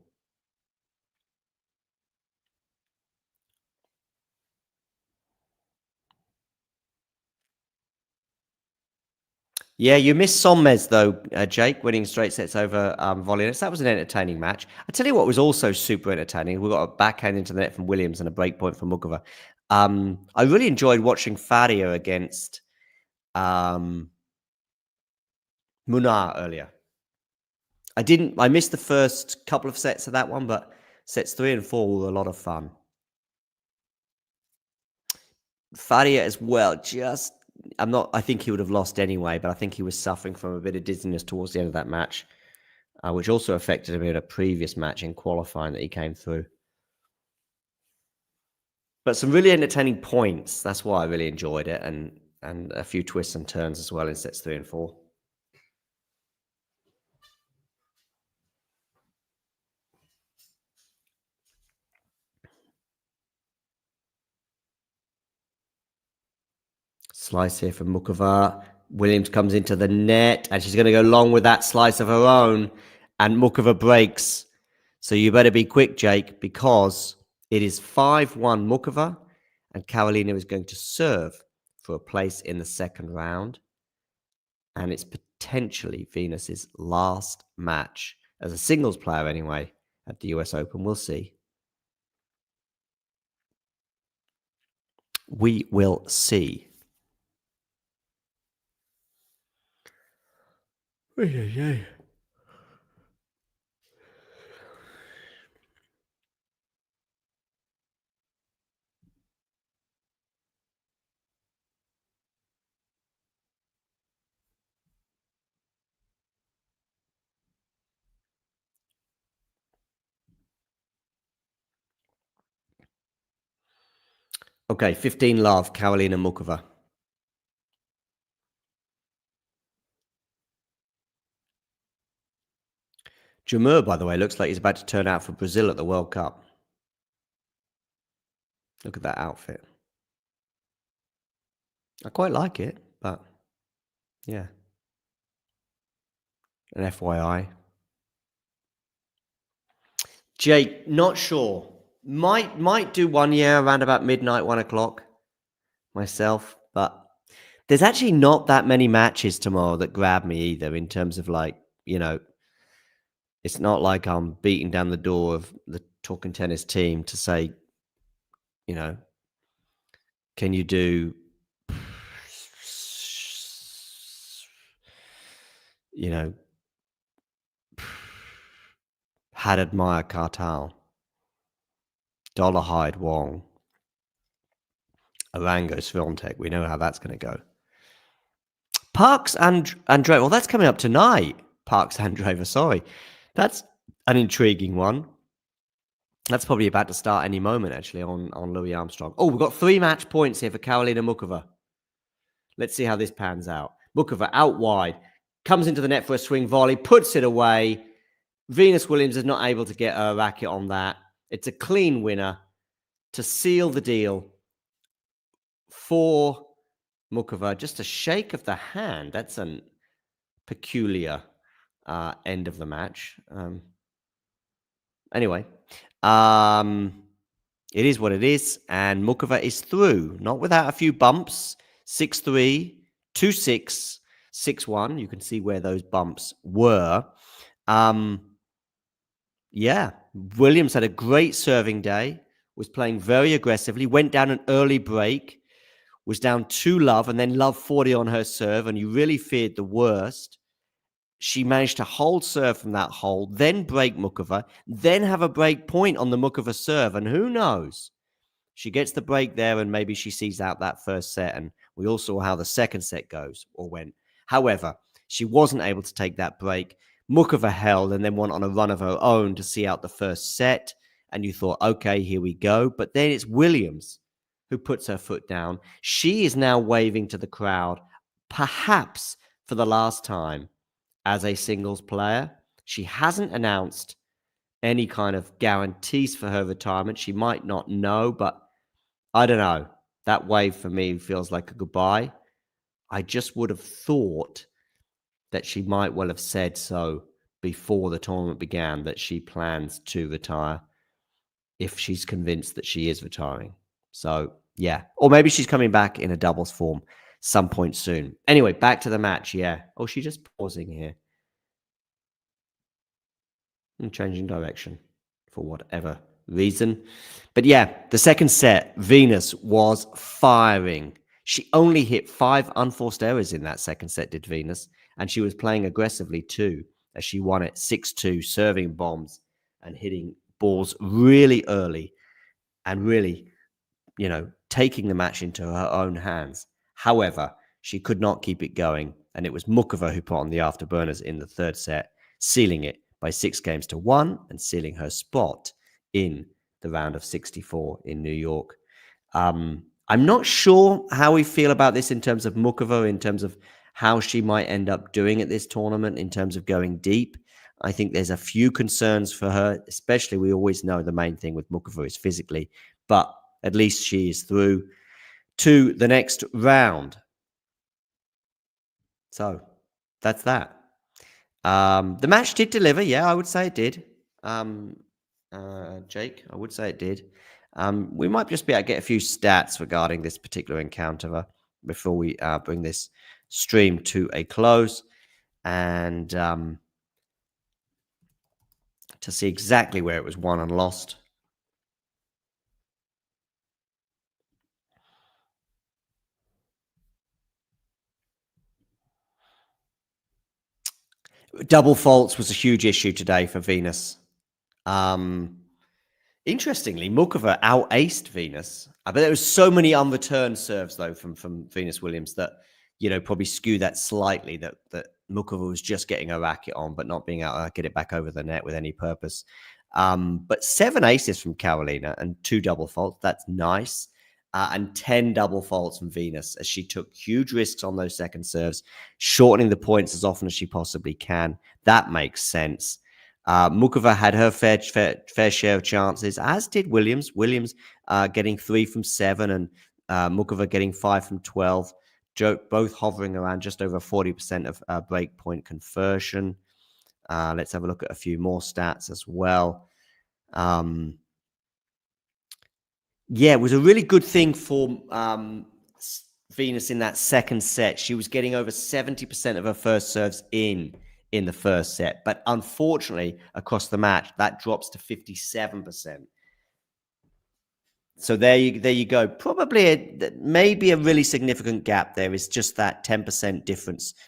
Yeah, you missed Sommes, though, Jake, winning straight sets over Volley. That was an entertaining match. I tell you what was also super entertaining. We got a backhand into the net from Williams and a break point from Muchova. I really enjoyed watching Fadia against Munar earlier. I missed the first couple of sets of that one, but sets 3 and 4 were a lot of fun. Fadia as well, I think he would have lost anyway, but I think he was suffering from a bit of dizziness towards the end of that match, which also affected him in a previous match in qualifying that he came through. But some really entertaining points. That's why I really enjoyed it, and a few twists and turns as well in sets 3 and 4. Slice here from Muchova. Williams comes into the net, and she's going to go long with that slice of her own, and Muchova breaks. So you better be quick, Jake, because it is 5-1 Muchova, and Karolina is going to serve for a place in the second round. And it's potentially Venus's last match as a singles player anyway at the US Open. We'll see. We will see. Okay, 15 love, Karolina Muchova. Jamur, by the way, looks like he's about to turn out for Brazil at the World Cup. Look at that outfit. I quite like it, but yeah. An FYI. Jake, not sure. Might do 1 year around about midnight, 1 o'clock myself, but there's actually not that many matches tomorrow that grab me either in terms of it's not like I'm beating down the door of the Talking Tennis team to say, can you do, Haddad Meyer Kartal, Dollarhide Wong, Arango Swiatek. We know how that's going to go. Parks and Andreeva. Well, that's coming up tonight. Parks Andreeva, sorry. That's an intriguing one. That's probably about to start any moment, actually, on Louis Armstrong. Oh, we've got 3 match points here for Karolina Muchova. Let's see how this pans out. Muchova out wide. Comes into the net for a swing volley. Puts it away. Venus Williams is not able to get a racket on that. It's a clean winner to seal the deal for Muchova. Just a shake of the hand. That's a peculiar end of the match. Anyway, it is what it is, and Muchova is through, not without a few bumps. 6-3, 2-6, 6-1. You can see where those bumps were. Yeah, Williams had a great serving day, was playing very aggressively, went down an early break, was down 2 love, and then love 40 on her serve, and you really feared the worst. She managed to hold serve from that hole, then break Muchova, then have a break point on the Muchova serve, and who knows? She gets the break there, and maybe she sees out that first set, and we all saw how the second set goes or went. However, she wasn't able to take that break. Muchova held and then went on a run of her own to see out the first set, and you thought, okay, here we go. But then it's Williams who puts her foot down. She is now waving to the crowd, perhaps for the last time as a singles player. She hasn't announced any kind of guarantees for her retirement. She might not know, but I don't know. That wave for me feels like a goodbye. I just would have thought that she might well have said so before the tournament began, that she plans to retire if she's convinced that she is retiring. So, yeah. Or maybe she's coming back in a doubles form some point soon. Anyway, back to the match, yeah. Oh, she's just pausing here. And changing direction for whatever reason. But yeah, the second set, Venus was firing. She only hit 5 unforced errors in that second set, did Venus. And she was playing aggressively too, as she won it 6-2, serving bombs and hitting balls really early and really, taking the match into her own hands. However, she could not keep it going. And it was Muchova who put on the afterburners in the third set, sealing it by 6-1 and sealing her spot in the round of 64 in New York. I'm not sure how we feel about this in terms of Muchova, in terms of how she might end up doing at this tournament, in terms of going deep. I think there's a few concerns for her, especially we always know the main thing with Muchova is physically, but at least she is through to the next round. So that's that. The match did deliver. Yeah, I would say it did. Jake, I would say it did. We might just be able to get a few stats regarding this particular encounter before we bring this stream to a close, and to see exactly where it was won and lost. Double faults was a huge issue today for Venus. Interestingly, Muchova out-aced Venus. But there was so many unreturned serves, though, from Venus Williams that, probably skew that slightly, that Muchova was just getting a racket on, but not being able to get it back over the net with any purpose. But 7 aces from Karolina and 2 double faults. That's nice. And 10 double faults from Venus, as she took huge risks on those second serves, shortening the points as often as she possibly can. That makes sense. Muchova had her fair share of chances, as did Williams. Williams getting 3 from 7 and Muchova getting 5 from 12. Both hovering around just over 40% of break point conversion. Let's have a look at a few more stats as well. Yeah, it was a really good thing for Venus in that second set. She was getting over 70% of her first serves in the first set. But unfortunately, across the match, that drops to 57%. So there you go. Probably maybe a really significant gap there is just that 10%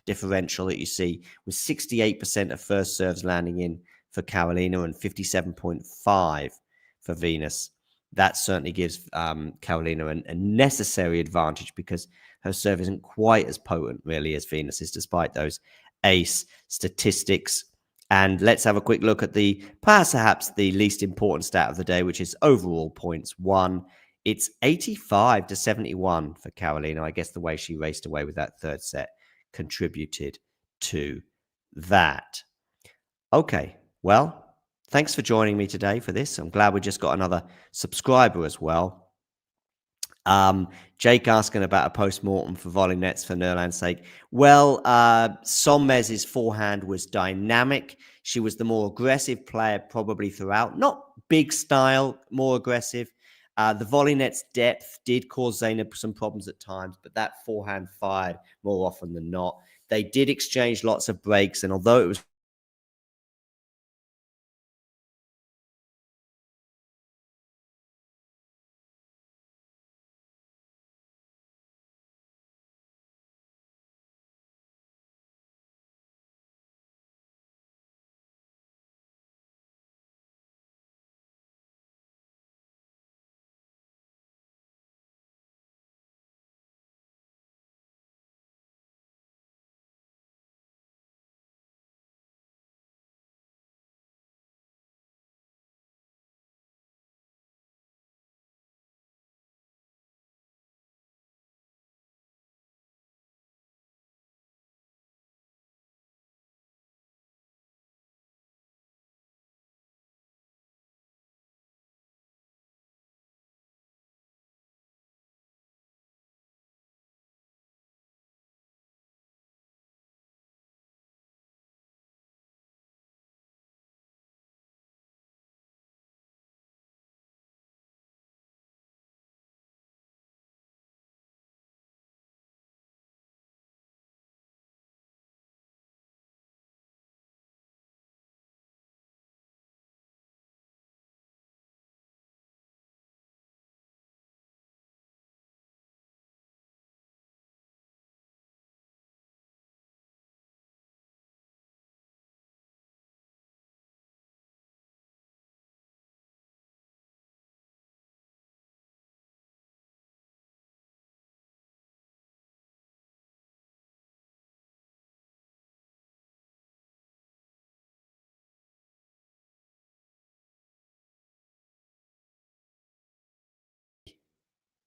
differential that you see, with 68% of first serves landing in for Karolina and 57.5 for Venus. That certainly gives Karolina a necessary advantage, because her serve isn't quite as potent, really, as Venus's, despite those ace statistics. And let's have a quick look at perhaps the least important stat of the day, which is overall points won. It's 85-71 for Karolina. I guess the way she raced away with that third set contributed to that. Okay, well, thanks for joining me today for this. I'm glad we just got another subscriber as well. Jake asking about a post-mortem for volley nets for Nerland's sake. Well, Sommes's forehand was dynamic. She was the more aggressive player probably throughout. Not big style, more aggressive. The volley net's depth did cause Zeynep some problems at times, but that forehand fired more often than not. They did exchange lots of breaks, and although it was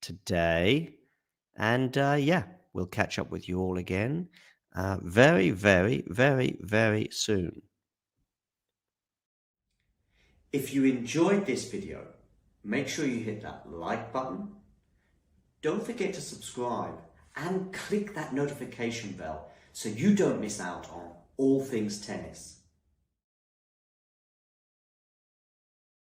today. And yeah, we'll catch up with you all again very, very, very, very soon. If you enjoyed this video, make sure you hit that like button. Don't forget to subscribe and click that notification bell so you don't miss out on all things tennis.